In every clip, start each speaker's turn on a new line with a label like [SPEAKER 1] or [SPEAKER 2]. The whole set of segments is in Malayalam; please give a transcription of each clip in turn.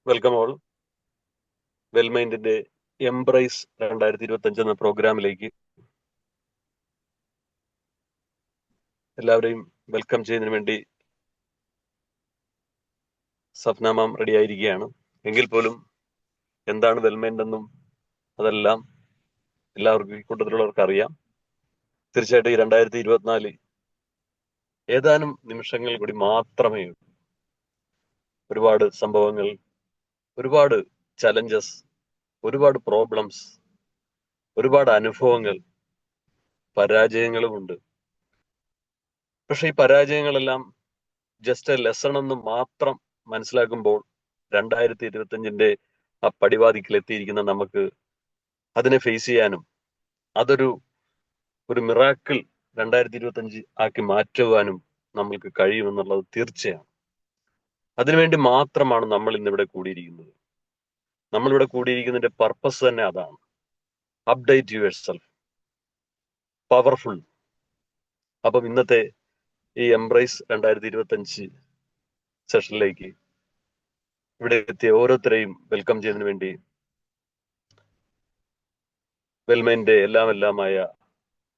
[SPEAKER 1] Welcome all. വെൽമൈൻഡിന്റെ എംബ്രൈസ് 2025 എന്ന പ്രോഗ്രാമിലേക്ക് എല്ലാവരെയും വെൽക്കം ചെയ്യുന്നതിന് വേണ്ടി സഫ്ന മാം റെഡി ആയിരിക്കുകയാണ്. എങ്കിൽ പോലും എന്താണ് വെൽമൈൻഡ് എന്നും അതെല്ലാം എല്ലാവർക്കും ഈ കൂട്ടത്തിലുള്ളവർക്ക് അറിയാം. തീർച്ചയായിട്ടും ഈ 2024 ഏതാനും നിമിഷങ്ങൾ കൂടി മാത്രമേ ഉള്ളൂ. ഒരുപാട് സംഭവങ്ങൾ, ഒരുപാട് ചലഞ്ചസ്, ഒരുപാട് പ്രോബ്ലംസ്, ഒരുപാട് അനുഭവങ്ങൾ, പരാജയങ്ങളുമുണ്ട്. പക്ഷെ ഈ പരാജയങ്ങളെല്ലാം ജസ്റ്റ് എ ലെസൺ എന്ന് മാത്രം മനസ്സിലാക്കുമ്പോൾ 2025 ആ പടിവാതിക്കൽ എത്തിയിരിക്കുന്ന നമുക്ക് അതിനെ ഫേസ് ചെയ്യാനും അതൊരു മിറാക്കിൾ 2025 ആക്കി മാറ്റുവാനും നമ്മൾക്ക് കഴിയുമെന്നുള്ളത് തീർച്ചയാണ്. അതിനുവേണ്ടി മാത്രമാണ് നമ്മൾ ഇന്നിവിടെ കൂടിയിരിക്കുന്നത്. നമ്മളിവിടെ കൂടിയിരിക്കുന്നതിന്റെ പർപ്പസ് തന്നെ അതാണ്. Update your self, powerful. അപ്പം ഇന്നത്തെ ഈ എംബ്രൈസ് 2025 സെഷനിലേക്ക് ഇവിടെ എത്തിയ ഓരോരുത്തരെയും വെൽക്കം ചെയ്യുന്നതിന് വേണ്ടി വെൽമൈൻഡിന്റെ എല്ലാമായ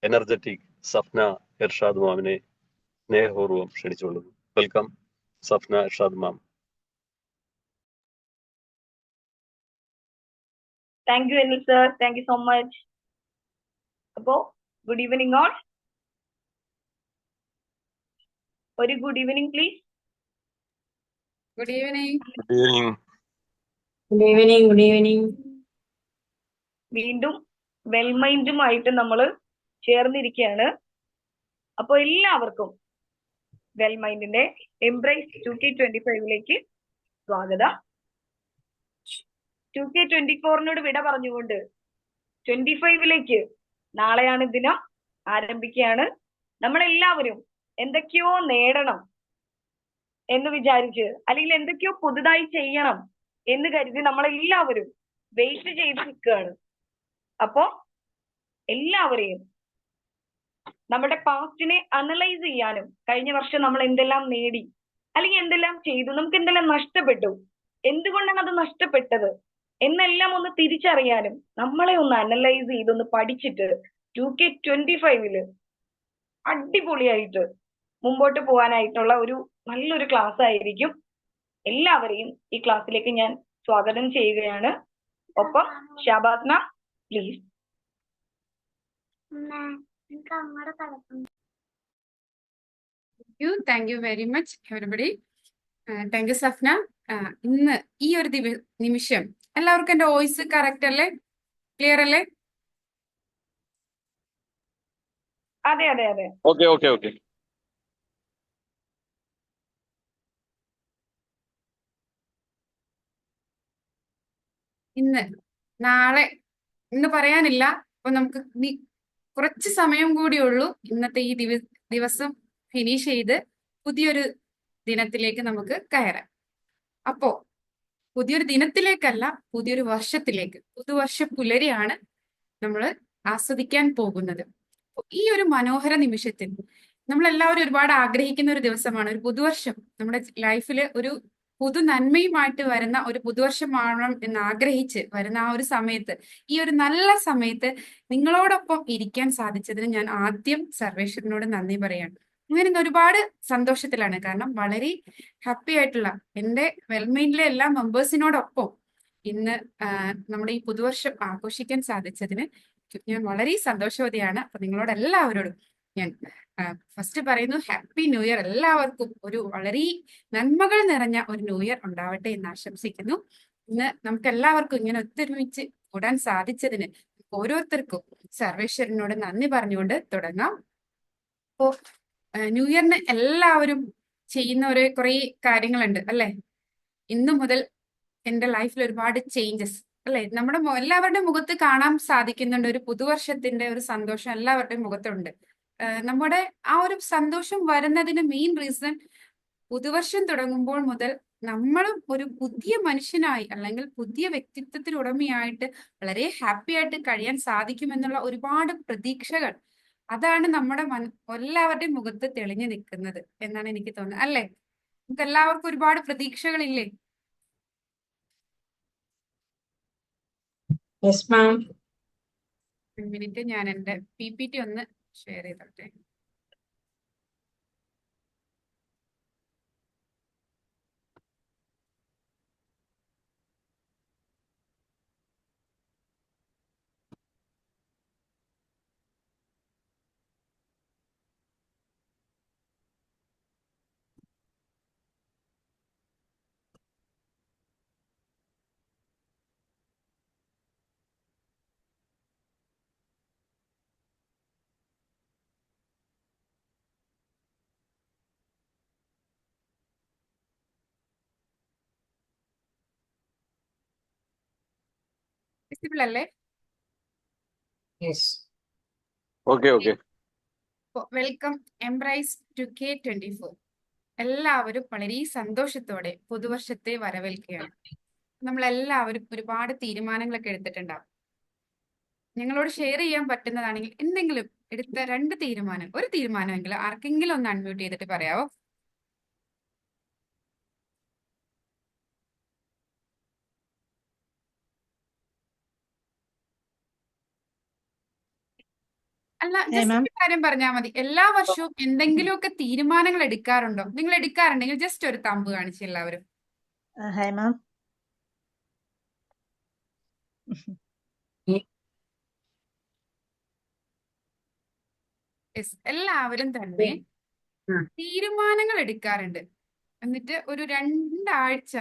[SPEAKER 1] എനർജറ്റിക് സഫ്ന ഇർഷാദ് മാമിനെ സ്നേഹപൂർവ്വം ക്ഷണിച്ചുകൊള്ളുന്നു. Welcome Safna Irshad ma'am.
[SPEAKER 2] Thank you, Anil sir. Thank you so much. Apo, good evening all. Very good evening, please.
[SPEAKER 3] Good evening.
[SPEAKER 1] Good evening.
[SPEAKER 3] Good evening. Good evening.
[SPEAKER 2] വീണ്ടും വെൽമൈൻഡുമായിട്ട് നമ്മൾ ചേർന്നിരിക്കുകയാണ്. അപ്പോൾ എല്ലാവർക്കും വെൽമൈൻഡിന്റെ എംബ്രൈസ് 2K25 സ്വാഗതം. 2K24 വിട പറഞ്ഞുകൊണ്ട് 25 നാളെയാണ് ദിനം ആരംഭിക്കുകയാണ്. നമ്മളെല്ലാവരും എന്തൊക്കെയോ നേടണം എന്ന് വിചാരിച്ച്, അല്ലെങ്കിൽ എന്തൊക്കെയോ പുതുതായി ചെയ്യണം എന്ന് കരുതി നമ്മളെല്ലാവരും വെയിറ്റ് ചെയ്ത് നിൽക്കുകയാണ്. അപ്പോ എല്ലാവരെയും നമ്മുടെ പാസ്റ്റിനെ അനലൈസ് ചെയ്യാനും, കഴിഞ്ഞ വർഷം നമ്മൾ എന്തെല്ലാം നേടി അല്ലെങ്കിൽ എന്തെല്ലാം ചെയ്തു, നമുക്ക് എന്തെല്ലാം നഷ്ടപ്പെട്ടു, എന്തുകൊണ്ടാണ് അത് നഷ്ടപ്പെട്ടത് എന്നെല്ലാം ഒന്ന് തിരിച്ചറിയാനും, നമ്മളെ ഒന്ന് അനലൈസ് ചെയ്തൊന്ന് പഠിച്ചിട്ട് 2K25 അടിപൊളിയായിട്ട് മുമ്പോട്ട് പോകാനായിട്ടുള്ള ഒരു നല്ലൊരു ക്ലാസ് ആയിരിക്കും. എല്ലാവരെയും ഈ ക്ലാസ്സിലേക്ക് ഞാൻ സ്വാഗതം ചെയ്യുകയാണ്. ഒപ്പം ഷാബാസ്ന please.
[SPEAKER 3] Thank you very much everybody. Thank you Safna. ഇന്ന് ഈ ഒരു നിമിഷം എല്ലാവർക്കും എന്റെ വോയിസ് കറക്റ്റ് അല്ലേ? ക്ലിയർ അല്ലേ?
[SPEAKER 2] അതെ അതെ അതെ.
[SPEAKER 1] ഓക്കെ.
[SPEAKER 3] ഇന്ന് പറയാനില്ല. അപ്പൊ നമുക്ക് കുറച്ച് സമയം കൂടിയുള്ളൂ. ഇന്നത്തെ ഈ ദിവസം ഫിനിഷ് ചെയ്ത് പുതിയൊരു ദിനത്തിലേക്ക് നമുക്ക് കയറാം. അപ്പോ പുതിയൊരു ദിനത്തിലേക്കല്ല, പുതിയൊരു വർഷത്തിലേക്ക്, പുതുവർഷ പുലരിയാണ് നമ്മൾ ആസ്വദിക്കാൻ പോകുന്നത്. ഈ ഒരു മനോഹര നിമിഷത്തിൽ നമ്മളെല്ലാവരും ഒരുപാട് ആഗ്രഹിക്കുന്ന ഒരു ദിവസമാണ് ഒരു പുതുവർഷം. നമ്മുടെ ലൈഫിൽ ഒരു പുതു നന്മയുമായിട്ട് വരുന്ന ഒരു പുതുവർഷമാവണം എന്ന് ആഗ്രഹിച്ച് വരുന്ന ആ ഒരു സമയത്ത്, ഈ ഒരു നല്ല സമയത്ത് നിങ്ങളോടൊപ്പം ഇരിക്കാൻ സാധിച്ചതിന് ഞാൻ ആദ്യം സർവേശ്വരനോട് നന്ദി പറയാണ്. അങ്ങനെ ഒരുപാട് സന്തോഷത്തിലാണ്. കാരണം വളരെ ഹാപ്പി ആയിട്ടുള്ള എൻ്റെ വെൽമൈൻഡിലെ എല്ലാ മെമ്പേഴ്സിനോടൊപ്പം ഇന്ന് നമ്മുടെ ഈ പുതുവർഷം ആഘോഷിക്കാൻ സാധിച്ചതിന് ഞാൻ വളരെ സന്തോഷവതിയാണ്. അപ്പൊ നിങ്ങളോട് എല്ലാവരോടും ഞാൻ ഫസ്റ്റ് പറയുന്നു, ഹാപ്പി ന്യൂ ഇയർ. എല്ലാവർക്കും ഒരു വളരെ നന്മകൾ നിറഞ്ഞ ഒരു ന്യൂ ഇയർ ഉണ്ടാവട്ടെ എന്ന് ആശംസിക്കുന്നു. ഇന്ന് നമുക്ക് എല്ലാവർക്കും ഇങ്ങനെ ഒത്തൊരുമിച്ച് കൂടാൻ സാധിച്ചതിന് ഓരോരുത്തർക്കും സർവേശ്വരനോട് നന്ദി പറഞ്ഞുകൊണ്ട് തുടങ്ങാം. അപ്പോ ന്യൂ ഇയറിന് എല്ലാവരും ചെയ്യുന്ന കുറെ കാര്യങ്ങളുണ്ട് അല്ലെ? ഇന്നു മുതൽ എൻ്റെ ലൈഫിൽ ഒരുപാട് ചേഞ്ചസ് അല്ലെ, നമ്മുടെ എല്ലാവരുടെയും മുഖത്ത് കാണാൻ സാധിക്കുന്നുണ്ട്. ഒരു പുതുവർഷത്തിന്റെ ഒരു സന്തോഷം എല്ലാവരുടെയും മുഖത്തുണ്ട്. നമ്മുടെ ആ ഒരു സന്തോഷം വരുന്നതിന് മെയിൻ റീസൺ പുതുവർഷം തുടങ്ങുമ്പോൾ മുതൽ നമ്മളും ഒരു പുതിയ മനുഷ്യനായി അല്ലെങ്കിൽ പുതിയ വ്യക്തിത്വത്തിൽ ഉടമയായിട്ട് വളരെ ഹാപ്പി ആയിട്ട് കഴിയാൻ സാധിക്കുമെന്നുള്ള ഒരുപാട് പ്രതീക്ഷകൾ, അതാണ് നമ്മുടെ എല്ലാവരുടെയും മുഖത്ത് തെളിഞ്ഞു നിൽക്കുന്നത് എന്നാണ് എനിക്ക് തോന്നുന്നത് അല്ലേ? നമുക്ക് എല്ലാവർക്കും ഒരുപാട് പ്രതീക്ഷകളില്ലേ?
[SPEAKER 4] Yes ma'am.
[SPEAKER 3] ഒരു മിനിറ്റ്, ഞാൻ എൻ്റെ PPT ഒന്ന് ഷെയർ ചെയ്തോട്ടെ. വിസിബിൾ അല്ലേ?
[SPEAKER 4] Yes.
[SPEAKER 1] Okay okay.
[SPEAKER 3] Welcome embrace to K24. എല്ലാവരും വളരെ സന്തോഷത്തോടെ പുതുവർഷത്തെ വരവേൽക്കുകയാണ്. നമ്മളെല്ലാവരും ഒരുപാട് തീരുമാനങ്ങളൊക്കെ എടുത്തിട്ടുണ്ടാവും. നിങ്ങളോട് ഷെയർ ചെയ്യാൻ പറ്റുന്നതാണെങ്കിൽ എന്തെങ്കിലും എടുത്ത 2 തീരുമാനം, ഒരു തീരുമാനമെങ്കിലും ആർക്കെങ്കിലും ഒന്ന് അൺമ്യൂട്ട് ചെയ്തിട്ട് പറയാവോ? അല്ല, ജസ്റ്റ് ഒരു കാര്യം പറഞ്ഞാൽ മതി. എല്ലാ വർഷവും എന്തെങ്കിലുമൊക്കെ തീരുമാനങ്ങൾ എടുക്കാറുണ്ടോ? നിങ്ങൾ എടുക്കാറുണ്ടെങ്കിൽ ജസ്റ്റ് ഒരു തമ്പ് കാണിച്ച് എല്ലാവരും.
[SPEAKER 4] Hi ma'am.
[SPEAKER 3] യെസ്, എല്ലാവരും തന്നെ തീരുമാനങ്ങൾ എടുക്കാറുണ്ട്. എന്നിട്ട് ഒരു 2 ആഴ്ച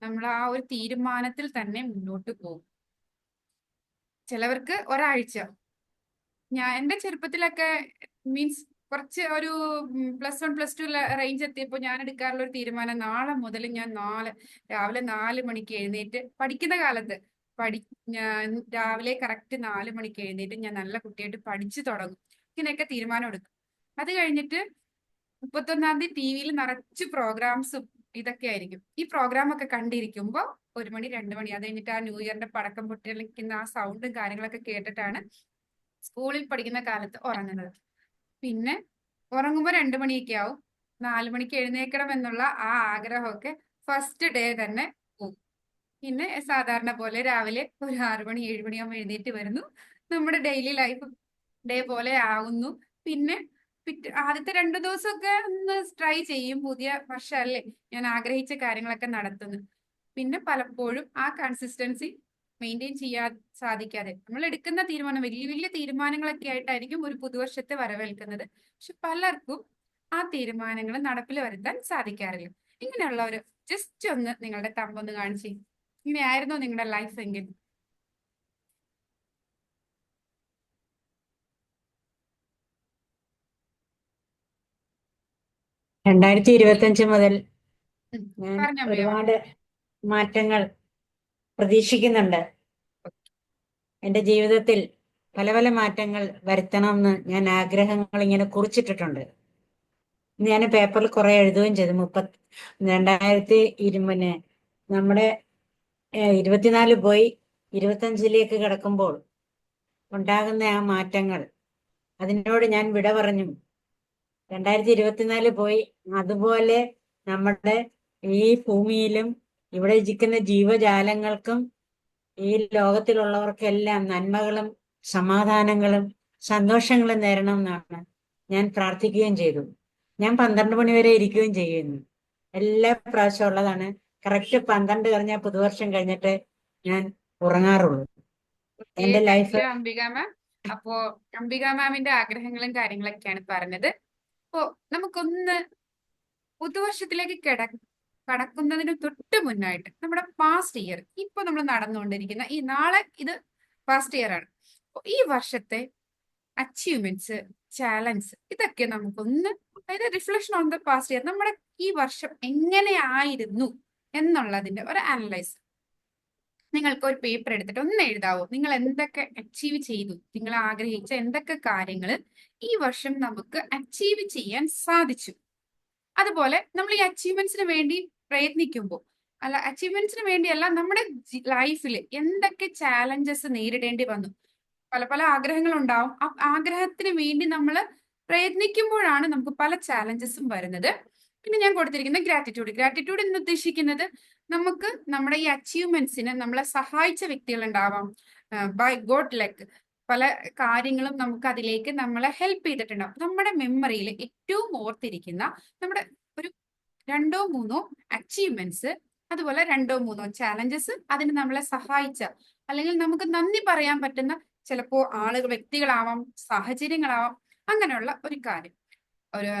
[SPEAKER 3] നമ്മൾ ആ ഒരു തീരുമാനത്തിൽ തന്നെ മുന്നോട്ട് പോകും. ചിലവർക്ക് ഒരാഴ്ച. എൻ്റെ ചെറുപ്പത്തിലൊക്കെ മീൻസ് കുറച്ച് ഒരു +1 +2 റേഞ്ച് എത്തിയപ്പോൾ ഞാൻ എടുക്കാറുള്ള ഒരു തീരുമാനം, നാളെ മുതൽ ഞാൻ രാവിലെ 4 മണിക്ക് എഴുന്നേറ്റ്, പഠിക്കുന്ന കാലത്ത് ഞാൻ രാവിലെ കറക്റ്റ് 4 മണിക്ക് എഴുന്നേറ്റ് ഞാൻ നല്ല കുട്ടിയായിട്ട് പഠിച്ചു തുടങ്ങും. ഇങ്ങനെയൊക്കെ തീരുമാനം എടുക്കും. അത് കഴിഞ്ഞിട്ട് 31-ാം തീയതി TV-യിൽ നിറച്ച് പ്രോഗ്രാംസും ഇതൊക്കെ ആയിരിക്കും. ഈ പ്രോഗ്രാം ഒക്കെ കണ്ടിരിക്കുമ്പോൾ 1 മണി 2 മണി, അത് കഴിഞ്ഞിട്ട് ആ ന്യൂ ഇയറിന്റെ പടക്കം പൊട്ടിക്കുന്ന ആ സൗണ്ടും കാര്യങ്ങളൊക്കെ കേട്ടിട്ടാണ് സ്കൂളിൽ പഠിക്കുന്ന കാലത്ത് ഉറങ്ങുന്നത്. പിന്നെ ഉറങ്ങുമ്പോൾ 2 മണിയൊക്കെ ആവും. 4 മണിക്ക് എഴുന്നേക്കണം എന്നുള്ള ആ ആഗ്രഹമൊക്കെ ഫസ്റ്റ് ഡേ തന്നെ പോകും. പിന്നെ സാധാരണ പോലെ രാവിലെ ഒരു 6 മണി 7 മണിയാകുമ്പോൾ എഴുന്നേറ്റ് വരുന്നു. നമ്മുടെ ഡെയിലി ലൈഫ് ഡേ പോലെ ആവുന്നു. പിന്നെ ആദ്യത്തെ 2 ദിവസമൊക്കെ ഒന്ന് ട്രൈ ചെയ്യും. പുതിയ വർഷമല്ലേ, ഞാൻ ആഗ്രഹിച്ച കാര്യങ്ങളൊക്കെ നടത്തുന്നു. പിന്നെ പലപ്പോഴും ആ കൺസിസ്റ്റൻസി മെയിൻറ്റെയിൻ ചെയ്യാൻ സാധിക്കാതെ നമ്മൾ എടുക്കുന്ന തീരുമാനം, വലിയ വലിയ തീരുമാനങ്ങളൊക്കെ ആയിട്ടായിരിക്കും ഒരു പുതുവർഷത്തെ വരവേൽക്കുന്നത്. പക്ഷെ പലർക്കും ആ തീരുമാനങ്ങൾ നടപ്പിൽ വരുത്താൻ സാധിക്കാറില്ല. ഇങ്ങനെയുള്ളവർ ജസ്റ്റ് ഒന്ന് നിങ്ങളുടെ തമ്പൊന്ന് കാണിച്ചേ. ഇങ്ങനെയായിരുന്നോ നിങ്ങളുടെ ലൈഫ് എങ്കിൽ?
[SPEAKER 4] ഉം. 2025 മുതൽ ഞാൻ
[SPEAKER 3] പറഞ്ഞോ അമ്മയോ.
[SPEAKER 4] ഒരുപാട് മാറ്റങ്ങൾ പ്രതീക്ഷിക്കുന്നുണ്ട്. എൻ്റെ ജീവിതത്തിൽ പല പല മാറ്റങ്ങൾ വരുത്തണമെന്ന് ഞാൻ ആഗ്രഹങ്ങൾ ഇങ്ങനെ കുറിച്ചിട്ടിട്ടുണ്ട്. ഞാൻ പേപ്പറിൽ കുറെ എഴുതുകയും ചെയ്തു. 2020 നമ്മുടെ 24 പോയി 25-ലേക്ക് കിടക്കുമ്പോൾ ഉണ്ടാകുന്ന ആ മാറ്റങ്ങൾ, അതിനോട് ഞാൻ വിട പറഞ്ഞു. 2024 പോയി, അതുപോലെ നമ്മുടെ ഈ ഭൂമിയിലും ഇവിടെ ഇരിക്കുന്ന ജീവജാലങ്ങൾക്കും ഈ ലോകത്തിലുള്ളവർക്കെല്ലാം നന്മകളും സമാധാനങ്ങളും സന്തോഷങ്ങളും നേരണമെന്നാണ് ഞാൻ പ്രാർത്ഥിക്കുകയും ചെയ്തു. ഞാൻ 12 മണി വരെ ഇരിക്കുകയും ചെയ്യുന്നു. എല്ലാ പ്രാവശ്യം ഉള്ളതാണ്. കറക്റ്റ് 12 കഴിഞ്ഞാൽ പുതുവർഷം കഴിഞ്ഞിട്ട് ഞാൻ ഉറങ്ങാറുള്ളൂ. എന്റെ ലൈഫ്
[SPEAKER 3] അംബിക മാം. അപ്പോ അംബിക മാമിന്റെ ആഗ്രഹങ്ങളും കാര്യങ്ങളൊക്കെയാണ് പറഞ്ഞത്. അപ്പോ നമുക്കൊന്ന് പുതുവർഷത്തിലേക്ക് കടക്കുന്നതിന് തൊട്ട് മുന്നായിട്ട് നമ്മുടെ പാസ്റ്റ് ഇയർ, ഇപ്പൊ നമ്മൾ നടന്നുകൊണ്ടിരിക്കുന്ന ഈ നാളെ ഇത് പാസ്റ്റ് ഇയർ ആണ്. ഈ വർഷത്തെ അച്ചീവ്മെന്റ്സ്, ചാലഞ്ച്, ഇതൊക്കെ നമുക്കൊന്ന്, അതായത് reflection on the past year, നമ്മുടെ ഈ വർഷം എങ്ങനെയായിരുന്നു എന്നുള്ളതിന്റെ ഒരു അനലൈസ്. നിങ്ങൾക്ക് ഒരു പേപ്പർ എടുത്തിട്ട് ഒന്ന് എഴുതാവോ? നിങ്ങൾ എന്തൊക്കെ അച്ചീവ് ചെയ്തു, നിങ്ങൾ ആഗ്രഹിച്ച എന്തൊക്കെ കാര്യങ്ങൾ ഈ വർഷം നമുക്ക് അച്ചീവ് ചെയ്യാൻ സാധിച്ചു. അതുപോലെ നമ്മൾ ഈ അച്ചീവ്മെന്റ്സിന് വേണ്ടി പ്രയത്നിക്കുമ്പോൾ, അച്ചീവ്മെന്റ്സിന് വേണ്ടിയല്ല, നമ്മുടെ ലൈഫിൽ എന്തൊക്കെ ചാലഞ്ചസ് നേരിടേണ്ടി വന്നു. പല പല ആഗ്രഹങ്ങളുണ്ടാവും. ആ ആഗ്രഹത്തിന് വേണ്ടി നമ്മൾ പ്രയത്നിക്കുമ്പോഴാണ് നമുക്ക് പല ചാലഞ്ചസും വരുന്നത്. പിന്നെ ഞാൻ കൊടുത്തിരിക്കുന്ന ഗ്രാറ്റിറ്റ്യൂഡ് എന്ന് ഉദ്ദേശിക്കുന്നത്, നമുക്ക് നമ്മുടെ ഈ അച്ചീവ്മെന്റ്സിന് നമ്മളെ സഹായിച്ച വ്യക്തികൾ ഉണ്ടാവാം, ബൈ ഗോഡ് ലക്ക് പല കാര്യങ്ങളും നമുക്ക് അതിലേക്ക് നമ്മളെ ഹെൽപ്പ് ചെയ്തിട്ടുണ്ടാവും. നമ്മുടെ മെമ്മറിയിൽ ഏറ്റവും ഓർത്തിരിക്കുന്ന നമ്മുടെ ഒരു 2-3 അച്ചീവ്മെന്റ്സ്, അതുപോലെ 2-3 ചാലഞ്ചസ്, അതിന് നമ്മളെ സഹായിച്ച അല്ലെങ്കിൽ നമുക്ക് നന്ദി പറയാൻ പറ്റുന്ന ചിലപ്പോൾ ആളുകൾ, വ്യക്തികളാവാം, സാഹചര്യങ്ങളാവാം, അങ്ങനെയുള്ള ഒരു കാര്യം.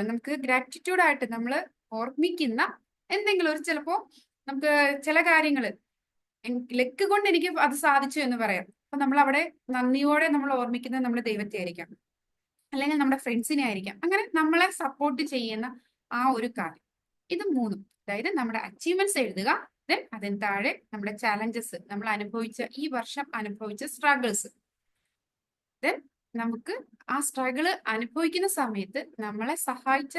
[SPEAKER 3] നമുക്ക് ഗ്രാറ്റിറ്റ്യൂഡ് ആയിട്ട് നമ്മൾ ഓർമ്മിക്കുന്ന എന്തെങ്കിലും ഒരു, ചിലപ്പോ നമുക്ക് ചില കാര്യങ്ങൾ ലക്ക് കൊണ്ട് എനിക്ക് അത് സാധിച്ചു എന്ന് പറയാം. അപ്പൊ നമ്മൾ അവിടെ നന്ദിയോടെ നമ്മൾ ഓർമ്മിക്കുന്നത് നമ്മുടെ ദൈവത്തെ ആയിരിക്കാം, അല്ലെങ്കിൽ നമ്മുടെ ഫ്രണ്ട്സിനെ ആയിരിക്കാം. അങ്ങനെ നമ്മളെ സപ്പോർട്ട് ചെയ്യുന്ന ആ ഒരു കാര്യം. ഇത് മൂന്നും, അതായത് നമ്മുടെ അച്ചീവ്മെന്റ്സ് എഴുതുക, ദെൻ അതിന് താഴെ നമ്മുടെ ചാലഞ്ചസ്, നമ്മൾ അനുഭവിച്ച ഈ വർഷം അനുഭവിച്ച സ്ട്രഗിൾസ്, ദെൻ നമുക്ക് ആ സ്ട്രഗിള് അനുഭവിക്കുന്ന സമയത്ത് നമ്മളെ സഹായിച്ച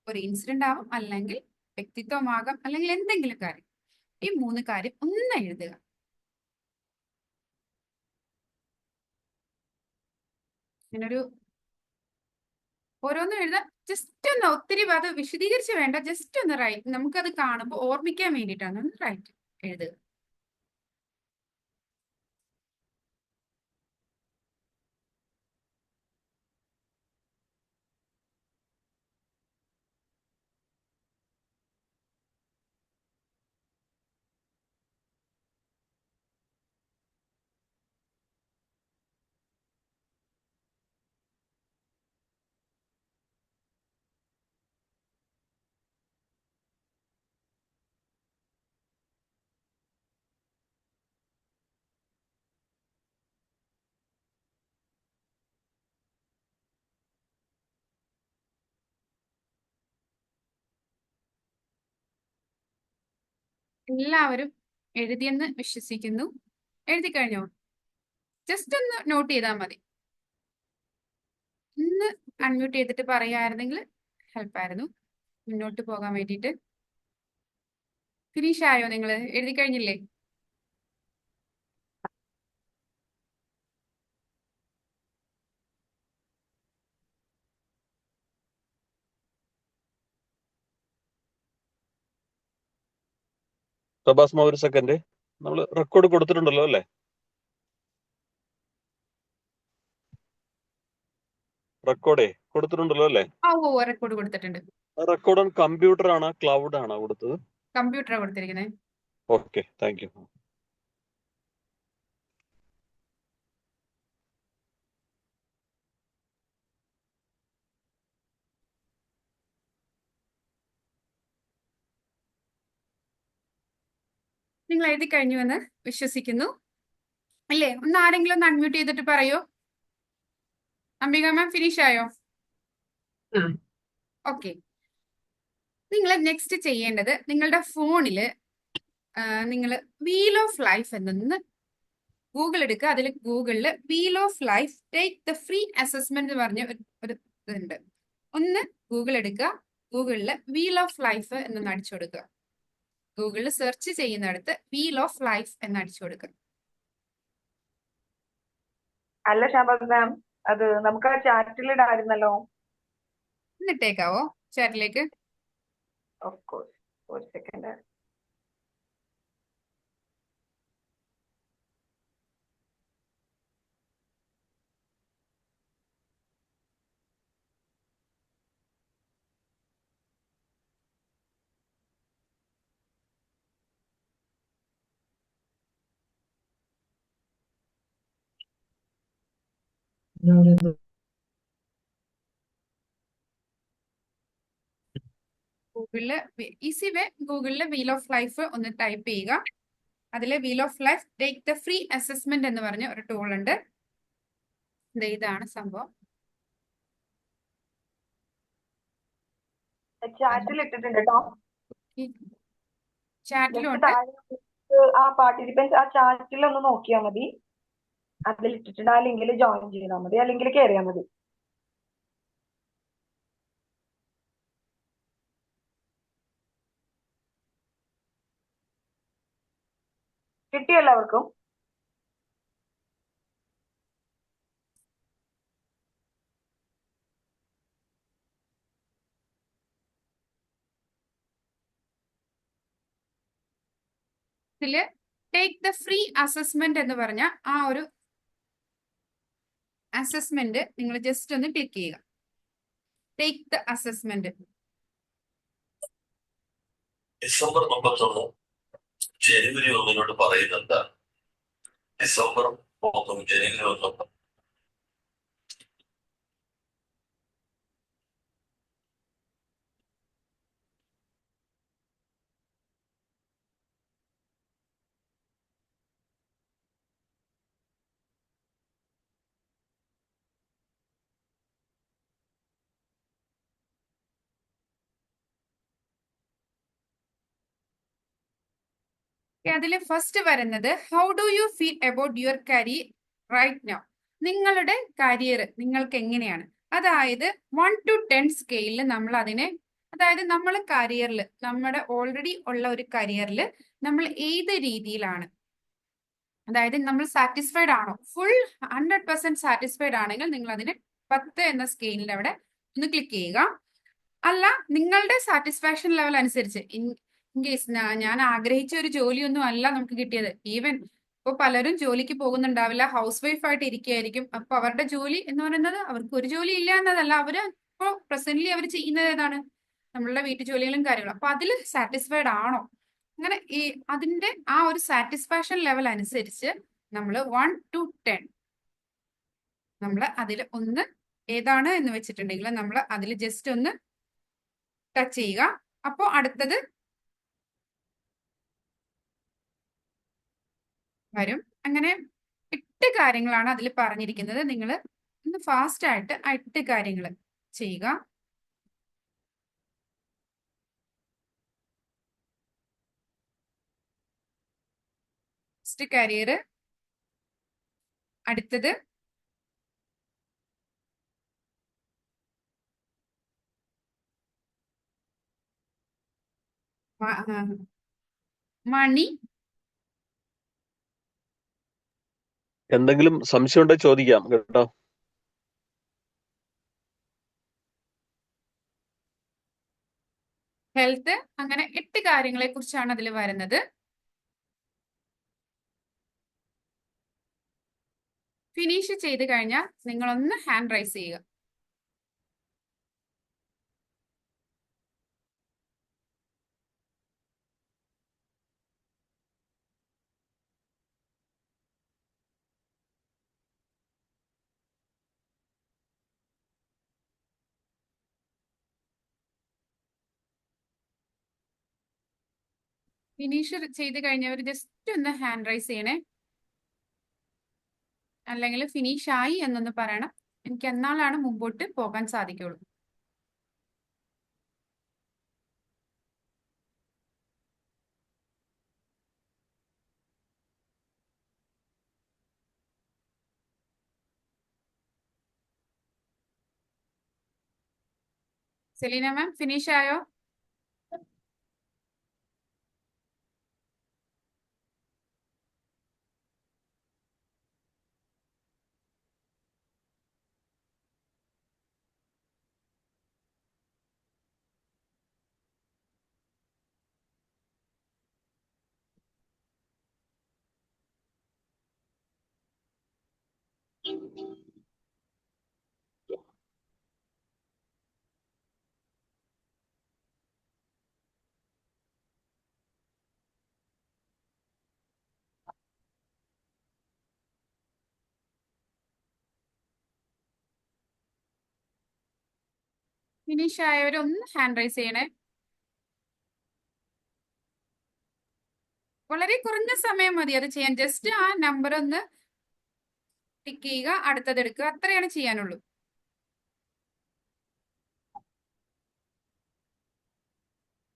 [SPEAKER 3] ഒരു ഇൻസിഡന്റ് ആവാം, അല്ലെങ്കിൽ വ്യക്തിത്വമാകാം, അല്ലെങ്കിൽ എന്തെങ്കിലും കാര്യം. ഈ 3 കാര്യം ഒന്ന് എഴുതുക. ഇങ്ങനൊരു ഓരോന്നും എഴുതാം. ജസ്റ്റ് ഒന്ന്, ഒത്തിരി അത് വിശദീകരിച്ച് വേണ്ട, ജസ്റ്റ് ഒന്ന് റൈറ്റ്, നമുക്കത് കാണുമ്പോൾ ഓർമ്മിക്കാൻ വേണ്ടിയിട്ടാണ്. ഒന്ന് റൈറ്റ് എഴുതുക. എല്ലാവരും എഴുതിയെന്ന് വിശ്വസിക്കുന്നു. എഴുതി കഴിഞ്ഞോ? ജസ്റ്റ് ഒന്ന് നോട്ട് ചെയ്താൽ മതി. ഒന്ന് അൺമ്യൂട്ട് ചെയ്തിട്ട് പറയായിരുന്നെങ്കിൽ ഹെൽപ്പായിരുന്നു മുന്നോട്ട് പോകാൻ വേണ്ടിയിട്ട്. ഫിനിഷ് ആയോ? നിങ്ങൾ എഴുതി കഴിഞ്ഞില്ലേ?
[SPEAKER 1] സബാസ്മ, ഒരു സെക്കൻഡ്. നമ്മൾ റെക്കോർഡ് കൊടുത്തിട്ടുണ്ടല്ലോ അല്ലേ? റെക്കോർഡേ കൊടുത്തിട്ടുണ്ടല്ലോ അല്ലേ?
[SPEAKER 3] ഓ, റെക്കോർഡ് കൊടുത്തിട്ടുണ്ട്.
[SPEAKER 1] റെക്കോർഡ് ഓൺ കമ്പ്യൂട്ടർ ആണോ ക്ലൗഡ് ആണോ കൊടുത്തത്?
[SPEAKER 3] കമ്പ്യൂട്ടറാണ് കൊടുത്തിരിക്കുന്നത്.
[SPEAKER 1] Okay, thank you.
[SPEAKER 3] നിങ്ങൾ എഴുതി കഴിഞ്ഞു എന്ന് വിശ്വസിക്കുന്നു അല്ലേ? ഒന്ന് ആരെങ്കിലും ഒന്ന് അൺമ്യൂട്ട് ചെയ്തിട്ട് പറയൂ. അംബിക മാം ഫിനിഷ് ആയോ? ഓക്കെ. നിങ്ങൾ നെക്സ്റ്റ് ചെയ്യേണ്ടത്, നിങ്ങളുടെ ഫോണില് നിങ്ങൾ വീൽ ഓഫ് ലൈഫ് എന്നൊന്ന് ഗൂഗിൾ എടുക്കുക. അതിൽ ഗൂഗിളിൽ wheel of life take the free assessment എന്ന് പറഞ്ഞ ഒരു ഇതുണ്ട്. ഒന്ന് ഗൂഗിൾ എടുക്കുക. ഗൂഗിളിൽ വീൽ ഓഫ് ലൈഫ് എന്നൊന്ന് അടിച്ചു കൊടുക്കുക. ഗൂഗിളിൽ സെർച്ച് ചെയ്യുന്നിടത്ത് വീൽ ഓഫ് ലൈഫ് എന്ന് അടിച്ചു കൊടുക്കുക.
[SPEAKER 2] അല്ല ഷാബാസ് മാം, അത് നമുക്ക് ആ ചാറ്റിൽ ഇടായിരുന്നല്ലോ.
[SPEAKER 3] എന്നിട്ടേക്കാവോ ചാറ്റിലേക്ക്?
[SPEAKER 2] ഓഫ് കോഴ്സ്, ഒരു സെക്കൻഡ്.
[SPEAKER 3] ഗൂഗിളില് ഈസി വേ, ഗൂഗിളില് വീൽ ഓഫ് ലൈഫ് ഒന്ന് ടൈപ്പ് ചെയ്യുക. അതിലെ wheel of life take the free assessment എന്ന് പറഞ്ഞ ഒരു ടൂൾ ഉണ്ട്. ഇതാണ് സംഭവം.
[SPEAKER 2] ചാറ്റിൽ ഇട്ടിട്ടുണ്ട് കേട്ടോ.
[SPEAKER 3] ചാറ്റിലുണ്ട്.
[SPEAKER 2] ആ പാർട്ടിസിപ്പൻസ് ആ ചാറ്റിൽ ഒന്ന് നോക്കിയാൽ മതി. അതിൽ ഇട്ടിട്ടുണ്ട്. ആ ലിങ്കിൽ ജോയിൻ ചെയ്താൽ മതി, അല്ലെങ്കിൽ കയറിയാൽ മതി. കിട്ടിയോ എല്ലാവർക്കും?
[SPEAKER 3] ഇതില് ടേക്ക് ദ ഫ്രീ അസസ്മെന്റ് എന്ന് പറഞ്ഞ ആ ഒരു അസസ്മെന്റ് നിങ്ങൾ ജസ്റ്റ് ഒന്ന് ക്ലിക്ക് ചെയ്യുക. Take the assessment.
[SPEAKER 5] December 31 January 1 പറയുന്നത് ഡിസംബർ 1 ജനുവരി 1
[SPEAKER 3] അതിൽ ഫസ്റ്റ് വരുന്നത് how do you feel about your career right now. നിങ്ങളുടെ കരിയർ നിങ്ങൾക്ക് എങ്ങനെയാണ്? അതായത് 1 to 10 സ്കെയിലിൽ നമ്മൾ അതിനെ, അതായത് നമ്മൾ കരിയറിൽ, നമ്മുടെ ഓൾറെഡി ഉള്ള ഒരു കരിയറിൽ നമ്മൾ ഏത് രീതിയിലാണ്, അതായത് നമ്മൾ സാറ്റിസ്ഫൈഡ് ആണോ, ഫുൾ 100% സാറ്റിസ്ഫൈഡ് ആണെങ്കിൽ നിങ്ങൾ അതിനെ 10 എന്ന സ്കെയിലിൽ അവിടെ ഒന്ന് ക്ലിക്ക് ചെയ്യുക. അല്ല, നിങ്ങളുടെ സാറ്റിസ്ഫാക്ഷൻ ലെവൽ അനുസരിച്ച് ഇൻ കേസ് ഞാൻ ആഗ്രഹിച്ച ഒരു ജോലിയൊന്നും അല്ല നമുക്ക് കിട്ടിയത്. ഈവൻ ഇപ്പൊ പലരും ജോലിക്ക് പോകുന്നുണ്ടാവില്ല, ഹൗസ് വൈഫ് ആയിട്ട് ഇരിക്കുകയായിരിക്കും. അപ്പൊ അവരുടെ ജോലി എന്ന് പറയുന്നത് അവർക്ക് ഒരു ജോലി ഇല്ല എന്നതല്ല, അവര് ഇപ്പൊ പ്രസന്റ്ലി അവർ ചെയ്യുന്നത് ഏതാണ്, നമ്മളുടെ വീട്ടു ജോലികളും കാര്യങ്ങളും. അപ്പൊ അതിൽ സാറ്റിസ്ഫൈഡ് ആണോ? അങ്ങനെ ഈ അതിന്റെ ആ ഒരു സാറ്റിസ്ഫാക്ഷൻ ലെവൽ അനുസരിച്ച് നമ്മൾ 1 to 10 നമ്മൾ അതിൽ ഒന്ന് ഏതാണ് എന്ന് വെച്ചിട്ടുണ്ടെങ്കിൽ നമ്മൾ അതിൽ ജസ്റ്റ് ഒന്ന് ടച്ച് ചെയ്യുക. അപ്പോൾ അടുത്തത് വരും. അങ്ങനെ 8 കാര്യങ്ങളാണ് അതിൽ പറഞ്ഞിരിക്കുന്നത്. നിങ്ങൾ ഒന്ന് ഫാസ്റ്റ് ആയിട്ട് ആ 8 കാര്യങ്ങൾ ചെയ്യുക. ഫസ്റ്റ് കരിയർ, അടുത്തത് മണി.
[SPEAKER 1] എന്തെങ്കിലും സംശയം ഉണ്ടെങ്കിൽ ചോദിക്കാം കേട്ടോ.
[SPEAKER 3] ഹെൽത്ത്. അങ്ങനെ 8 കാര്യങ്ങളെ കുറിച്ചാണ് അതിൽ വരുന്നത്. ഫിനിഷ് ചെയ്ത് കഴിഞ്ഞാൽ നിങ്ങളൊന്ന് ഹാൻഡ് റൈസ് ചെയ്യുക. ഫിനിഷ് ചെയ്ത് കഴിഞ്ഞവർ ജസ്റ്റ് ഒന്ന് ഹാൻഡ് റൈസ് ചെയ്യണേ, അല്ലെങ്കിൽ ഫിനിഷ് ആയി എന്നൊന്ന് പറയണം. എനിക്ക് എന്നാലാണ് മുമ്പോട്ട് പോകാൻ സാധിക്കുള്ളൂ. സെലീന മാം ഫിനിഷ് ആയോ? ഫിനിഷ് ആയവർ ഒന്ന് ഹാൻഡ് റൈസ് ചെയ്യണേ. വളരെ കുറഞ്ഞ സമയം മതി അത് ചെയ്യാൻ. ജസ്റ്റ് ആ നമ്പർ ഒന്ന് ടിക്ക് ചെയ്യുക, അടുത്തത് എടുക്കുക, അത്രയാണ് ചെയ്യാനുള്ളൂ.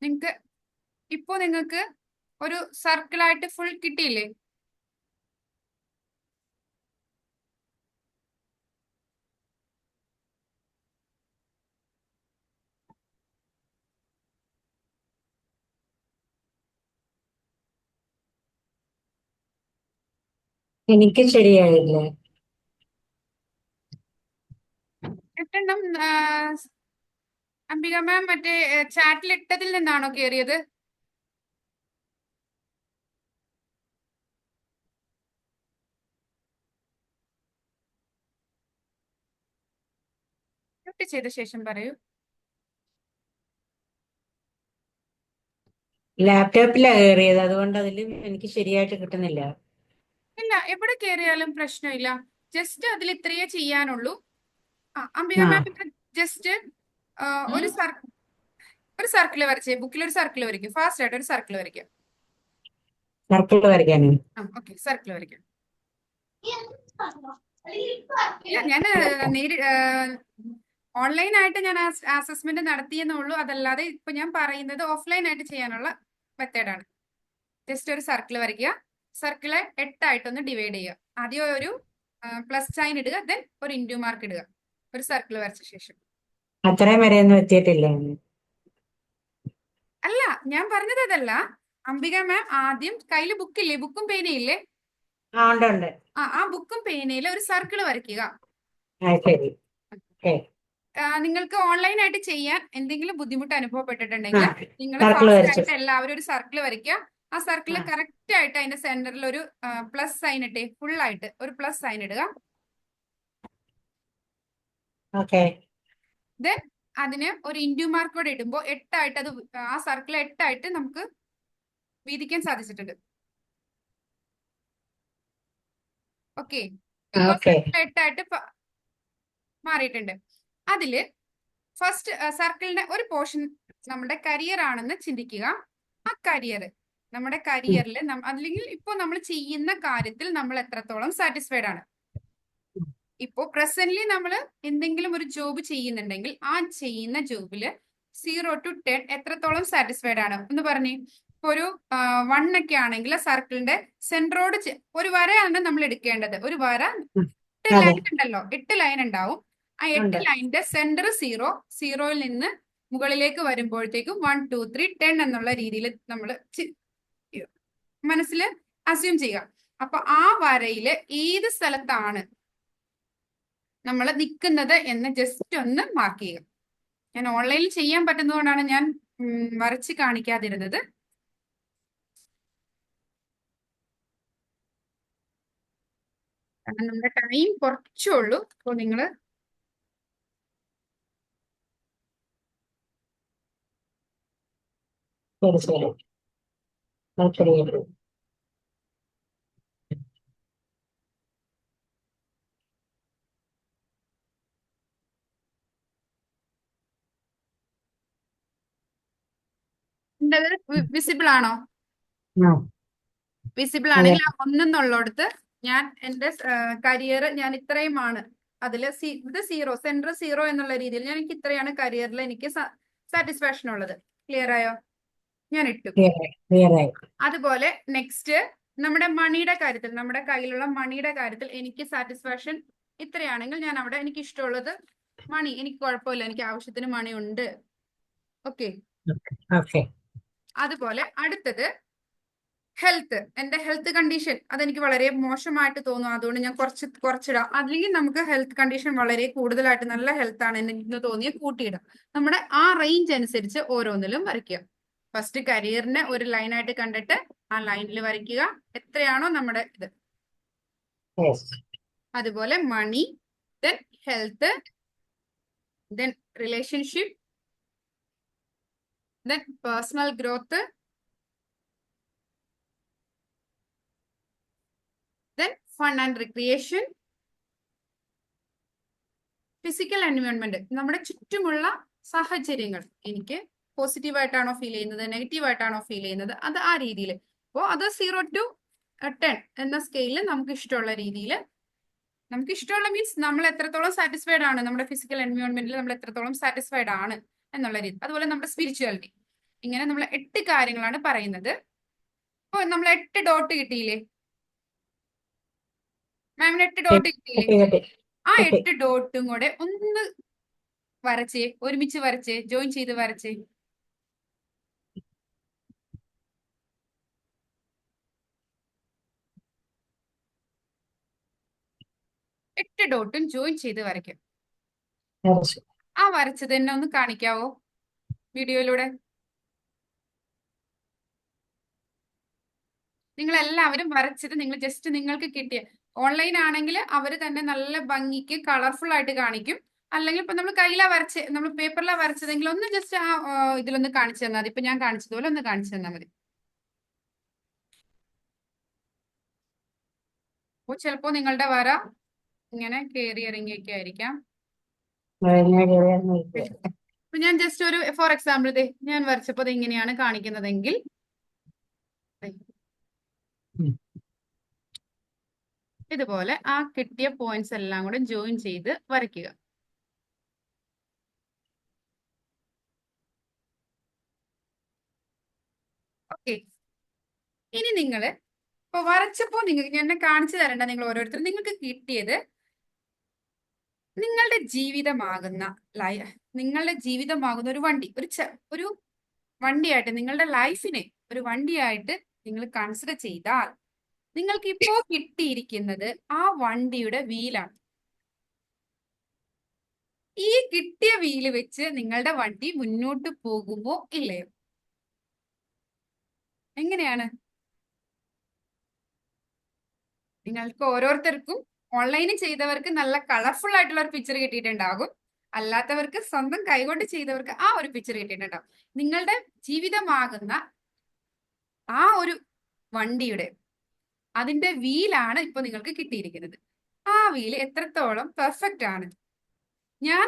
[SPEAKER 3] നിങ്ങൾക്ക് ഒരു സർക്കിളായിട്ട് ഫുൾ കിട്ടിയില്ലേ?
[SPEAKER 4] എനിക്ക് ശരിയായില്ല.
[SPEAKER 3] 8 അംബിക മാം മറ്റേ ചാറ്റിൽ ഇട്ടതിൽ നിന്നാണോ കയറിയത്? കറക്റ്റ് ചെയ്ത ശേഷം പറയൂ.
[SPEAKER 4] ലാപ്ടോപ്പിലാണ് കയറിയത്, അതുകൊണ്ട് അതിൽ എനിക്ക് ശരിയായിട്ട് കിട്ടുന്നില്ല.
[SPEAKER 3] ഇല്ല, എവിടെ കയറിയാലും പ്രശ്നമില്ല. ജസ്റ്റ് അതിൽ ഇത്രയേ ചെയ്യാനുള്ളൂ. അംബിക
[SPEAKER 4] ആ
[SPEAKER 3] മാം ജസ്റ്റ് ഒരു സർക്കിൾ വരച്ചേ. ബുക്കിൽ ഒരു സർക്കിൾ വരയ്ക്കും. ഫാസ്റ്റ് ആയിട്ട് ഒരു സർക്കിൾ വരയ്ക്കാം.
[SPEAKER 4] സർക്കിൾ വരയ്ക്കാനോ?
[SPEAKER 3] ഓക്കെ, സർക്കിൾ വരയ്ക്കാം. ഞാൻ ഓൺലൈനായിട്ട് ഞാൻ അസസ്മെന്റ് നടത്തിയെന്നേ ഉള്ളൂ. അതല്ലാതെ ഇപ്പൊ ഞാൻ പറയുന്നത് ഓഫ്ലൈൻ ആയിട്ട് ചെയ്യാനുള്ള മെത്തേഡാണ്. ജസ്റ്റ് ഒരു സർക്കിൾ വരയ്ക്കുക. സർക്കിളെ 8 ആയിട്ടൊന്ന് ഡിവൈഡ് ചെയ്യുക. ആദ്യം ഒരു പ്ലസ് സൈൻ ഇടുക, ദെൻ ഒരു ഇൻറ്റു മാർക്ക് ഇടുക. ഒരു സർക്കിൾ വരച്ച ശേഷം.
[SPEAKER 4] അത്രയും വരെയൊന്നും എത്തിയിട്ടില്ല.
[SPEAKER 3] അല്ല, ഞാൻ പറഞ്ഞത് അതല്ല. അംബിക മാം ആദ്യം കയ്യിൽ ബുക്കില്ലേ, ബുക്കും പേനയില്ലേ?
[SPEAKER 4] ആ ഉണ്ട് ഉണ്ട്.
[SPEAKER 3] ആ ബുക്കും പേനയിൽ ഒരു സർക്കിൾ വരയ്ക്കുക.
[SPEAKER 4] ആ ശരി. ഓക്കെ.
[SPEAKER 3] നിങ്ങൾക്ക് ഓൺലൈൻ ആയിട്ട് ചെയ്യാൻ എന്തെങ്കിലും ബുദ്ധിമുട്ട് അനുഭവപ്പെട്ടിട്ടുണ്ടെങ്കിൽ നിങ്ങൾ
[SPEAKER 4] സർക്കിൾ
[SPEAKER 3] ഫാസ്റ്റ്
[SPEAKER 4] വരച്ചു.
[SPEAKER 3] ആയിട്ട് എല്ലാവരും ഒരു സർക്കിൾ വരയ്ക്കുക. ആ സർക്കിൾ കറക്റ്റ് ആയിട്ട് അതിന്റെ സെന്ററിൽ ഒരു പ്ലസ് സൈൻ ഇട്ടേ. ഫുൾ ആയിട്ട് ഒരു പ്ലസ് സൈൻ ഇടുക.
[SPEAKER 4] ഓക്കെ.
[SPEAKER 3] ദെൻ അതിന് ഒരു ഇൻറ്റു മാർക്ക് കൂടെ ഇടുമ്പോൾ 8 ആയിട്ട് അത് ആ സർക്കിൾ 8 ആയിട്ട് നമുക്ക് വീതിക്കാൻ സാധിച്ചിട്ടുണ്ട്. ഓക്കെ, ഇപ്പോൾ
[SPEAKER 4] ഓക്കെ.
[SPEAKER 3] സർക്കിൾ 8 ആയിട്ട് മാറിയിട്ടുണ്ട്. അതില് ഫസ്റ്റ് സർക്കിളിന്റെ ഒരു പോർഷൻ നമ്മുടെ കരിയർ ആണെന്ന് ചിന്തിക്കുക. ആ കരിയർ നമ്മുടെ കരിയറിൽ അല്ലെങ്കിൽ ഇപ്പൊ നമ്മൾ ചെയ്യുന്ന കാര്യത്തിൽ നമ്മൾ എത്രത്തോളം സാറ്റിസ്ഫൈഡ് ആണ്. ഇപ്പോ പ്രസന്റ്ലി നമ്മൾ എന്തെങ്കിലും ഒരു ജോബ് ചെയ്യുന്നുണ്ടെങ്കിൽ ആ ചെയ്യുന്ന ജോബില് 0 to 10 എത്രത്തോളം സാറ്റിസ്ഫൈഡ് ആണ് എന്ന് പറഞ്ഞേ. ഇപ്പൊ ഒരു 1 ഒക്കെ ആണെങ്കിൽ സർക്കിളിന്റെ സെന്ററോട് ഒരു വരയാണ് നമ്മൾ എടുക്കേണ്ടത്. ഒരു വര 8 ലൈൻ ഉണ്ടല്ലോ, 8 ലൈൻ ഉണ്ടാവും. ആ 8 ലൈനിന്റെ സെന്റർ 0, 0യിൽ നിന്ന് മുകളിലേക്ക് വരുമ്പോഴത്തേക്കും 1 2 3 10 എന്നുള്ള രീതിയിൽ നമ്മൾ മനസ്സിൽ അസ്യൂം ചെയ്യുക. അപ്പൊ ആ വരയില് ഏത് സ്ഥലത്താണ് നമ്മൾ നിൽക്കുന്നത് എന്ന് ജസ്റ്റ് ഒന്ന് മാർക്ക് ചെയ്യുക. ഞാൻ ഓൺലൈനിൽ ചെയ്യാൻ പറ്റുന്നതുകൊണ്ടാണ് ഞാൻ വരച്ച് കാണിക്കാതിരുന്നത്. കാരണം നമ്മുടെ ടൈം കുറച്ചേ ഉള്ളൂ. അപ്പോൾ നിങ്ങൾ
[SPEAKER 4] ശരി ശരി. ശരി.
[SPEAKER 3] വിസിബിൾ ആണോ?
[SPEAKER 4] ആ
[SPEAKER 3] വിസിബിൾ
[SPEAKER 4] അതെ.
[SPEAKER 3] ആണെങ്കിൽ 1 എന്നുള്ളിടത്ത് ഞാൻ എന്റെ കരിയർ ഞാൻ ഇത്രയുമാണ്. അതില് ഇത് 0, സെന്റർ 0 എന്നുള്ള രീതിയിൽ ഞാൻ എനിക്ക് ഇത്രയാണ് കരിയറിൽ എനിക്ക് സാറ്റിസ്ഫാക്ഷൻ ഉള്ളത്. ക്ലിയർ ആയോ? ഞാൻ ഇട്ടു.
[SPEAKER 4] ക്ലിയറായി.
[SPEAKER 3] അതുപോലെ നെക്സ്റ്റ് നമ്മുടെ മണിയുടെ കാര്യത്തിൽ, നമ്മുടെ കയ്യിലുള്ള മണിയുടെ കാര്യത്തിൽ എനിക്ക് സാറ്റിസ്ഫാക്ഷൻ ഇത്രയാണെങ്കിൽ ഞാൻ അവിടെ എനിക്ക് ഇഷ്ടമുള്ളത് മണി, എനിക്ക് കുഴപ്പമില്ല, എനിക്ക് ആവശ്യത്തിന് മണി ഉണ്ട്. ഓക്കെ.
[SPEAKER 4] ഓക്കെ.
[SPEAKER 3] അതുപോലെ അടുത്തത് ഹെൽത്ത്. എന്റെ ഹെൽത്ത് കണ്ടീഷൻ അതെനിക്ക് വളരെ മോശമായിട്ട് തോന്നും, അതുകൊണ്ട് ഞാൻ കുറച്ചിടാം. അല്ലെങ്കിൽ നമുക്ക് ഹെൽത്ത് കണ്ടീഷൻ വളരെ കൂടുതലായിട്ട് നല്ല ഹെൽത്ത് ആണ് എന്ന് തോന്നിയ കൂട്ടിയിടാം. നമ്മുടെ ആ റേഞ്ച് അനുസരിച്ച് ഓരോന്നിലും വരയ്ക്കുക. ഫസ്റ്റ് കരിയറിനെ ഒരു ലൈനായിട്ട് കണ്ടിട്ട് ആ ലൈനിൽ വരയ്ക്കുക എത്രയാണോ നമ്മുടെ ഇത്. അതുപോലെ money, then health, then relationship, then personal growth, then fun and recreation, physical environment, നമ്മുടെ ചുറ്റുമുള്ള സാഹചര്യങ്ങൾ എനിക്ക് പോസിറ്റീവ് ആയിട്ടാണോ ഫീൽ ചെയ്യുന്നത്, നെഗറ്റീവ് ആയിട്ടാണോ ഫീൽ ചെയ്യുന്നത്, അത് ആ രീതിയിൽ. അപ്പോൾ അത് 0 to 10 എന്ന സ്കെയിലിൽ നമുക്ക് ഇഷ്ടമുള്ള രീതിയിൽ, നമുക്ക് ഇഷ്ടമുള്ള മീൻസ് നമ്മൾ എത്രത്തോളം സാറ്റിസ്ഫൈഡ് ആണ്, നമ്മുടെ ഫിസിക്കൽ എൻവയോൺമെന്റിൽ നമ്മൾ എത്രത്തോളം സാറ്റിസ്ഫൈഡ് ആണ് എന്നുള്ള രീതി. അതുപോലെ നമ്മുടെ സ്പിരിച്വാലിറ്റി. ഇങ്ങനെ നമ്മൾ 8 കാര്യങ്ങളാണ് പറയുന്നത്. അപ്പോൾ നമ്മൾ 8 ഡോട്ട് കിട്ടിയില്ലേ മാമിന്? 8 ഡോട്ട് കിട്ടിയില്ലേ? ആ 8 ഡോട്ടും കൂടെ ഒന്ന് വരച്ചേ, ഒരുമിച്ച് വരച്ചേ, ജോയിൻ ചെയ്ത് വരച്ചേ. എട്ട് ഡോട്ടും ജോയിൻ ചെയ്ത് വരയ്ക്കും. ആ വരച്ചത് തന്നെ ഒന്ന് കാണിക്കാവോ വീഡിയോയിലൂടെ? നിങ്ങൾ എല്ലാവരും വരച്ചത് നിങ്ങൾ ജസ്റ്റ് നിങ്ങൾക്ക് കിട്ടിയ, ഓൺലൈൻ ആണെങ്കിൽ അവർ തന്നെ നല്ല ഭംഗിക്ക് കളർഫുൾ ആയിട്ട് കാണിക്കും. അല്ലെങ്കിൽ ഇപ്പൊ നമ്മൾ കയ്യിലാ വരച്ച് നമ്മൾ പേപ്പറിലാ വരച്ചതെങ്കിൽ ഒന്ന് ജസ്റ്റ് ഇതിലൊന്ന് കാണിച്ചു തന്നാൽ മതി. ഇപ്പൊ ഞാൻ കാണിച്ചതുപോലെ ഒന്ന് കാണിച്ചു തന്നാൽ മതി. അപ്പോൾ ചിലപ്പോ നിങ്ങളുടെ വര ഇങ്ങനെ കയറി ഇറങ്ങിയൊക്കെ ആയിരിക്കാം. ഇപ്പൊ ഞാൻ ജസ്റ്റ് ഒരു ഫോർ എക്സാമ്പിൾ ഞാൻ വരച്ചപ്പോൾ ഇങ്ങനെയാണ് കാണിക്കുന്നതെങ്കിൽ ഇതുപോലെ ആ കിട്ടിയ പോയിന്റ്സ് എല്ലാം കൂടെ ജോയിൻ ചെയ്ത് വരയ്ക്കുക. ഓക്കെ, ഇനി നിങ്ങള് ഇപ്പൊ വരച്ചപ്പോ നിങ്ങൾക്ക് ഞാൻ കാണിച്ചു തരേണ്ട നിങ്ങൾ ഓരോരുത്തരും നിങ്ങൾക്ക് കിട്ടിയത് നിങ്ങളുടെ ജീവിതമാകുന്ന ഒരു വണ്ടി, ഒരു വണ്ടിയായിട്ട് നിങ്ങളുടെ ലൈഫിനെ ഒരു വണ്ടിയായിട്ട് നിങ്ങൾ കൺസിഡർ ചെയ്താൽ നിങ്ങൾക്ക് ഇപ്പോ കിട്ടിയിരിക്കുന്നത് ആ വണ്ടിയുടെ വീലാണ്. ഈ കിട്ടിയ വീല് വെച്ച് നിങ്ങളുടെ വണ്ടി മുന്നോട്ട് പോകുമോ ഇല്ലയോ? എങ്ങനെയാണ്? നിങ്ങൾക്ക് ഓരോരുത്തർക്കും ഓൺലൈനിൽ ചെയ്തവർക്ക് നല്ല കളർഫുൾ ആയിട്ടുള്ള ഒരു പിക്ചർ കിട്ടിയിട്ടുണ്ടാകും. അല്ലാത്തവർക്ക് സ്വന്തം കൈകൊണ്ട് ചെയ്തവർക്ക് ആ ഒരു പിക്ചർ കിട്ടിയിട്ടുണ്ടാകും. നിങ്ങളുടെ ജീവിതമാകുന്ന ആ ഒരു വണ്ടിയുടെ അതിന്റെ വീലാണ് ഇപ്പൊ നിങ്ങൾക്ക് കിട്ടിയിരിക്കുന്നത്. ആ വീല് എത്രത്തോളം പെർഫെക്റ്റ് ആണ്? ഞാൻ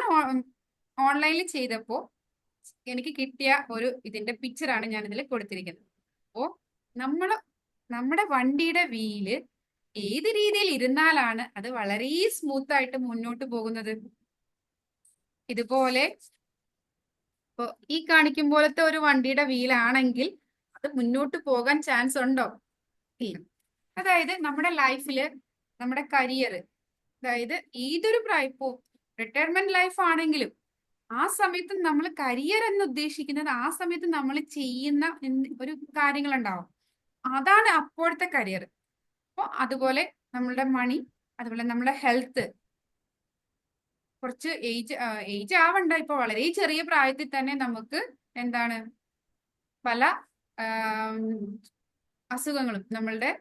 [SPEAKER 3] ഓൺലൈനിൽ ചെയ്തപ്പോ എനിക്ക് കിട്ടിയ ഒരു ഇതിന്റെ പിക്ചറാണ് ഞാൻ ഇതിൽ കൊടുത്തിരിക്കുന്നത്. അപ്പോ നമ്മുടെ വണ്ടിയുടെ വീല് ഏത് രീതിയിൽ ഇരുന്നാലാണ് അത് വളരെ സ്മൂത്ത് ആയിട്ട് മുന്നോട്ട് പോകുന്നത്? ഇതുപോലെ ഇപ്പൊ ഈ കാണിക്കും പോലത്തെ ഒരു വണ്ടിയുടെ വീലാണെങ്കിൽ അത് മുന്നോട്ട് പോകാൻ ചാൻസ് ഉണ്ടോ? ഇല്ല. അതായത് നമ്മുടെ ലൈഫില് നമ്മുടെ കരിയർ, അതായത് ഏതൊരു ഇപ്പോ റിട്ടയർമെന്റ് ലൈഫ് ആണെങ്കിലും ആ സമയത്ത് നമ്മൾ കരിയർ എന്ന് ഉദ്ദേശിക്കുന്നത് ആ സമയത്ത് നമ്മൾ ചെയ്യുന്ന ഒരു കാര്യങ്ങളുണ്ടാവും. അതാണ് അപ്പോഴത്തെ കരിയർ. അപ്പോൾ അതുപോലെ നമ്മളുടെ മണി, അതുപോലെ നമ്മുടെ ഹെൽത്ത്, കുറച്ച് ഏജ് ആവണ്ട, ഇപ്പൊ വളരെ ചെറിയ പ്രായത്തിൽ തന്നെ നമുക്ക് എന്താണ് പല അസുഖങ്ങളും നമ്മളുടെ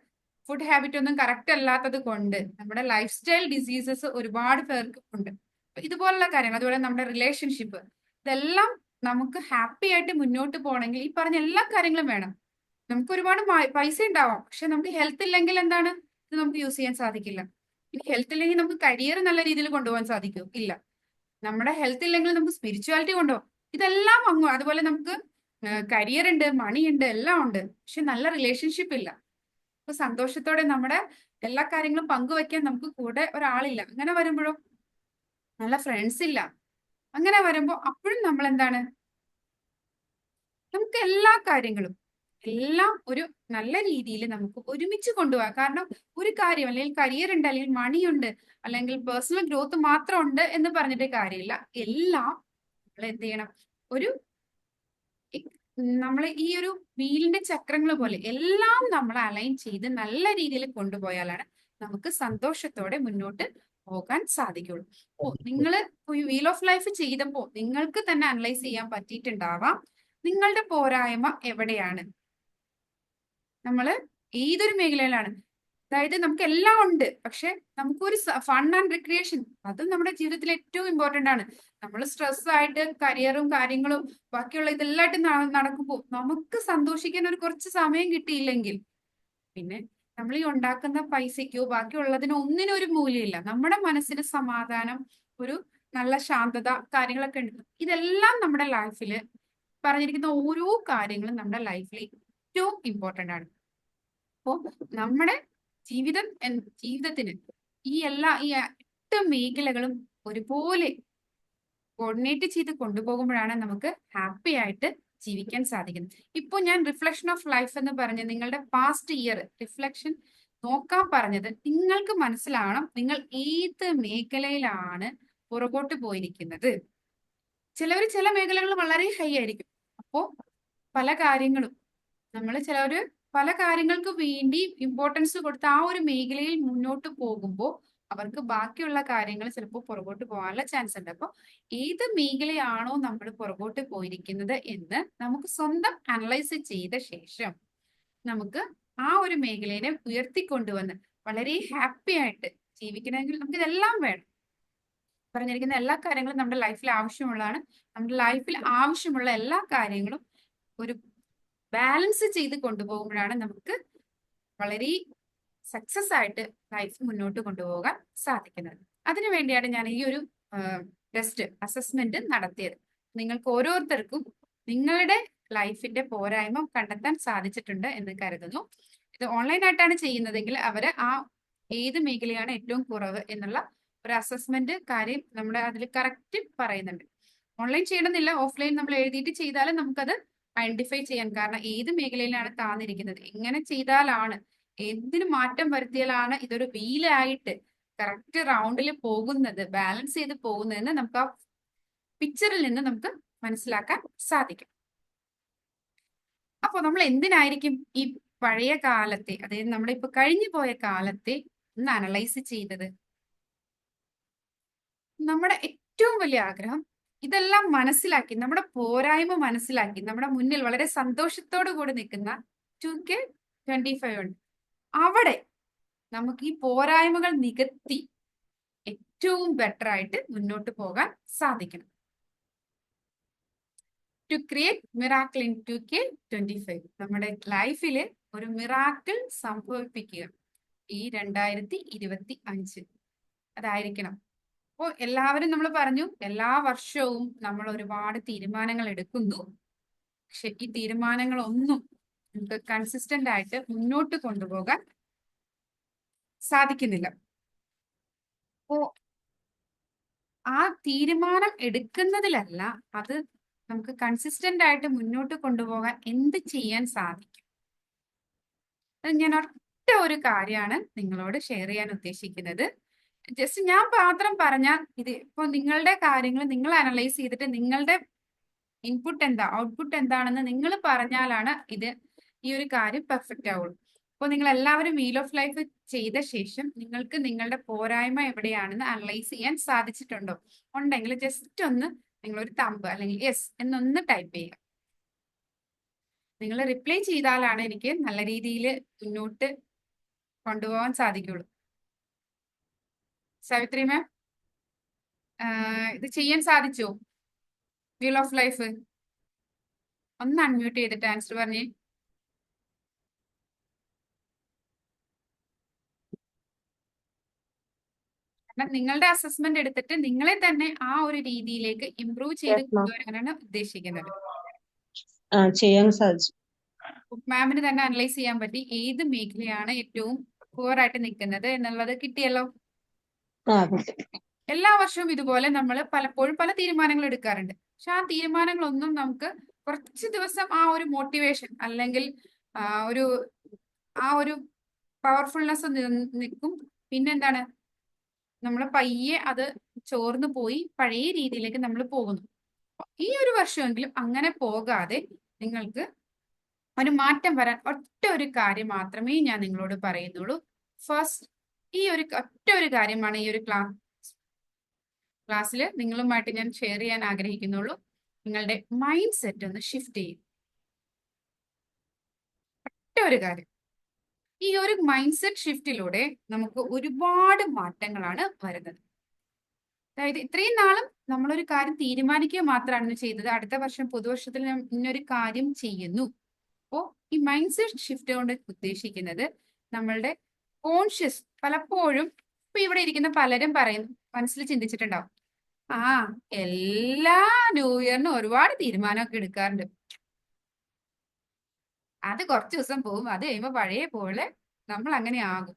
[SPEAKER 3] ഫുഡ് ഹാബിറ്റ് ഒന്നും കറക്റ്റ് അല്ലാത്തത് കൊണ്ട് നമ്മുടെ ലൈഫ് സ്റ്റൈൽ ഡിസീസസ് ഒരുപാട് പേർക്ക് ഉണ്ട്. ഇതുപോലുള്ള കാര്യങ്ങൾ, അതുപോലെ നമ്മുടെ റിലേഷൻഷിപ്പ്, ഇതെല്ലാം നമുക്ക് ഹാപ്പി ആയിട്ട് മുന്നോട്ട് പോകണമെങ്കിൽ ഈ പറഞ്ഞ എല്ലാ കാര്യങ്ങളും വേണം. നമുക്ക് ഒരുപാട് പൈസ ഉണ്ടാവാം, പക്ഷെ നമുക്ക് ഹെൽത്ത് ഇല്ലെങ്കിൽ എന്താണ് ഇത് നമുക്ക് യൂസ് ചെയ്യാൻ സാധിക്കില്ല. ഇനി ഹെൽത്ത് ഇല്ലെങ്കിൽ നമുക്ക് കരിയർ നല്ല രീതിയിൽ കൊണ്ടുപോകാൻ സാധിക്കുമോ? ഇല്ല. നമ്മുടെ ഹെൽത്ത് ഇല്ലെങ്കിൽ നമുക്ക് സ്പിരിച്വാലിറ്റി കൊണ്ടുപോകും. ഇതെല്ലാം അങ്ങോ. അതുപോലെ നമുക്ക് കരിയർ ഉണ്ട്, മണി ഉണ്ട്, എല്ലാം ഉണ്ട്, പക്ഷെ നല്ല റിലേഷൻഷിപ്പ് ഇല്ല. അപ്പൊ സന്തോഷത്തോടെ നമ്മുടെ എല്ലാ കാര്യങ്ങളും പങ്കുവെക്കാൻ നമുക്ക് കൂടെ ഒരാളില്ല. അങ്ങനെ വരുമ്പോഴോ നല്ല ഫ്രണ്ട്സ് ഇല്ല. അങ്ങനെ വരുമ്പോ അപ്പോഴും നമ്മൾ എന്താണ്, നമുക്ക് എല്ലാ കാര്യങ്ങളും എല്ലാം ഒരു നല്ല രീതിയിൽ നമുക്ക് ഒരുമിച്ച് കൊണ്ടുപോകാം. കാരണം ഒരു കാര്യം അല്ലെങ്കിൽ കരിയർ ഉണ്ട്, അല്ലെങ്കിൽ മണിയുണ്ട്, അല്ലെങ്കിൽ പേഴ്സണൽ ഗ്രോത്ത് മാത്രം ഉണ്ട് എന്ന് പറഞ്ഞിട്ട് കാര്യമില്ല. എല്ലാം നമ്മൾ എന്ത് ചെയ്യണം, നമ്മൾ ഈ ഒരു വീലിന്റെ ചക്രങ്ങൾ പോലെ എല്ലാം നമ്മൾ അലൈൻ ചെയ്ത് നല്ല രീതിയിൽ കൊണ്ടുപോയാലാണ് നമുക്ക് സന്തോഷത്തോടെ മുന്നോട്ട് പോകാൻ സാധിക്കുള്ളൂ. ഓ, നിങ്ങള് വീൽ ഓഫ് ലൈഫ് ചെയ്തപ്പോ നിങ്ങൾക്ക് തന്നെ അനലൈസ് ചെയ്യാൻ പറ്റിയിട്ടുണ്ടാവാം നിങ്ങളുടെ പോരായ്മ എവിടെയാണ്. നമ്മള് ഏതൊരു മേഖലയിലാണ്, അതായത് നമുക്ക് എല്ലാം ഉണ്ട്, പക്ഷെ നമുക്കൊരു ഫൺ ആൻഡ് റിക്രിയേഷൻ അതും നമ്മുടെ ജീവിതത്തിൽ ഏറ്റവും ഇമ്പോർട്ടന്റ് ആണ്. നമ്മൾ സ്ട്രെസ് ആയിട്ട് കരിയറും കാര്യങ്ങളും ബാക്കിയുള്ള ഇതെല്ലാമായിട്ട് നടക്കുമ്പോൾ നമുക്ക് സന്തോഷിക്കാൻ ഒരു കുറച്ച് സമയം കിട്ടിയില്ലെങ്കിൽ പിന്നെ നമ്മൾ ഈ ഉണ്ടാക്കുന്ന പൈസയ്ക്കോ ബാക്കിയുള്ളതിനോ ഒന്നിനും ഒരു മൂല്യമില്ല. നമ്മുടെ മനസ്സിന് സമാധാനം, ഒരു നല്ല ശാന്തത, കാര്യങ്ങളൊക്കെ ഉണ്ട്. ഇതെല്ലാം നമ്മുടെ ലൈഫില് പറഞ്ഞിരിക്കുന്ന ഓരോ കാര്യങ്ങളും നമ്മുടെ ലൈഫിൽ ഏറ്റവും ഇമ്പോർട്ടന്റ് ആണ്. അപ്പോ നമ്മുടെ ജീവിതത്തിന് ഈ 8 മേഖലകളും ഒരുപോലെ കോർഡിനേറ്റ് ചെയ്ത് കൊണ്ടുപോകുമ്പോഴാണ് നമുക്ക് ഹാപ്പി ആയിട്ട് ജീവിക്കാൻ സാധിക്കുന്നത്. ഇപ്പോൾ ഞാൻ റിഫ്ലക്ഷൻ ഓഫ് ലൈഫ് എന്ന് പറഞ്ഞ് നിങ്ങളുടെ പാസ്റ്റ് ഇയർ റിഫ്ലക്ഷൻ നോക്കാൻ പറഞ്ഞത് നിങ്ങൾക്ക് മനസ്സിലാവണം നിങ്ങൾ ഏത് മേഖലയിലാണ് പുറകോട്ട് പോയിരിക്കുന്നത്. ചില മേഖലകൾ വളരെ ഹൈ ആയിരിക്കും. അപ്പോ പല കാര്യങ്ങളും പല കാര്യങ്ങൾക്ക് വേണ്ടി ഇമ്പോർട്ടൻസ് കൊടുത്ത് ആ ഒരു മേഖലയിൽ മുന്നോട്ട് പോകുമ്പോൾ അവർക്ക് ബാക്കിയുള്ള കാര്യങ്ങൾ ചിലപ്പോൾ പുറകോട്ട് പോകാനുള്ള ചാൻസ് ഉണ്ട്. അപ്പോൾ ഏത് മേഖലയാണോ നമ്മൾ പുറകോട്ട് പോയിരിക്കുന്നത് എന്ന് നമുക്ക് സ്വന്തം അനലൈസ് ചെയ്ത ശേഷം നമുക്ക് ആ ഒരു മേഖലയെ ഉയർത്തിക്കൊണ്ടുവന്ന് വളരെ ഹാപ്പി ആയിട്ട് ജീവിക്കണമെങ്കിൽ നമുക്ക് ഇതെല്ലാം വേണം. പറഞ്ഞിരിക്കുന്ന എല്ലാ കാര്യങ്ങളും നമ്മുടെ ലൈഫിൽ ആവശ്യമുള്ളതാണ്. നമ്മുടെ ലൈഫിൽ ആവശ്യമുള്ള എല്ലാ കാര്യങ്ങളും ഒരു ബാലൻസ് ചെയ്ത് കൊണ്ടുപോകുമ്പോഴാണ് നമുക്ക് വളരെ സക്സസ് ആയിട്ട് ലൈഫ് മുന്നോട്ട് കൊണ്ടുപോകാൻ സാധിക്കുന്നത്. അതിനു വേണ്ടിയാണ് ഞാൻ ഈ ഒരു ടെസ്റ്റ് അസസ്മെന്റ് നടത്തിയത്. നിങ്ങൾക്ക് ഓരോരുത്തർക്കും നിങ്ങളുടെ ലൈഫിന്റെ പോരായ്മ കണ്ടെത്താൻ സാധിച്ചിട്ടുണ്ട് എന്ന് കരുതുന്നു. ഇത് ഓൺലൈനായിട്ടാണ് ചെയ്യുന്നതെങ്കിൽ അവര് ആ ഏത് മേഖലയാണ് ഏറ്റവും കുറവ് എന്നുള്ള ഒരു അസസ്മെന്റ് കാര്യം നമ്മുടെ അതിൽ കറക്റ്റ് പറയുന്നുണ്ട്. ഓൺലൈൻ ചെയ്യണമെന്നില്ല, ഓഫ്ലൈൻ നമ്മൾ എഴുതിയിട്ട് ചെയ്താലും നമുക്കത് ഐഡന്റിഫൈ ചെയ്യാൻ, കാരണം ഏത് മേഖലയിലാണ് താന്നിരിക്കുന്നത്, എങ്ങനെ ചെയ്താലാണ്, എന്തിന് മാറ്റം വരുത്തിയാലാണ് ഇതൊരു വീലായിട്ട് കറക്റ്റ് റൗണ്ടിൽ പോകുന്നത്, ബാലൻസ് ചെയ്ത് പോകുന്നതെന്ന് നമുക്ക് ആ പിക്ചറിൽ നിന്ന് നമുക്ക് മനസ്സിലാക്കാൻ സാധിക്കും. അപ്പോൾ നമ്മൾ എന്തിനായിരിക്കും ഈ പഴയ കാലത്തെ, അതായത് നമ്മുടെ ഇപ്പൊ കഴിഞ്ഞു പോയ കാലത്തെ ഒന്ന് അനലൈസ് ചെയ്തത്? നമ്മുടെ ഏറ്റവും വലിയ ആഗ്രഹം ഇതെല്ലാം മനസ്സിലാക്കി, നമ്മുടെ പോരായ്മ മനസ്സിലാക്കി, നമ്മുടെ മുന്നിൽ വളരെ സന്തോഷത്തോടു കൂടി നിൽക്കുന്ന 2K25 ഉണ്ട്. അവിടെ നമുക്ക് ഈ പോരായ്മകൾ നികത്തി ഏറ്റവും ബെറ്റർ ആയിട്ട് മുന്നോട്ട് പോകാൻ സാധിക്കണം. To create miracle in 2K25, നമ്മുടെ ലൈഫിൽ ഒരു മിറാക്കിൾ സംഭവിപ്പിക്കുക ഈ 2025 അതായിരിക്കണം. അപ്പോൾ എല്ലാവരും നമ്മൾ പറഞ്ഞു, എല്ലാ വർഷവും നമ്മൾ ഒരുപാട് തീരുമാനങ്ങൾ എടുക്കുന്നു. പക്ഷെ ഈ തീരുമാനങ്ങളൊന്നും നമുക്ക് കൺസിസ്റ്റന്റ് ആയിട്ട് മുന്നോട്ട് കൊണ്ടുപോകാൻ സാധിക്കുന്നില്ല. അപ്പോ ആ തീരുമാനം എടുക്കുന്നതിലല്ല, അത് നമുക്ക് കൺസിസ്റ്റന്റ് ആയിട്ട് മുന്നോട്ട് കൊണ്ടുപോകാൻ എന്ത് ചെയ്യാൻ സാധിക്കും? അത് ഞാൻ ഒറ്റ ഒരു കാര്യമാണ് നിങ്ങളോട് ഷെയർ ചെയ്യാൻ ഉദ്ദേശിക്കുന്നത്. ജസ്റ്റ് ഞാൻ മാത്രം പറഞ്ഞാൽ ഇത് ഇപ്പൊ നിങ്ങളുടെ കാര്യങ്ങൾ നിങ്ങൾ അനലൈസ് ചെയ്തിട്ട് നിങ്ങളുടെ ഇൻപുട്ട് എന്താ, ഔട്ട്പുട്ട് എന്താണെന്ന് നിങ്ങൾ പറഞ്ഞാലാണ് ഇത് ഈ ഒരു കാര്യം പെർഫെക്റ്റ് ആവുള്ളൂ. അപ്പോൾ നിങ്ങൾ എല്ലാവരും വീൽ ഓഫ് ലൈഫ് ചെയ്ത ശേഷം നിങ്ങൾക്ക് നിങ്ങളുടെ പോരായ്മ എവിടെയാണെന്ന് അനലൈസ് ചെയ്യാൻ സാധിച്ചിട്ടുണ്ടോ? ഉണ്ടെങ്കിൽ ജസ്റ്റ് ഒന്ന് നിങ്ങളൊരു തമ്പ് അല്ലെങ്കിൽ യെസ് എന്നൊന്ന് ടൈപ്പ് ചെയ്യുക. നിങ്ങൾ റിപ്ലൈ ചെയ്താലാണ് എനിക്ക് നല്ല രീതിയിൽ മുന്നോട്ട് കൊണ്ടുപോകാൻ സാധിക്കുള്ളൂ. സാവിത്രി മാം, ഇത് ചെയ്യാൻ സാധിച്ചോ? വീൽ ഓഫ് ലൈഫ് ഒന്ന് അൺമ്യൂട്ട് ചെയ്തിട്ട് ആൻസർ പറഞ്ഞേ. കാരണം നിങ്ങളുടെ അസസ്മെന്റ് എടുത്തിട്ട് നിങ്ങളെ തന്നെ ആ ഒരു രീതിയിലേക്ക് ഇംപ്രൂവ് ചെയ്ത് കൊണ്ടുവരാനാണ് ഉദ്ദേശിക്കുന്നത്.
[SPEAKER 4] ചെയ്യാൻ സാധിച്ചു.
[SPEAKER 3] മാമിന് തന്നെ അനലൈസ് ചെയ്യാൻ പറ്റി ഏത് മേഖലയാണ് ഏറ്റവും പുവർ ആയിട്ട് നിൽക്കുന്നത് എന്നുള്ളത് കിട്ടിയല്ലോ. എല്ലാ വർഷവും ഇതുപോലെ നമ്മൾ പലപ്പോഴും പല തീരുമാനങ്ങൾ എടുക്കാറുണ്ട്. പക്ഷെ ആ തീരുമാനങ്ങളൊന്നും നമുക്ക് കുറച്ച് ദിവസം ആ ഒരു മോട്ടിവേഷൻ അല്ലെങ്കിൽ ആ ഒരു പവർഫുൾനെസ് നിൽക്കും. പിന്നെന്താണ്, നമ്മൾ പയ്യെ അത് ചോർന്നു പോയി പഴയ രീതിയിലേക്ക് നമ്മൾ പോകുന്നു. ഈ ഒരു വർഷമെങ്കിലും അങ്ങനെ പോകാതെ നിങ്ങൾക്ക് ഒരു മാറ്റം വരാൻ ഒറ്റ ഒരു കാര്യം മാത്രമേ ഞാൻ നിങ്ങളോട് പറയുന്നുള്ളൂ. ഫസ്റ്റ്, ഈ ഒരു ഒറ്റ ഒരു കാര്യമാണ് ഈ ഒരു ക്ലാസ്സിൽ നിങ്ങളുമായിട്ട് ഞാൻ ഷെയർ ചെയ്യാൻ ആഗ്രഹിക്കുന്നുള്ളൂ. നിങ്ങളുടെ മൈൻഡ് സെറ്റ് ഒന്ന് ഷിഫ്റ്റ് ചെയ്യും. ഒറ്റ ഒരു കാര്യം, ഈ ഒരു മൈൻഡ് സെറ്റ് ഷിഫ്റ്റിലൂടെ നമുക്ക് ഒരുപാട് മാറ്റങ്ങളാണ് വരുന്നത്. അതായത് ഇത്രയും നാളും നമ്മളൊരു കാര്യം തീരുമാനിക്കുക മാത്രമാണ് ചെയ്തത്. അടുത്ത വർഷം പുതുവർഷത്തിൽ ഞാൻ ഇന്നൊരു കാര്യം ചെയ്യുന്നു. അപ്പോൾ ഈ മൈൻഡ് സെറ്റ് ഷിഫ്റ്റ് കൊണ്ട് ഉദ്ദേശിക്കുന്നത് നമ്മളുടെ കോൺഷ്യസ്, പലപ്പോഴും ഇപ്പൊ ഇവിടെ ഇരിക്കുന്ന പലരും പറയുന്നു, മനസ്സിൽ ചിന്തിച്ചിട്ടുണ്ടാവും, എല്ലാ ന്യൂ ഇയറിനും ഒരുപാട് തീരുമാനമൊക്കെ എടുക്കാറുണ്ട്, അത് കുറച്ച് ദിവസം പോകും, അത് കഴിയുമ്പോൾ പഴയ പോലെ നമ്മൾ അങ്ങനെ ആകും.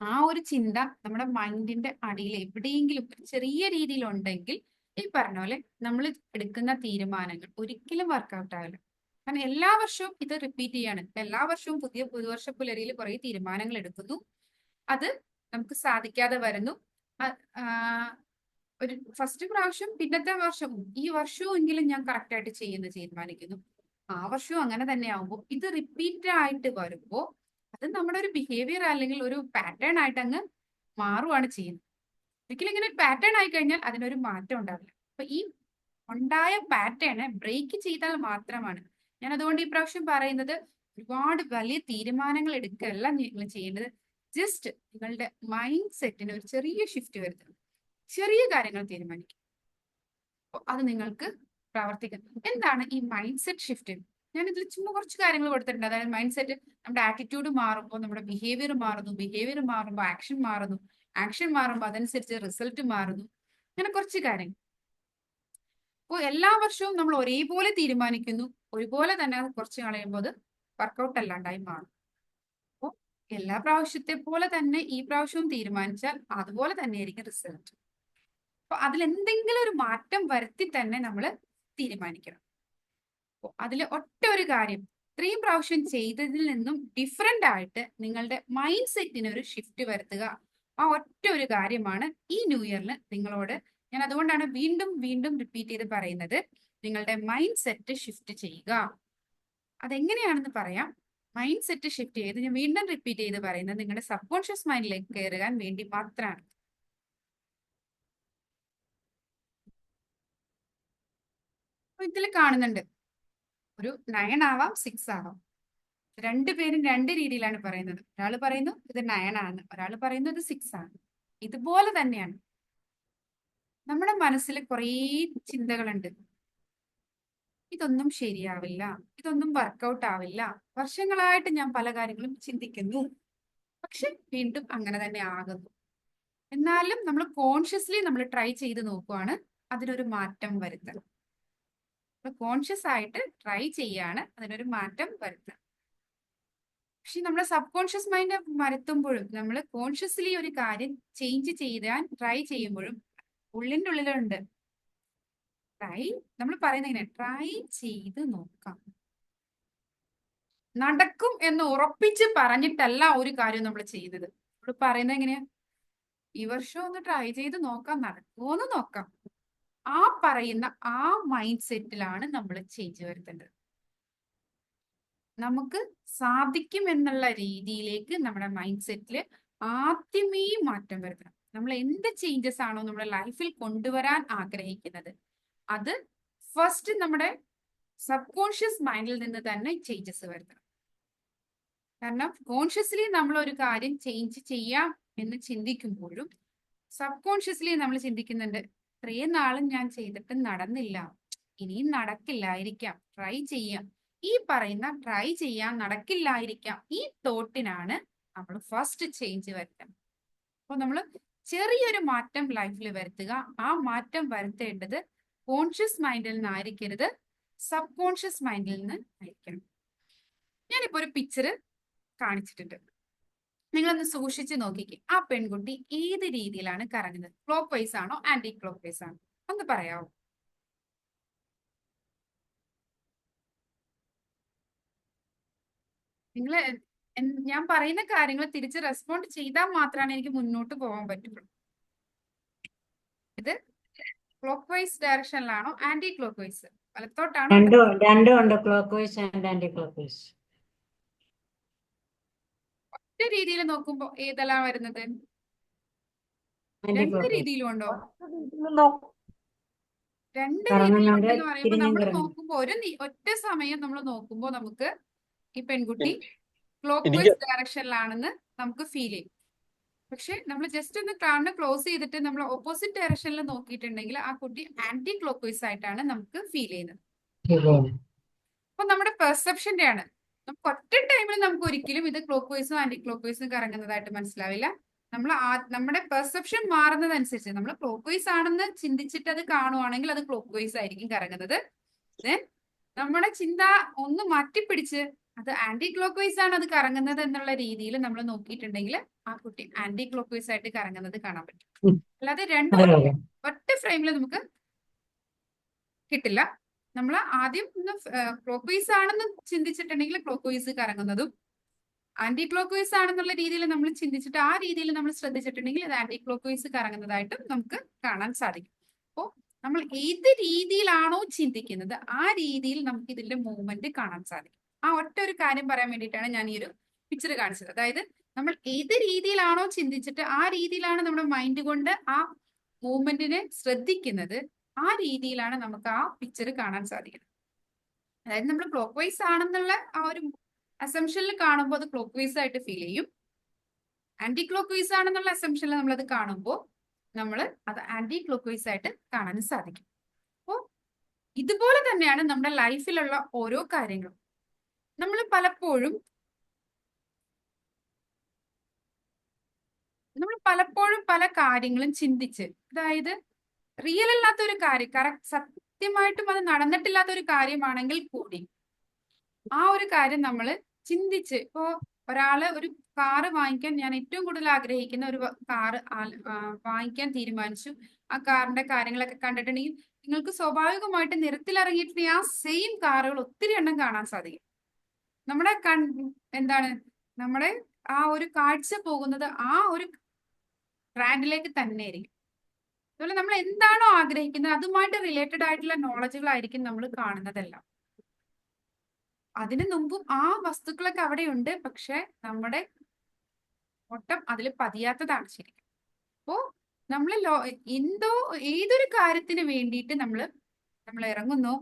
[SPEAKER 3] ആ ഒരു ചിന്ത നമ്മുടെ മൈൻഡിന്റെ അടിയിൽ എവിടെയെങ്കിലും ചെറിയ രീതിയിൽ ഉണ്ടെങ്കിൽ ഈ പറഞ്ഞ പോലെ നമ്മൾ എടുക്കുന്ന തീരുമാനങ്ങൾ ഒരിക്കലും വർക്കൗട്ട് ആവില്ല. കാരണം എല്ലാ വർഷവും ഇത് റിപ്പീറ്റ് ചെയ്യാണ്. എല്ലാ വർഷവും പുതുവർഷ പുലരിയിൽ കുറെ തീരുമാനങ്ങൾ എടുക്കുന്നു, അത് നമുക്ക് സാധിക്കാതെ വരുന്നു. ഒരു ഫസ്റ്റ് പ്രാവശ്യം, പിന്നത്തെ വർഷവും ഈ വർഷവും എങ്കിലും ഞാൻ കറക്റ്റ് ആയിട്ട് ചെയ്യുന്നു തീരുമാനിക്കുന്നു. ആ വർഷവും അങ്ങനെ തന്നെ ആവുമ്പോൾ ഇത് റിപ്പീറ്റ് ആയിട്ട് വരുമ്പോൾ അത് നമ്മുടെ ഒരു ബിഹേവിയർ അല്ലെങ്കിൽ ഒരു പാറ്റേൺ ആയിട്ട് അങ്ങ് മാറുകയാണ് ചെയ്യുന്നത്. ഒരിക്കലും ഇങ്ങനെ ഒരു പാറ്റേൺ ആയി കഴിഞ്ഞാൽ അതിനൊരു മാറ്റം ഉണ്ടാവില്ല. അപ്പൊ ഈ ഉണ്ടായ പാറ്റേൺ ബ്രേക്ക് ചെയ്താൽ മാത്രമാണ്. ഞാൻ അതുകൊണ്ട് ഈ പ്രാവശ്യം പറയുന്നത്, ഒരുപാട് വലിയ തീരുമാനങ്ങൾ എടുക്കുകയല്ല നിങ്ങൾ ചെയ്യേണ്ടത്. ജസ്റ്റ് നിങ്ങളുടെ മൈൻഡ് സെറ്റിന് ഒരു ചെറിയ ഷിഫ്റ്റ് വരുത്തണം. ചെറിയ കാര്യങ്ങൾ തീരുമാനിക്കും. അപ്പോൾ അത് നിങ്ങൾക്ക് പ്രവർത്തിക്കാം. എന്താണ് ഈ മൈൻഡ് സെറ്റ് ഷിഫ്റ്റ്? ഞാൻ ഇതിൽ ചുമ്മാ കുറച്ച് കാര്യങ്ങൾ കൊടുത്തിട്ടുണ്ട്. അതായത് മൈൻഡ് സെറ്റ്, നമ്മുടെ ആറ്റിറ്റ്യൂഡ് മാറുമ്പോൾ നമ്മുടെ ബിഹേവിയർ മാറുന്നു, ബിഹേവിയർ മാറുമ്പോൾ ആക്ഷൻ മാറുന്നു, ആക്ഷൻ മാറുമ്പോൾ അതനുസരിച്ച് റിസൾട്ട് മാറുന്നു. അങ്ങനെ കുറച്ച് കാര്യങ്ങൾ. അപ്പോൾ എല്ലാ വർഷവും നമ്മൾ ഒരേപോലെ തീരുമാനിക്കുന്നു, ഒരുപോലെ തന്നെ കുറച്ച് കളയുമ്പോൾ അത് വർക്കൗട്ട് അല്ലാണ്ടായി മാറും. അപ്പോൾ എല്ലാ പ്രാവശ്യത്തെ പോലെ തന്നെ ഈ പ്രാവശ്യവും തീരുമാനിച്ചാൽ അതുപോലെ തന്നെയായിരിക്കും റിസൾട്ട്. അപ്പൊ അതിലെന്തെങ്കിലും ഒരു മാറ്റം വരുത്തി തന്നെ നമ്മൾ തീരുമാനിക്കണം. അപ്പോൾ അതിൽ ഒറ്റ ഒരു കാര്യം, ഇത്രയും പ്രാവശ്യം ചെയ്തതിൽ നിന്നും ഡിഫറെന്റ് ആയിട്ട് നിങ്ങളുടെ മൈൻഡ് സെറ്റിന് ഒരു ഷിഫ്റ്റ് വരുത്തുക. ആ ഒറ്റ ഒരു കാര്യമാണ് ഈ ന്യൂ ഇയറിൽ നിങ്ങളോട് ഞാൻ അതുകൊണ്ടാണ് വീണ്ടും വീണ്ടും റിപ്പീറ്റ് ചെയ്ത് പറയുന്നത്, നിങ്ങളുടെ മൈൻഡ് സെറ്റ് ഷിഫ്റ്റ് ചെയ്യുക. അതെങ്ങനെയാണെന്ന് പറയാം. മൈൻഡ് സെറ്റ് ഷിഫ്റ്റ് ചെയ്ത് ഞാൻ വീണ്ടും റിപ്പീറ്റ് ചെയ്ത് പറയുന്നത് നിങ്ങളുടെ സബ് കോൺഷ്യസ് മൈൻഡിലേക്ക് കയറാൻ വേണ്ടി മാത്രമാണ്. ഇതിൽ കാണുന്നുണ്ട് ഒരു 9 ആവാം 6 ആവാം. രണ്ടുപേരും രണ്ട് രീതിയിലാണ് പറയുന്നത്. ഒരാൾ പറയുന്നു ഇത് 9 ആണ്, ഒരാൾ പറയുന്നു ഇത് 6 ആണ്. ഇതുപോലെ തന്നെയാണ് നമ്മുടെ മനസ്സിൽ കുറേ ചിന്തകളുണ്ട്. ഇതൊന്നും ശരിയാവില്ല, ഇതൊന്നും വർക്കൗട്ട് ആവില്ല, വർഷങ്ങളായിട്ട് ഞാൻ പല കാര്യങ്ങളും ചിന്തിക്കുന്നു, പക്ഷെ വീണ്ടും അങ്ങനെ തന്നെ ആകുന്നു. എന്നാലും നമ്മൾ കോൺഷ്യസ്ലി നമ്മൾ ട്രൈ ചെയ്ത് നോക്കുവാണ് അതിനൊരു മാറ്റം വരുത്തണം. കോൺഷ്യസ് ആയിട്ട് ട്രൈ ചെയ്യാണ് അതിനൊരു മാറ്റം വരുത്തുക. പക്ഷെ നമ്മുടെ സബ് കോൺഷ്യസ് മൈൻഡ് വരുത്തുമ്പോഴും നമ്മൾ കോൺഷ്യസ്ലി ഒരു കാര്യം ചേഞ്ച് ചെയ്യാൻ ട്രൈ ചെയ്യുമ്പോഴും ഉള്ളിൻ്റെ ഉള്ളിലുണ്ട് ട്രൈ, നമ്മൾ പറയുന്നത് ഇങ്ങനെ ട്രൈ ചെയ്ത് നോക്കാം. നടക്കും എന്ന് ഉറപ്പിച്ച് പറഞ്ഞിട്ടല്ല ഒരു കാര്യം നമ്മൾ ചെയ്യുന്നത്. നമ്മൾ പറയുന്നത് എങ്ങനെയാ, ഈ വർഷം ഒന്ന് ട്രൈ ചെയ്ത് നോക്കാം, നടക്കുമോന്ന് നോക്കാം. ആ പറയുന്ന ആ മൈൻഡ് സെറ്റിലാണ് നമ്മൾ ചേഞ്ച് വരുത്തേണ്ടത്. നമുക്ക് സാധിക്കും എന്നുള്ള രീതിയിലേക്ക് നമ്മുടെ മൈൻഡ് സെറ്റിൽ ആദ്യമേ മാറ്റം വരുത്തണം. നമ്മൾ എന്ത് ചേഞ്ചസ് ആണോ നമ്മുടെ ലൈഫിൽ കൊണ്ടുവരാൻ ആഗ്രഹിക്കുന്നത് അത് ഫസ്റ്റ് നമ്മുടെ സബ് കോൺഷ്യസ് മൈൻഡിൽ നിന്ന് തന്നെ ചേഞ്ചസ് വരുത്തണം. കാരണം കോൺഷ്യസ്ലി നമ്മൾ ഒരു കാര്യം ചേഞ്ച് ചെയ്യാം എന്ന് ചിന്തിക്കുമ്പോഴും സബ് കോൺഷ്യസ്ലി നമ്മൾ ചിന്തിക്കുന്നുണ്ട് ഇത്രയും നാളും ഞാൻ ചെയ്തിട്ട് നടന്നില്ല, ഇനിയും നടക്കില്ലായിരിക്കാം, ട്രൈ ചെയ്യാം. ഈ പറയുന്ന ട്രൈ ചെയ്യാൻ നടക്കില്ലായിരിക്കാം ഈ തോട്ടിനാണ് നമ്മൾ ഫസ്റ്റ് ചേഞ്ച് വരുത്തുന്നത്. അപ്പോൾ നമ്മൾ ചെറിയൊരു മാറ്റം ലൈഫിൽ വരുത്തുക. ആ മാറ്റം വരുത്തേണ്ടത് കോൺഷ്യസ് മൈൻഡിൽ നിന്നായിരിക്കരുത്, സബ് കോൺഷ്യസ് മൈൻഡിൽ നിന്ന് ആയിരിക്കണം. ഞാനിപ്പോ ഒരു പിക്ചർ കാണിച്ചിട്ടുണ്ട്, നിങ്ങളൊന്ന് സൂക്ഷിച്ച് നോക്കിക്കേ. ആ പെൺകുട്ടി ഏത് രീതിയിലാണ് കറങ്ങുന്നത്? ക്ലോക്ക് വൈസ് ആണോ ആന്റി ക്ലോക്ക് വൈസ് ആണോ? ഒന്ന് പറയാവോ? നിങ്ങൾ ഞാൻ പറയുന്ന കാര്യങ്ങൾ തിരിച്ച് റെസ്പോണ്ട് ചെയ്താൽ മാത്രമാണ് എനിക്ക് മുന്നോട്ട് പോകാൻ പറ്റുള്ളൂ. ഇത് ക്ലോക്ക് വൈസ് ഡയറക്ഷനിലാണോ ആന്റി ക്ലോക്ക് വൈസ്? വലത്തോട്ടാണോ?
[SPEAKER 4] രണ്ടും ഉണ്ട്, clockwise and anticlockwise.
[SPEAKER 3] ഒറ്റ രീതിയിൽ നോക്കുമ്പോ ഏതെല്ലാം വരുന്നത്?
[SPEAKER 4] ആന്റി
[SPEAKER 3] രണ്ട്
[SPEAKER 4] ക്ലോക്ക് വൈസ്
[SPEAKER 3] രീതിയിലും ഉണ്ടോ? രണ്ട്
[SPEAKER 4] കറങ്ങുന്നുണ്ട്,
[SPEAKER 3] രീതിയിലുണ്ടെന്ന് പറയുമ്പോൾ
[SPEAKER 4] തിരിഞ്ഞും
[SPEAKER 3] നമ്മൾ
[SPEAKER 4] കറങ്ങും.
[SPEAKER 3] നോക്കുമ്പോ ഒറ്റ സമയം നമ്മൾ നോക്കുമ്പോ നമുക്ക് ഈ പെൺകുട്ടി ക്ലോക്ക്
[SPEAKER 1] എനിക്ക്
[SPEAKER 3] വൈസ് ഡയറക്ഷനിലാണെന്ന് നമുക്ക് ഫീൽ ചെയ്യും. പക്ഷെ നമ്മൾ ജസ്റ്റ് ഒന്ന് കണ്ണ് ക്ലോസ് ചെയ്തിട്ട് നമ്മൾ ഓപ്പോസിറ്റ് ഡയറക്ഷനിൽ നോക്കിയിട്ടുണ്ടെങ്കിൽ ആ കുട്ടി ആന്റി ക്ലോക്ക് വൈസ് ആയിട്ടാണ് നമുക്ക് ഫീൽ ചെയ്യുന്നത്. അപ്പൊ നമ്മുടെ പെർസെപ്ഷന്റെ ആണ്. നമുക്ക് ഒറ്റ ടൈമിൽ നമുക്ക് ഒരിക്കലും ഇത് ക്ലോക്ക് വൈസും ആന്റി ക്ലോക്ക് വൈസും കറങ്ങുന്നതായിട്ട് മനസ്സിലാവില്ല. നമ്മൾ നമ്മുടെ പെർസെപ്ഷൻ മാറുന്നതനുസരിച്ച് നമ്മൾ ക്ലോക്ക് വൈസ് ആണെന്ന് ചിന്തിച്ചിട്ട് അത് കാണുവാണെങ്കിൽ അത് ക്ലോക്ക് വൈസ് ആയിരിക്കും കറങ്ങുന്നത്. ദെൻ നമ്മുടെ ചിന്ത ഒന്ന് മാറ്റിപ്പിടിച്ച് അത് ആന്റി ക്ലോക്ക് വൈസ് ആണ് അത് കറങ്ങുന്നത് എന്നുള്ള രീതിയിൽ നമ്മൾ നോക്കിയിട്ടുണ്ടെങ്കിൽ ആ കുട്ടി ആന്റി ക്ലോക്ക് വൈസ് ആയിട്ട് കറങ്ങുന്നത് കാണാൻ പറ്റും. അല്ലാതെ രണ്ടും ഒറ്റ ഫ്രെയിമിൽ നമുക്ക് കിട്ടില്ല. നമ്മൾ ആദ്യം ഒന്ന് ക്ലോക്ക് വൈസ് ആണെന്ന് ചിന്തിച്ചിട്ടുണ്ടെങ്കിൽ ക്ലോക്ക് വൈസ് കറങ്ങുന്നതും ആന്റി ക്ലോക്ക് വൈസ് ആണെന്നുള്ള രീതിയിൽ നമ്മൾ ചിന്തിച്ചിട്ട് ആ രീതിയിൽ നമ്മൾ ശ്രദ്ധിച്ചിട്ടുണ്ടെങ്കിൽ അത് ആന്റി ക്ലോക്ക് വൈസ് കറങ്ങുന്നതായിട്ടും നമുക്ക് കാണാൻ സാധിക്കും. അപ്പോൾ നമ്മൾ ഏത് രീതിയിലാണോ ചിന്തിക്കുന്നത് ആ രീതിയിൽ നമുക്ക് ഇതിന്റെ മൂവ്മെന്റ് കാണാൻ സാധിക്കും. ആ ഒറ്റ ഒരു കാര്യം പറയാൻ വേണ്ടിയിട്ടാണ് ഞാൻ ഈ ഒരു പിക്ചർ കാണിച്ചത്. അതായത് നമ്മൾ ഏത് രീതിയിലാണോ ചിന്തിച്ചിട്ട് ആ രീതിയിലാണ് നമ്മുടെ മൈൻഡ് കൊണ്ട് ആ മൂവ്മെന്റിനെ ശ്രദ്ധിക്കുന്നത്, ആ രീതിയിലാണ് നമുക്ക് ആ പിക്ചർ കാണാൻ സാധിക്കുന്നത്. അതായത് നമ്മൾ ക്ലോക്ക് വൈസ് ആണെന്നുള്ള ആ ഒരു അസംഷനിൽ കാണുമ്പോൾ അത് ക്ലോക്ക് വൈസ് ആയിട്ട് ഫീൽ ചെയ്യും. ആന്റി ക്ലോക്ക് വൈസ് ആണെന്നുള്ള അസംഷനിൽ നമ്മളത് കാണുമ്പോൾ നമ്മൾ അത് ആന്റി ക്ലോക്ക് വൈസ് ആയിട്ട് കാണാനും സാധിക്കും. അപ്പോൾ ഇതുപോലെ തന്നെയാണ് നമ്മുടെ ലൈഫിലുള്ള ഓരോ കാര്യങ്ങളും. നമ്മൾ പലപ്പോഴും പല കാര്യങ്ങളും ചിന്തിച്ച്, അതായത് റിയൽ അല്ലാത്ത ഒരു കാര്യം, സത്യമായിട്ടും അത് നടന്നിട്ടില്ലാത്ത ഒരു കാര്യമാണെങ്കിൽ കൂടി ആ ഒരു കാര്യം നമ്മൾ ചിന്തിച്ച്, ഇപ്പോ ഒരാള് ഒരു കാറ് വാങ്ങിക്കാൻ, ഞാൻ ഏറ്റവും കൂടുതൽ ആഗ്രഹിക്കുന്ന ഒരു കാറ് വാങ്ങിക്കാൻ തീരുമാനിച്ചു. ആ കാറിന്റെ കാര്യങ്ങളൊക്കെ കണ്ടിട്ടുണ്ടെങ്കിൽ നിങ്ങൾക്ക് സ്വാഭാവികമായിട്ട് നിരത്തിലിറങ്ങിയിട്ടുണ്ടെങ്കിൽ ആ സെയിം കാറുകൾ ഒത്തിരി എണ്ണം കാണാൻ സാധിക്കും. നമ്മുടെ നമ്മുടെ ആ ഒരു കാഴ്ച പോകുന്നത് ആ ഒരു ബ്രാൻഡിലേക്ക് തന്നെ ആയിരിക്കും. അതുപോലെ നമ്മൾ എന്താണോ ആഗ്രഹിക്കുന്നത് അതുമായിട്ട് റിലേറ്റഡ് ആയിട്ടുള്ള നോളജുകളായിരിക്കും നമ്മൾ കാണുന്നതെല്ലാം. അതിനു മുമ്പും ആ വസ്തുക്കളൊക്കെ അവിടെയുണ്ട്, പക്ഷെ നമ്മുടെ ഒട്ടം അതിൽ പതിയാത്തതാണ് ശരിക്കും. അപ്പോ നമ്മൾ ഏതൊരു കാര്യത്തിന് വേണ്ടിയിട്ട് നമ്മൾ ഇറങ്ങുന്നു,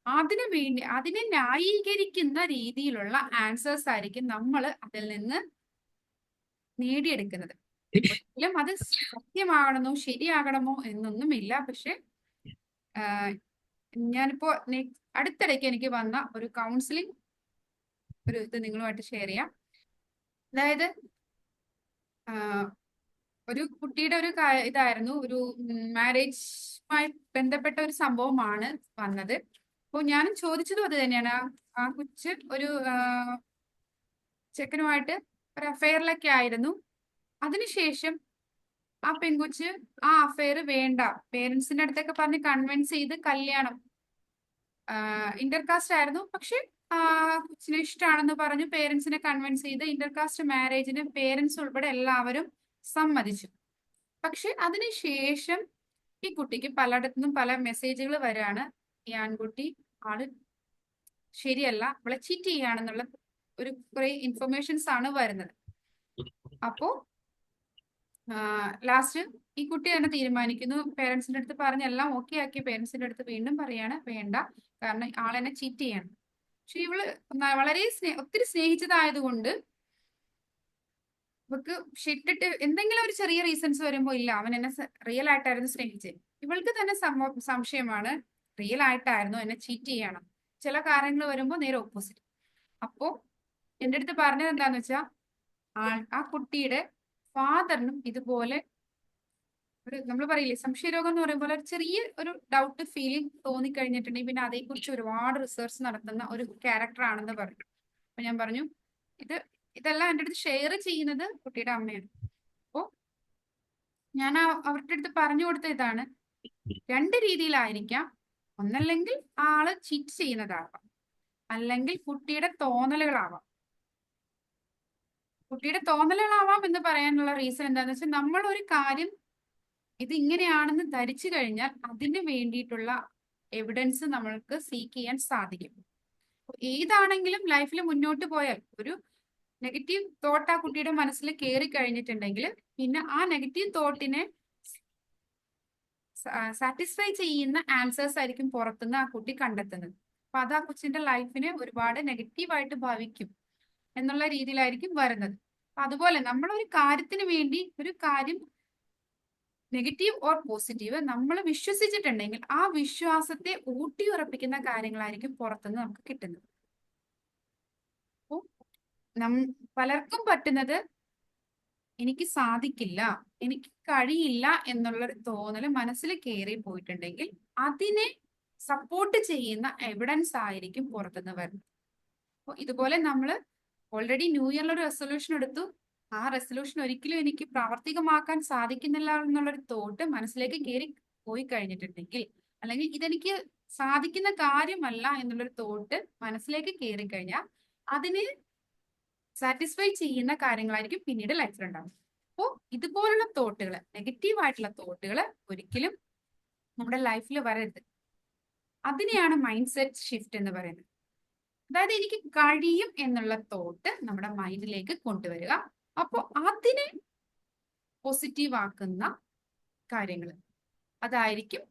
[SPEAKER 3] അതിനെ ന്യായീകരിക്കുന്ന രീതിയിലുള്ള ആൻസേഴ്സ് ആയിരിക്കും നമ്മൾ അതിൽ നിന്ന് നേടിയെടുക്കുന്നത്. ഒരിക്കലും അത് സത്യമാകണമോ ശരിയാകണമോ എന്നൊന്നുമില്ല. പക്ഷെ ഞാനിപ്പോ അടുത്തിടയ്ക്ക് എനിക്ക് വന്ന ഒരു കൗൺസിലിംഗ് ഇത് നിങ്ങളുമായിട്ട് ഷെയർ ചെയ്യാം. അതായത് ഒരു കുട്ടിയുടെ ഒരു ഇതായിരുന്നു, ഒരു മാരേജുമായി ബന്ധപ്പെട്ട ഒരു സംഭവമാണ് വന്നത്. അപ്പോൾ ഞാനും ചോദിച്ചതും അത് തന്നെയാണ്. ആ കൊച്ച് ഒരു ചെക്കനുമായിട്ട് ഒരു അഫെയറിലൊക്കെ ആയിരുന്നു. അതിനുശേഷം ആ പെൺകൊച്ച് ആ അഫെയർ വേണ്ട, പേരൻസിന്റെ അടുത്തൊക്കെ പറഞ്ഞ് കൺവിൻസ് ചെയ്ത് കല്യാണം, ഇന്റർകാസ്റ്റ് ആയിരുന്നു, പക്ഷെ കൊച്ചിനെ ഇഷ്ടമാണെന്ന് പറഞ്ഞു പേരൻസിനെ കൺവിൻസ് ചെയ്ത് ഇന്റർകാസ്റ്റ് മാരേജിന് പേരൻസ് ഉൾപ്പെടെ എല്ലാവരും സമ്മതിച്ചു. പക്ഷെ അതിനുശേഷം ഈ കുട്ടിക്ക് പലയിടത്തുനിന്നും പല മെസ്സേജുകൾ വരാണ്, ഈ ആൺകുട്ടി ആള് ശരിയല്ല, അവളെ ചീറ്റ് ചെയ്യാണെന്നുള്ള കുറെ ഇൻഫർമേഷൻസ് ആണ് വരുന്നത്. അപ്പോ ലാസ്റ്റ് ഈ കുട്ടി തന്നെ തീരുമാനിക്കുന്നു, പേരൻസിന്റെ അടുത്ത് പറഞ്ഞെല്ലാം ഓക്കെ ആക്കി പേരൻസിന്റെ അടുത്ത് വീണ്ടും പറയാണ് വേണ്ട, കാരണം ആളെന്നെ ചീറ്റ് ചെയ്യാണ്. പക്ഷെ ഇവള് വളരെ ഒത്തിരി സ്നേഹിച്ചതായതുകൊണ്ട് ഇവൾക്ക് ഇട്ടിട്ട് എന്തെങ്കിലും ഒരു ചെറിയ റീസൺസ് വരുമ്പോ, ഇല്ല അവൻ എന്നെ റിയൽ ആയിട്ടായിരുന്നു സ്നേഹിച്ചത്. ഇവൾക്ക് തന്നെ സംശയമാണ്, റിയൽ ആയിട്ടായിരുന്നു എന്നെ ചീറ്റ് ചെയ്യണം. ചില കാര്യങ്ങൾ വരുമ്പോ നേരെ ഓപ്പോസിറ്റ്. അപ്പോ എന്റെ അടുത്ത് പറഞ്ഞത് എന്താന്ന് വെച്ചാ, ആ കുട്ടിയുടെ ഫാദറിനും ഇതുപോലെ നമ്മൾ പറയില്ലേ സംശയരോഗം എന്ന് പറയുമ്പോൾ ഒരു ചെറിയ ഒരു ഡൗട്ട് ഫീലിംഗ് തോന്നിക്കഴിഞ്ഞിട്ടുണ്ടെങ്കിൽ പിന്നെ അതേക്കുറിച്ച് ഒരുപാട് റിസർച്ച് നടത്തുന്ന ഒരു ക്യാരക്ടർ ആണെന്ന് പറഞ്ഞു. അപ്പൊ ഞാൻ പറഞ്ഞു ഇതെല്ലാം എൻ്റെ അടുത്ത് ഷെയർ ചെയ്യുന്നത് കുട്ടിയുടെ അമ്മയാണ്. അപ്പോ ഞാൻ അവരുടെ അടുത്ത് പറഞ്ഞു കൊടുത്ത ഇതാണ്, 2 രീതിയിലായിരിക്കാം. ഒന്നല്ലെങ്കിൽ ആള് ചീറ്റ് ചെയ്യുന്നതാവാം, അല്ലെങ്കിൽ കുട്ടിയുടെ തോന്നലുകളാവാം. എന്ന് പറയാനുള്ള റീസൺ എന്താണെന്ന് വെച്ചാൽ, നമ്മൾ ഒരു കാര്യം ഇത് ഇങ്ങനെയാണെന്ന് ധരിച്ചു കഴിഞ്ഞാൽ അതിന് വേണ്ടിയിട്ടുള്ള എവിഡൻസ് നമ്മൾക്ക് സീക്ക് ചെയ്യാൻ സാധിക്കും. ഏതാണെങ്കിലും ലൈഫിൽ മുന്നോട്ട് പോയാൽ ഒരു നെഗറ്റീവ് തോട്ട് ആ കുട്ടിയുടെ മനസ്സിൽ കയറി കഴിഞ്ഞിട്ടുണ്ടെങ്കിൽ പിന്നെ ആ നെഗറ്റീവ് തോട്ടിനെ സാറ്റിസ്ഫൈ ചെയ്യുന്ന ആൻസേഴ്സ് ആയിരിക്കും പുറത്തുനിന്ന് ആ കുട്ടി കണ്ടെത്തുന്നത്. അപ്പൊ അത് ആ കൊച്ചിന്റെ ലൈഫിനെ ഒരുപാട് നെഗറ്റീവായിട്ട് ഭാവിക്കും എന്നുള്ള രീതിയിലായിരിക്കും വരുന്നത്. അപ്പൊ അതുപോലെ നമ്മൾ ഒരു കാര്യത്തിന് വേണ്ടി ഒരു കാര്യം നെഗറ്റീവ് ഓർ പോസിറ്റീവ് നമ്മൾ വിശ്വസിച്ചിട്ടുണ്ടെങ്കിൽ ആ വിശ്വാസത്തെ ഊട്ടിയുറപ്പിക്കുന്ന കാര്യങ്ങളായിരിക്കും പുറത്തുനിന്ന് നമുക്ക് കിട്ടുന്നത്. പലർക്കും പറ്റുന്നത് എനിക്ക് സാധിക്കില്ല, എനിക്ക് കഴിയില്ല എന്നുള്ളൊരു തോന്നൽ മനസ്സിൽ കയറി പോയിട്ടുണ്ടെങ്കിൽ അതിനെ സപ്പോർട്ട് ചെയ്യുന്ന എവിഡൻസ് ആയിരിക്കും പുറത്തുനിന്ന് വരുന്നത്. അപ്പോൾ ഇതുപോലെ നമ്മൾ ഓൾറെഡി ന്യൂ ഇയറിലൊരു റെസൊല്യൂഷൻ എടുത്തു, ആ റെസൊല്യൂഷൻ ഒരിക്കലും എനിക്ക് പ്രാവർത്തികമാക്കാൻ സാധിക്കുന്നില്ല എന്നുള്ളൊരു തോട്ട് മനസ്സിലേക്ക് കയറി പോയി കഴിഞ്ഞിട്ടുണ്ടെങ്കിൽ, അല്ലെങ്കിൽ ഇതെനിക്ക് സാധിക്കുന്ന കാര്യമല്ല എന്നുള്ളൊരു തോട്ട് മനസ്സിലേക്ക് കയറി കഴിഞ്ഞാൽ അതിന് സാറ്റിസ്ഫൈ ചെയ്യുന്ന കാര്യങ്ങളായിരിക്കും പിന്നീട് ലൈഫിലുണ്ടാവും. അപ്പോൾ ഇതുപോലുള്ള തോട്ടുകൾ, നെഗറ്റീവ് ആയിട്ടുള്ള തോട്ടുകൾ ഒരിക്കലും നമ്മുടെ ലൈഫിൽ വരരുത്. അതിനെയാണ് മൈൻഡ് സെറ്റ് ഷിഫ്റ്റ് എന്ന് പറയുന്നത്. അതായത് എനിക്ക് കഴിയും എന്നുള്ള തോട്ട് നമ്മുടെ മൈൻഡിലേക്ക് കൊണ്ടുവരിക. അപ്പോൾ അതിനെ പോസിറ്റീവ് ആക്കുന്ന കാര്യങ്ങൾ അതായിരിക്കും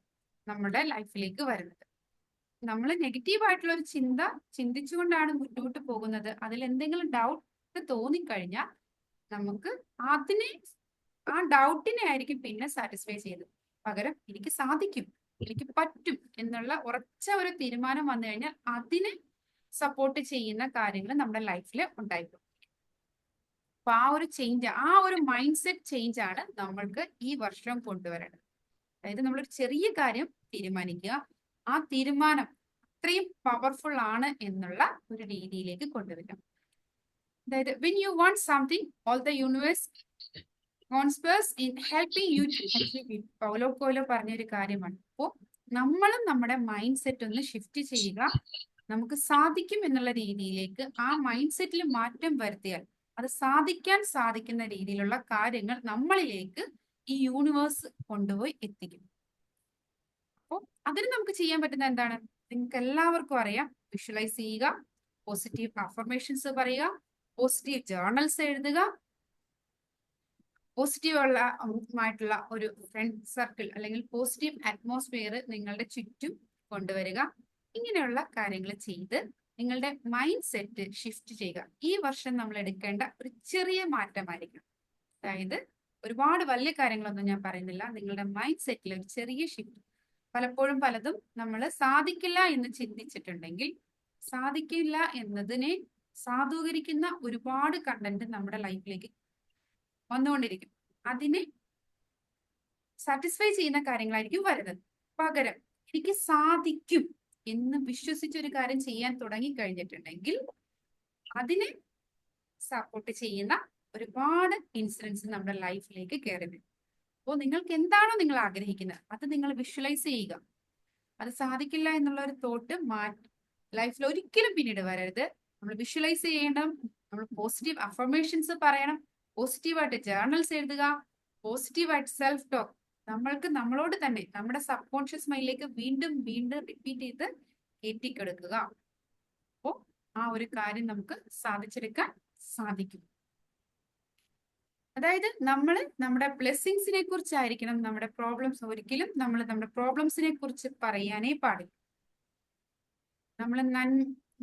[SPEAKER 3] നമ്മുടെ ലൈഫിലേക്ക് വരുന്നത്. നമ്മൾ നെഗറ്റീവ് ആയിട്ടുള്ള ഒരു ചിന്തിച്ചുകൊണ്ടാണ് മുന്നോട്ട് പോകുന്നത്, അതിൽ എന്തെങ്കിലും ഡൗട്ട് തോന്നിക്കഴിഞ്ഞാൽ നമുക്ക് അതിനെ ആ ഡൗട്ടിനെ ആയിരിക്കും പിന്നെ സാറ്റിസ്ഫൈ ചെയ്തത്. പകരം എനിക്ക് സാധിക്കും, എനിക്ക് പറ്റും എന്നുള്ള ഉറച്ച ഒരു തീരുമാനം വന്നു കഴിഞ്ഞാൽ അതിനെ സപ്പോർട്ട് ചെയ്യുന്ന കാര്യങ്ങൾ നമ്മുടെ ലൈഫിൽ ഉണ്ടായിട്ടുണ്ട്. അപ്പൊ ആ ഒരു ചേഞ്ച്, ആ ഒരു മൈൻഡ് സെറ്റ് ചേഞ്ച് ആണ് നമ്മൾക്ക് ഈ വർഷം കൊണ്ടുവരേണ്ടത്. അതായത് നമ്മളൊരു ചെറിയ കാര്യം തീരുമാനിക്കുക, ആ തീരുമാനം അത്രയും പവർഫുൾ ആണ് എന്നുള്ള ഒരു രീതിയിലേക്ക് കൊണ്ടുവരിക. അതായത് when you want something, all the universe conspires in helping you to achieve it. Paulo Coelho പറഞ്ഞൊരു കാര്യമാണ്. അപ്പോ നമ്മളും നമ്മുടെ മൈൻഡ് സെറ്റ് ഒന്ന് ഷിഫ്റ്റ് ചെയ്യുക, നമുക്ക് സാധിക്കും എന്നുള്ള രീതിയിലേക്ക് ആ മൈൻഡ് സെറ്റിൽ മാറ്റം വരുത്തിയാൽ അത് സാധിക്കാൻ സാധിക്കുന്ന രീതിയിലുള്ള കാര്യങ്ങൾ നമ്മളിലേക്ക് ഈ യൂണിവേഴ്സ് കൊണ്ടുപോയി എത്തിക്കും. അപ്പോൾ അതിന് നമുക്ക് ചെയ്യാൻ പറ്റുന്ന എന്താണ്? നിങ്ങൾക്ക് എല്ലാവർക്കും അറിയാം, വിഷ്വലൈസ് ചെയ്യുക, പോസിറ്റീവ് അഫർമേഷൻസ് പറയുക, പോസിറ്റീവ് ജേർണൽസ് എഴുതുക, പോസിറ്റീവുമായിട്ടുള്ള ഒരു ഫ്രണ്ട് സർക്കിൾ അല്ലെങ്കിൽ പോസിറ്റീവ് അറ്റ്മോസ്ഫിയർ നിങ്ങളുടെ ചുറ്റും കൊണ്ടുവരിക. ഇങ്ങനെയുള്ള കാര്യങ്ങൾ ചെയ്ത് നിങ്ങളുടെ മൈൻഡ് സെറ്റ് ഷിഫ്റ്റ് ചെയ്യുക. ഈ വർഷം നമ്മൾ എടുക്കേണ്ട ഒരു ചെറിയ മാറ്റമായിരിക്കും. അതായത് ഒരുപാട് വലിയ കാര്യങ്ങളൊന്നും ഞാൻ പറയുന്നില്ല, നിങ്ങളുടെ മൈൻഡ് സെറ്റിൽ ഒരു ചെറിയ ഷിഫ്റ്റ്. പലപ്പോഴും പലതും നമ്മൾ സാധിക്കില്ല എന്ന് ചിന്തിച്ചിട്ടുണ്ടെങ്കിൽ സാധിക്കില്ല എന്നതിനെ സാധൂകരിക്കുന്ന ഒരുപാട് കണ്ടന്റ് നമ്മുടെ ലൈഫിലേക്ക് വന്നുകൊണ്ടിരിക്കും. അതിനെ സാറ്റിസ്ഫൈ ചെയ്യുന്ന കാര്യങ്ങളായിരിക്കും വരുന്നത്. പകരം എനിക്ക് സാധിക്കും എന്ന് വിശ്വസിച്ചൊരു കാര്യം ചെയ്യാൻ തുടങ്ങി കഴിഞ്ഞിട്ടുണ്ടെങ്കിൽ അതിനെ സപ്പോർട്ട് ചെയ്യുന്ന ഒരുപാട് ഇൻസിഡൻസ് നമ്മുടെ ലൈഫിലേക്ക് കയറി വരും. അപ്പോൾ നിങ്ങൾക്ക് എന്താണോ നിങ്ങൾ ആഗ്രഹിക്കുന്നത് അത് നിങ്ങൾ വിഷ്വലൈസ് ചെയ്യുക. അത് സാധിക്കില്ല എന്നുള്ള ഒരു തോട്ട് ലൈഫിൽ ഒരിക്കലും പിന്നീട് വരരുത്. നമ്മൾ വിഷ്വലൈസ് ചെയ്യണം, നമ്മൾ പോസിറ്റീവ് അഫർമേഷൻസ് പറയണം, പോസിറ്റീവായിട്ട് ജേർണൽസ് എഴുതുക, പോസിറ്റീവായിട്ട് സെൽഫ് ടോക്ക് നമ്മൾക്ക് നമ്മളോട് തന്നെ നമ്മുടെ സബ് കോൺഷ്യസ് മൈൻഡിലേക്ക് വീണ്ടും വീണ്ടും റിപ്പീറ്റ് ചെയ്ത് കയറ്റിക്കെടുക്കുക. അപ്പോൾ ആ ഒരു കാര്യം നമുക്ക് സാധിച്ചെടുക്കാൻ സാധിക്കും. അതായത് നമ്മൾ നമ്മുടെ ബ്ലെസ്സിങ്സിനെ കുറിച്ചായിരിക്കണം നമ്മുടെ പ്രോബ്ലംസ്. ഒരിക്കലും നമ്മൾ നമ്മുടെ പ്രോബ്ലംസിനെ കുറിച്ച് പറയാനേ പാടില്ല. നമ്മൾ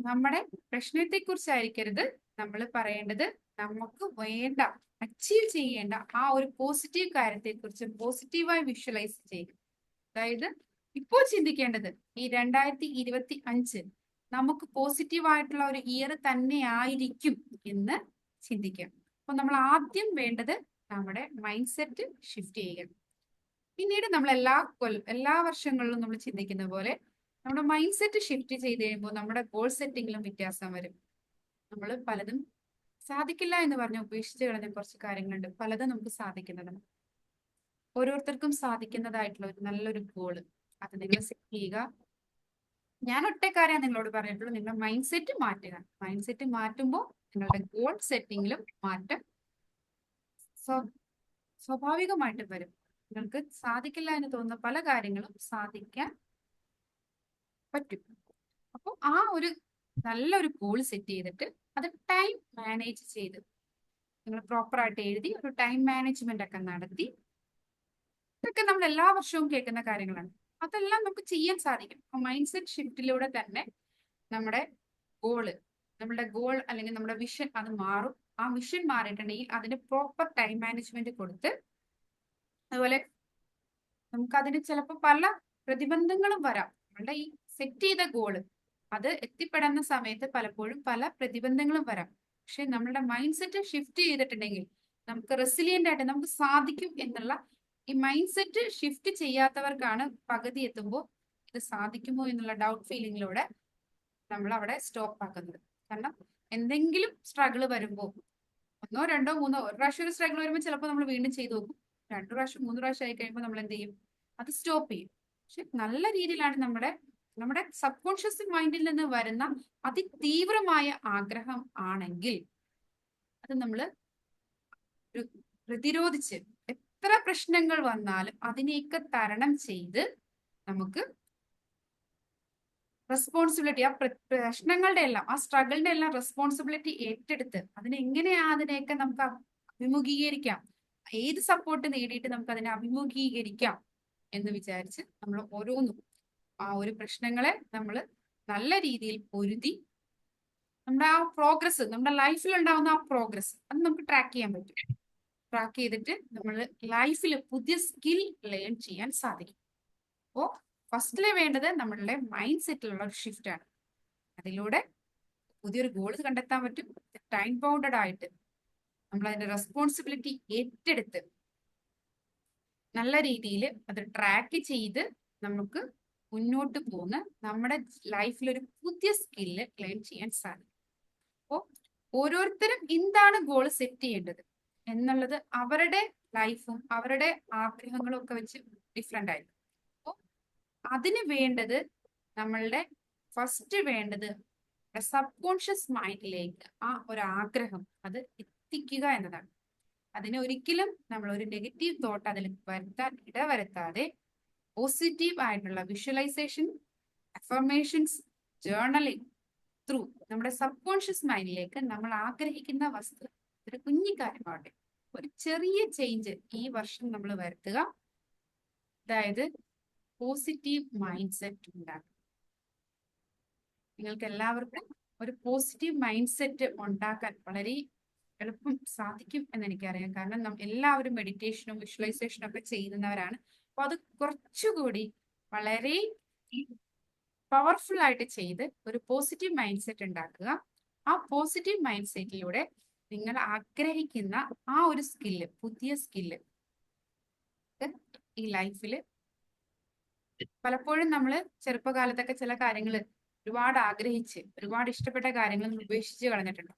[SPEAKER 3] നമ്മുടെ പ്രശ്നത്തെ കുറിച്ചായിരിക്കരുത് നമ്മൾ പറയേണ്ടത്. നമുക്ക് വേണ്ട, അച്ചീവ് ചെയ്യേണ്ട ആ ഒരു പോസിറ്റീവ് കാര്യത്തെ കുറിച്ച് പോസിറ്റീവായി വിഷ്വലൈസ് ചെയ്യുക. അതായത് ഇപ്പോൾ ചിന്തിക്കേണ്ടത് ഈ 2025 നമുക്ക് പോസിറ്റീവായിട്ടുള്ള ഒരു ഇയർ തന്നെ ആയിരിക്കും എന്ന് ചിന്തിക്കാം. അപ്പൊ നമ്മൾ ആദ്യം വേണ്ടത് നമ്മുടെ മൈൻഡ് സെറ്റ് ഷിഫ്റ്റ് ചെയ്യുക. പിന്നീട് നമ്മൾ എല്ലാ വർഷങ്ങളിലും നമ്മൾ ചിന്തിക്കുന്ന പോലെ നമ്മുടെ മൈൻഡ് സെറ്റ് ഷിഫ്റ്റ് ചെയ്ത് കഴിയുമ്പോൾ നമ്മുടെ ഗോൾ സെറ്റിങ്ങിലും വ്യത്യാസം വരും. നമ്മൾ പലതും സാധിക്കില്ല എന്ന് പറഞ്ഞ് ഉപേക്ഷിച്ച് കളഞ്ഞ കുറച്ച് കാര്യങ്ങളുണ്ട്, പലതും നമുക്ക് സാധിക്കുന്നതാണ്. ഓരോരുത്തർക്കും സാധിക്കുന്നതായിട്ടുള്ള ഒരു നല്ലൊരു ഗോള് അത് നിങ്ങൾ സെറ്റ് ചെയ്യുക. ഞാൻ ഒറ്റ കാര്യം നിങ്ങളോട് പറഞ്ഞിട്ടുള്ളൂ, നിങ്ങളുടെ മൈൻഡ് സെറ്റ് മാറ്റുക. മൈൻഡ് സെറ്റ് മാറ്റുമ്പോൾ നിങ്ങളുടെ ഗോൾ സെറ്റിങ്ങിലും മാറ്റം സ്വാഭാവികമായിട്ട് വരും. നിങ്ങൾക്ക് സാധിക്കില്ല എന്ന് തോന്നുന്ന പല കാര്യങ്ങളും സാധിക്കാൻ പറ്റും. അപ്പോൾ ആ ഒരു നല്ലൊരു ഗോൾ സെറ്റ് ചെയ്തിട്ട് അത് ടൈം മാനേജ് ചെയ്ത് നിങ്ങൾ പ്രോപ്പറായിട്ട് എഴുതി ഒരു ടൈം മാനേജ്മെന്റ് ഒക്കെ നടത്തി, ഇതൊക്കെ നമ്മൾ എല്ലാ വർഷവും കേൾക്കുന്ന കാര്യങ്ങളാണ്. അതെല്ലാം നമുക്ക് ചെയ്യാൻ സാധിക്കും. മൈൻഡ് സെറ്റ് ഷിഫ്റ്റിലൂടെ തന്നെ നമ്മുടെ ഗോൾ അല്ലെങ്കിൽ നമ്മുടെ വിഷൻ അത് മാറും. ആ വിഷൻ മാറിയിട്ടുണ്ടെങ്കിൽ അതിന് പ്രോപ്പർ ടൈം മാനേജ്മെന്റ് കൊടുത്ത്, അതുപോലെ നമുക്ക് അതിന് ചിലപ്പോൾ പല പ്രതിബന്ധങ്ങളും വരാം. നമ്മളുടെ ഈ സെറ്റ് ചെയ്ത ഗോള് അത് എത്തിപ്പെടുന്ന സമയത്ത് പലപ്പോഴും പല പ്രതിബന്ധങ്ങളും വരാം. പക്ഷെ നമ്മളുടെ മൈൻഡ് സെറ്റ് ഷിഫ്റ്റ് ചെയ്തിട്ടുണ്ടെങ്കിൽ നമുക്ക് റെസിലിയന്റ് ആയിട്ട് നമുക്ക് സാധിക്കും എന്നുള്ള ഈ മൈൻഡ് സെറ്റ് ഷിഫ്റ്റ് ചെയ്യാത്തവർക്കാണ് പകുതി എത്തുമ്പോൾ ഇത് സാധിക്കുമോ എന്നുള്ള ഡൗട്ട് ഫീലിങ്ങിലൂടെ നമ്മൾ അവിടെ സ്റ്റോപ്പ് ആക്കുന്നത്. കാരണം എന്തെങ്കിലും സ്ട്രഗിൾ വരുമ്പോൾ 1, 2, 3 ഒരു പ്രാവശ്യം ഒരു സ്ട്രഗിൾ വരുമ്പോൾ ചിലപ്പോൾ നമ്മൾ വീണ്ടും ചെയ്തു നോക്കും. 2 പ്രാവശ്യം 3 പ്രാവശ്യം ആയി കഴിയുമ്പോൾ നമ്മൾ എന്ത് ചെയ്യും? അത് സ്റ്റോപ്പ് ചെയ്യും. പക്ഷെ നല്ല രീതിയിലാണ് നമ്മുടെ സബ് കോൺഷ്യസ് മൈൻഡിൽ നിന്ന് വരുന്ന അതിതീവ്രമായ ആഗ്രഹം ആണെങ്കിൽ അത് നമ്മൾ പ്രതിരോധിച്ച് എത്ര പ്രശ്നങ്ങൾ വന്നാലും അതിനെയൊക്കെ തരണം ചെയ്ത് നമുക്ക് റെസ്പോൺസിബിലിറ്റി, ആ പ്രശ്നങ്ങളുടെ എല്ലാം ആ സ്ട്രഗിളിന്റെ എല്ലാം റെസ്പോൺസിബിലിറ്റി ഏറ്റെടുത്ത് അതിനെയൊക്കെ നമുക്ക് അഭിമുഖീകരിക്കാം, ഏത് സപ്പോർട്ട് നേടിയിട്ട് നമുക്ക് അതിനെ അഭിമുഖീകരിക്കാം എന്ന് വിചാരിച്ച് നമ്മൾ ഓരോന്നും ആ ഒരു പ്രശ്നങ്ങളെ നമ്മൾ നല്ല രീതിയിൽ പൊരുതി നമ്മുടെ ആ പ്രോഗ്രസ്, നമ്മുടെ ലൈഫിൽ ഉണ്ടാവുന്ന ആ പ്രോഗ്രസ് അത് നമുക്ക് ട്രാക്ക് ചെയ്യാൻ പറ്റും. ട്രാക്ക് ചെയ്തിട്ട് നമ്മൾ ലൈഫിൽ പുതിയ സ്കിൽ ലേൺ ചെയ്യാൻ സാധിക്കും. അപ്പോൾ ഫസ്റ്റിലെ വേണ്ടത് നമ്മളുടെ മൈൻഡ് സെറ്റിലുള്ള ഒരു ഷിഫ്റ്റ് ആണ്. അതിലൂടെ പുതിയൊരു ഗോൾ കണ്ടെത്താൻ പറ്റും. ടൈം ബൗണ്ടഡ് ആയിട്ട് നമ്മൾ അതിന്റെ റെസ്പോൺസിബിലിറ്റി ഏറ്റെടുത്ത് നല്ല രീതിയിൽ അത് ട്രാക്ക് ചെയ്ത് നമുക്ക് മുന്നോട്ട് പോകുന്ന നമ്മുടെ ലൈഫിൽ ഒരു പുതിയ സ്കില്ല് ലേൺ ചെയ്യാൻ സാധിക്കും. അപ്പോൾ ഓരോരുത്തരും എന്താണ് ഗോൾ സെറ്റ് ചെയ്യേണ്ടത് എന്നുള്ളത് അവരുടെ ലൈഫും അവരുടെ ആഗ്രഹങ്ങളും ഒക്കെ വെച്ച് ഡിഫറെന്റ് ആയിരിക്കും. അപ്പോൾ അതിന് വേണ്ടത് നമ്മളുടെ ഫസ്റ്റ് വേണ്ടത് സബ് കോൺഷ്യസ് മൈൻഡിലേക്ക് ആ ഒരു ആഗ്രഹം അത് എത്തിക്കുക എന്നതാണ്. അതിന് ഒരിക്കലും നമ്മൾ ഒരു നെഗറ്റീവ് തോട്ട് അതിൽ ഇടവരുത്താതെ പോസിറ്റീവ് ആയിട്ടുള്ള വിഷ്വലൈസേഷൻ, അഫർമേഷൻസ്, ജേർണലിംഗ് ത്രൂ നമ്മുടെ സബ് കോൺഷ്യസ് മൈൻഡിലേക്ക് നമ്മൾ ആഗ്രഹിക്കുന്ന വസ്തു ഒരു കുഞ്ഞു കാര്യമാവട്ടെ, ഒരു ചെറിയ ചേഞ്ച് ഈ വർഷം നമ്മൾ വരുത്തുക. അതായത് പോസിറ്റീവ് മൈൻഡ് സെറ്റ് ഉണ്ടാക്കുക. നിങ്ങൾക്ക് എല്ലാവർക്കും ഒരു പോസിറ്റീവ് മൈൻഡ് സെറ്റ് ഉണ്ടാക്കാൻ വളരെ എളുപ്പം സാധിക്കും എന്ന് എനിക്കറിയാം. കാരണം എല്ലാവരും മെഡിറ്റേഷനും വിഷ്വലൈസേഷനും ഒക്കെ ചെയ്യുന്നവരാണ്. അപ്പൊ അത് കുറച്ചുകൂടി വളരെ പവർഫുൾ ആയിട്ട് ചെയ്ത് ഒരു പോസിറ്റീവ് മൈൻഡ് സെറ്റ് ഉണ്ടാക്കുക. ആ പോസിറ്റീവ് മൈൻഡ് സെറ്റിലൂടെ നിങ്ങൾ ആഗ്രഹിക്കുന്ന ആ ഒരു സ്കില്ല്, പുതിയ സ്കില്ല് ഈ ലൈഫിൽ പലപ്പോഴും നമ്മൾ ചെറുപ്പകാലത്തൊക്കെ ചില കാര്യങ്ങൾ ഒരുപാട് ആഗ്രഹിച്ച് ഒരുപാട് ഇഷ്ടപ്പെട്ട കാര്യങ്ങൾ നമ്മൾ ഉപേക്ഷിച്ച് കളഞ്ഞിട്ടുണ്ട്.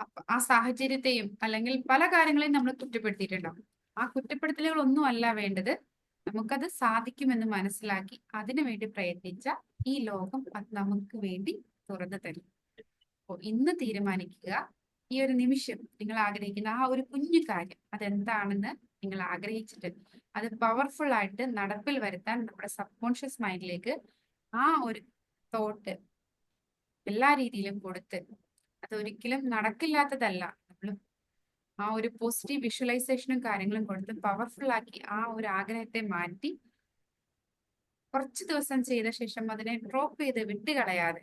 [SPEAKER 3] അപ്പൊ ആ സാഹചര്യത്തെയും അല്ലെങ്കിൽ പല കാര്യങ്ങളെയും നമ്മൾ കുറ്റപ്പെടുത്തിയിട്ടുണ്ടാവും. ആ കുറ്റപ്പെടുത്തലുകളൊന്നും അല്ല വേണ്ടത്. നമുക്കത് സാധിക്കുമെന്ന് മനസ്സിലാക്കി അതിനു വേണ്ടി പ്രയത്നിച്ച ഈ ലോകം അത് നമുക്ക് വേണ്ടി തുറന്നു തരും. അപ്പോൾ ഇന്ന് തീരുമാനിക്കുക, ഈ ഒരു നിമിഷം നിങ്ങൾ ആഗ്രഹിക്കുന്ന ആ ഒരു കുഞ്ഞു കാര്യം അതെന്താണെന്ന് നിങ്ങൾ ആഗ്രഹിച്ചിട്ട് അത് പവർഫുൾ ആയിട്ട് നടപ്പിൽ വരുത്താൻ നമ്മുടെ സബ് കോൺഷ്യസ് മൈൻഡിലേക്ക് ആ ഒരു തോട്ട് എല്ലാ രീതിയിലും കൊടുത്ത് അതൊരിക്കലും നടക്കില്ലാത്തതല്ല, നമ്മൾ ആ ഒരു പോസിറ്റീവ് വിഷ്വലൈസേഷനും കാര്യങ്ങളും കൊടുത്ത് പവർഫുൾ ആക്കി ആ ഒരു ആഗ്രഹത്തെ മാറ്റി കുറച്ച് ദിവസം ചെയ്ത ശേഷം അതിനെ ഡ്രോപ്പ് ചെയ്ത് വിട്ടുകളയാതെ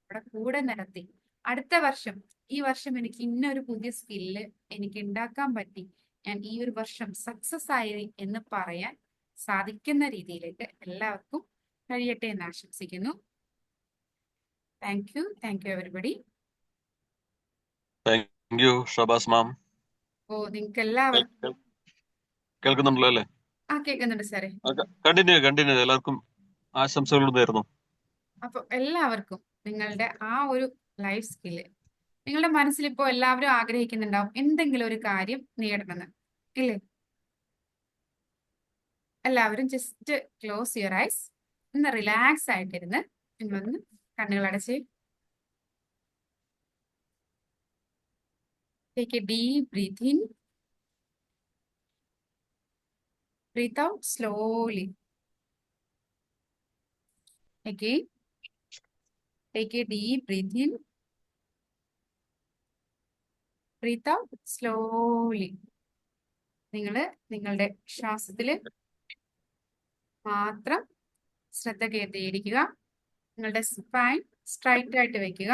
[SPEAKER 3] അവിടെ കൂടെ നടത്തി അടുത്ത വർഷം, ഈ വർഷം എനിക്ക് ഇന്നൊരു പുതിയ സ്കില്ല് എനിക്ക് ഉണ്ടാക്കാൻ പറ്റി, ഞാൻ ഈ ഒരു വർഷം സക്സസ് ആയി എന്ന് പറയാൻ സാധിക്കുന്ന രീതിയിലേക്ക് എല്ലാവർക്കും കഴിയട്ടെ എന്ന് ആശംസിക്കുന്നു. Thank you everybody.
[SPEAKER 1] Thank you Shabaz ma'am.
[SPEAKER 3] ഓ നിങ്ങൾക്ക് എല്ലാവർക്കും
[SPEAKER 1] കേൾക്കുന്നുണ്ടല്ലോ അല്ലേ?
[SPEAKER 3] കേൾക്കുന്നുണ്ട് സാറേ.
[SPEAKER 1] കണ്ടിന്യൂ. എല്ലാവർക്കും ആശംസകൾ നേരുന്നു.
[SPEAKER 3] അപ്പൊ എല്ലാവർക്കും നിങ്ങളുടെ ആ ഒരു ലൈഫ് സ്കില്ല് നിങ്ങളുടെ മനസ്സിൽ ഇപ്പോൾ എല്ലാവരും ആഗ്രഹിക്കുന്നുണ്ടാവും എന്തെങ്കിലും ഒരു കാര്യം നേടണമെന്ന്, ഇല്ലേ? എല്ലാവരും ജസ്റ്റ് ക്ലോസ് യുവർ ഐസ്, ഒന്ന് റിലാക്സ് ആയിട്ടിരുന്ന് നിങ്ങളൊന്ന് കണ്ണുകൾ അടച്ച് take a deep breath in, breath out slowly. Again, take a deep breath in, breathe out slowly. നിങ്ങൾ നിങ്ങളുടെ ശ്വാസത്തിൽ മാത്രം ശ്രദ്ധ കേന്ദ്രീകരിക്കുക. നിങ്ങളുടെ സ്പൈൻ സ്ട്രൈറ്റ് ആയിട്ട് വെക്കുക.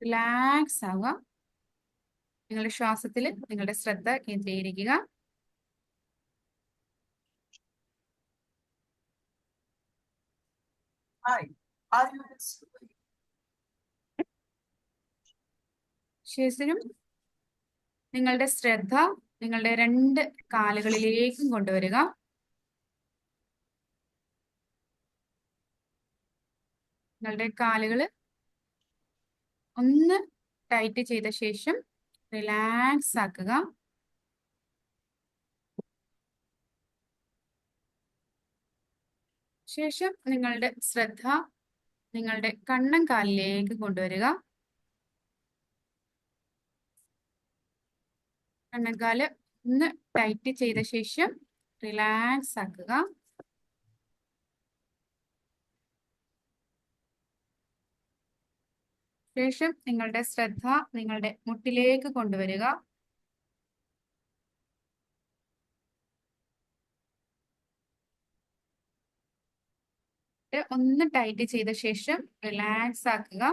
[SPEAKER 3] റിലാക്സ് ആവുക. നിങ്ങളുടെ ശ്വാസത്തിൽ നിങ്ങളുടെ ശ്രദ്ധ കേന്ദ്രീകരിക്കുക. ശേഷം നിങ്ങളുടെ ശ്രദ്ധ നിങ്ങളുടെ 2 കാലുകളിലേക്കും കൊണ്ടുവരിക. നിങ്ങളുടെ കാലുകൾ ഒന്ന് ടൈറ്റ് ചെയ്ത ശേഷം റിലാക്സ് ആക്കുക. ശേഷം നിങ്ങളുടെ ശ്രദ്ധ നിങ്ങളുടെ കണ്ണും കാലിലേക്ക് കൊണ്ടുവരിക. കണ്ണുകാല് ഒന്ന് ടൈറ്റ് ചെയ്ത ശേഷം റിലാക്സ് ആക്കുക. ശേഷം നിങ്ങളുടെ ശ്രദ്ധ നിങ്ങളുടെ മുട്ടിലേക്ക് കൊണ്ടുവരിക. ഒന്ന് ടൈറ്റ് ചെയ്ത ശേഷം റിലാക്സ് ആക്കുക.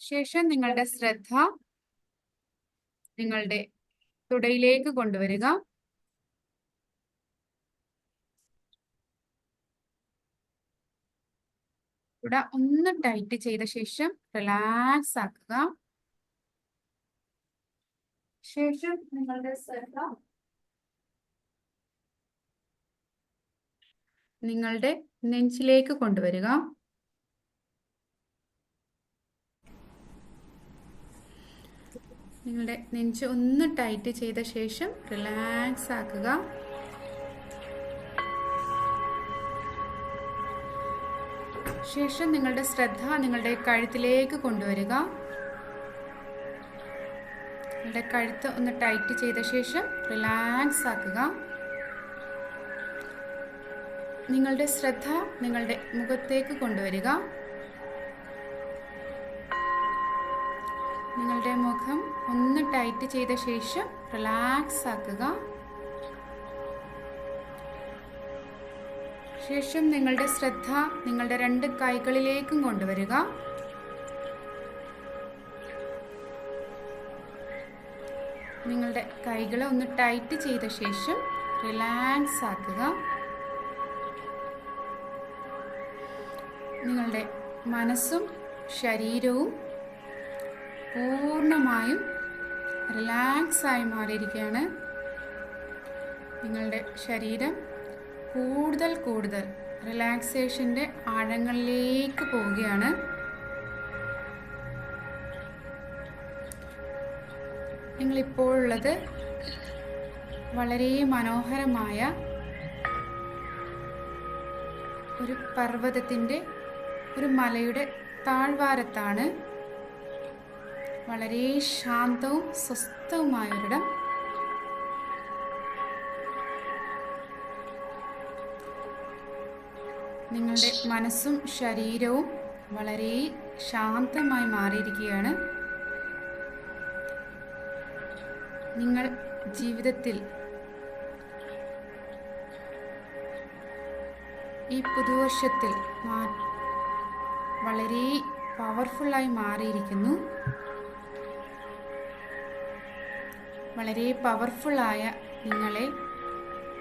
[SPEAKER 3] ശേഷം നിങ്ങളുടെ ശ്രദ്ധ നിങ്ങളുടെ തുടയിലേക്ക് കൊണ്ടുവരിക. തുട ഒന്ന് ടൈറ്റ് ചെയ്ത ശേഷം റിലാക്സ് ആക്കുക. ശേഷം നിങ്ങളുടെ ശ്രദ്ധ നിങ്ങളുടെ നെഞ്ചിലേക്ക് കൊണ്ടുവരിക. നിങ്ങളുടെ നെഞ്ച് ഒന്ന് ടൈറ്റ് ചെയ്ത ശേഷം റിലാക്സ് ആക്കുക. ശേഷം നിങ്ങളുടെ ശ്രദ്ധ നിങ്ങളുടെ കഴുത്തിലേക്ക് കൊണ്ടുവരിക. നിങ്ങളുടെ കഴുത്ത് ഒന്ന് ടൈറ്റ് ചെയ്ത ശേഷം റിലാക്സ് ആക്കുക. നിങ്ങളുടെ ശ്രദ്ധ നിങ്ങളുടെ മുഖത്തേക്ക് കൊണ്ടുവരിക. നിങ്ങളുടെ മുഖം ഒന്ന് ടൈറ്റ് ചെയ്ത ശേഷം റിലാക്സ് ആക്കുക. ശേഷം നിങ്ങളുടെ ശ്രദ്ധ നിങ്ങളുടെ 2 കൈകളിലേക്കും കൊണ്ടുവരിക. നിങ്ങളുടെ കൈകളെ ഒന്ന് ടൈറ്റ് ചെയ്ത ശേഷം റിലാക്സ് ആക്കുക. നിങ്ങളുടെ മനസ്സും ശരീരവും പൂർണ്ണമായും റിലാക്സ് ആയി മാറിയിരിക്കുകയാണ്. നിങ്ങളുടെ ശരീരം കൂടുതൽ കൂടുതൽ റിലാക്സേഷൻ്റെ ആഴങ്ങളിലേക്ക് പോവുകയാണ്. നിങ്ങളിപ്പോൾ ഉള്ളത് വളരെ മനോഹരമായ ഒരു പർവ്വതത്തിൻ്റെ ഒരു മലയുടെ താഴ്വാരത്താണ്. വളരെ ശാന്തവും സ്വസ്ഥവുമായൊരിടം. നിങ്ങളുടെ മനസ്സും ശരീരവും വളരെ ശാന്തമായി മാറിയിരിക്കുകയാണ്. നിങ്ങൾ ജീവിതത്തിൽ ഈ പുതുവർഷത്തിൽ വളരെ പവർഫുള്ളായി മാറിയിരിക്കുന്നു. വളരെ പവർഫുള്ളായ നിങ്ങളെ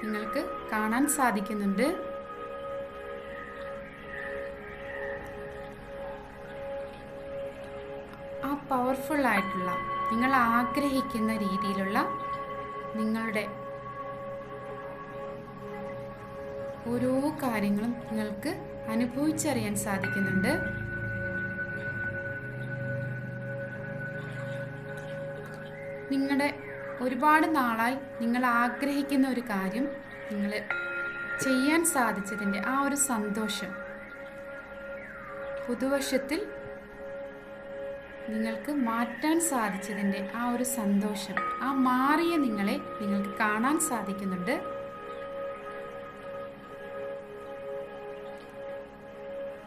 [SPEAKER 3] നിങ്ങൾക്ക് കാണാൻ സാധിക്കുന്നുണ്ട്. ആ പവർഫുള്ളായിട്ടുള്ള നിങ്ങൾ ആഗ്രഹിക്കുന്ന രീതിയിലുള്ള നിങ്ങളുടെ ഓരോ കാര്യങ്ങളും നിങ്ങൾക്ക് അനുഭവിച്ചറിയാൻ സാധിക്കുന്നുണ്ട്. നിങ്ങളുടെ ഒരുപാട് നാളായി നിങ്ങൾ ആഗ്രഹിക്കുന്ന ഒരു കാര്യം നിങ്ങൾ ചെയ്യാൻ സാധിച്ചതിൻ്റെ ആ ഒരു സന്തോഷം പുതുവർഷത്തിൽ നിങ്ങൾക്ക് മാറ്റാൻ സാധിച്ചതിൻ്റെ ആ ഒരു സന്തോഷം, ആ മാറിയ നിങ്ങളെ നിങ്ങൾക്ക് കാണാൻ സാധിക്കുന്നുണ്ട്.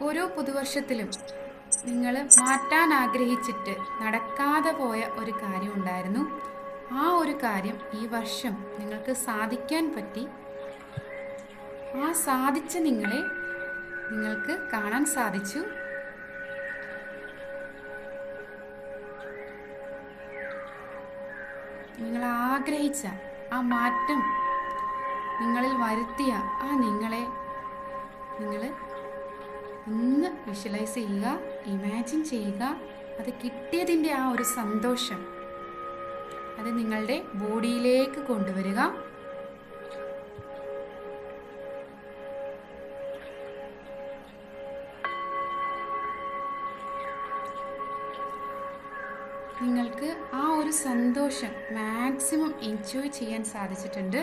[SPEAKER 3] ഓരോ പുതുവർഷത്തിലും നിങ്ങൾ മാറ്റാൻ ആഗ്രഹിച്ചിട്ട് നടക്കാതെ പോയ ഒരു കാര്യം ഉണ്ടായിരുന്നു. ആ ഒരു കാര്യം ഈ വർഷം നിങ്ങൾക്ക് സാധിക്കാൻ പറ്റി. ആ സാധിച്ച നിങ്ങളെ നിങ്ങൾക്ക് കാണാൻ സാധിച്ചു. നിങ്ങൾ ആഗ്രഹിച്ച ആ മാറ്റം നിങ്ങളിൽ വരുത്തിയ ആ നിങ്ങളെ നിങ്ങൾ ഒന്ന് വിഷ്വലൈസ് ചെയ്യുക, ഇമാജിൻ ചെയ്യുക. അത് കിട്ടിയതിൻ്റെ ആ ഒരു സന്തോഷം അത് നിങ്ങളുടെ ബോഡിയിലേക്ക് കൊണ്ടുവരിക. നിങ്ങൾക്ക് ആ ഒരു സന്തോഷം മാക്സിമം എൻജോയ് ചെയ്യാൻ സാധിച്ചിട്ടുണ്ട്.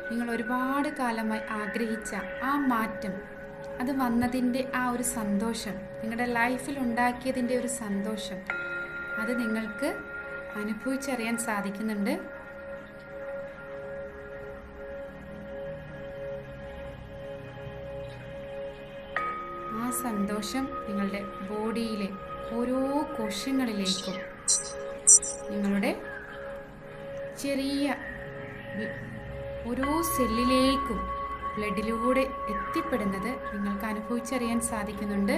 [SPEAKER 3] നിങ്ങൾ ഒരുപാട് കാലമായി ആഗ്രഹിച്ച ആ മാറ്റം അത് വന്നതിൻ്റെ ആ ഒരു സന്തോഷം, നിങ്ങളുടെ ലൈഫിൽ ഉണ്ടാക്കിയതിൻ്റെ ഒരു സന്തോഷം അത് നിങ്ങൾക്ക് അനുഭവിച്ചറിയാൻ സാധിക്കുന്നുണ്ട്. ആ സന്തോഷം നിങ്ങളുടെ ബോഡിയിലെ ഓരോ കോശങ്ങളിലേക്കും നിങ്ങളുടെ ചെറിയ ഓരോ സെല്ലിലേക്കും ബ്ലഡിലൂടെ എത്തിപ്പെടുന്നത് നിങ്ങൾക്ക് അനുഭവിച്ചറിയാൻ സാധിക്കുന്നുണ്ട്.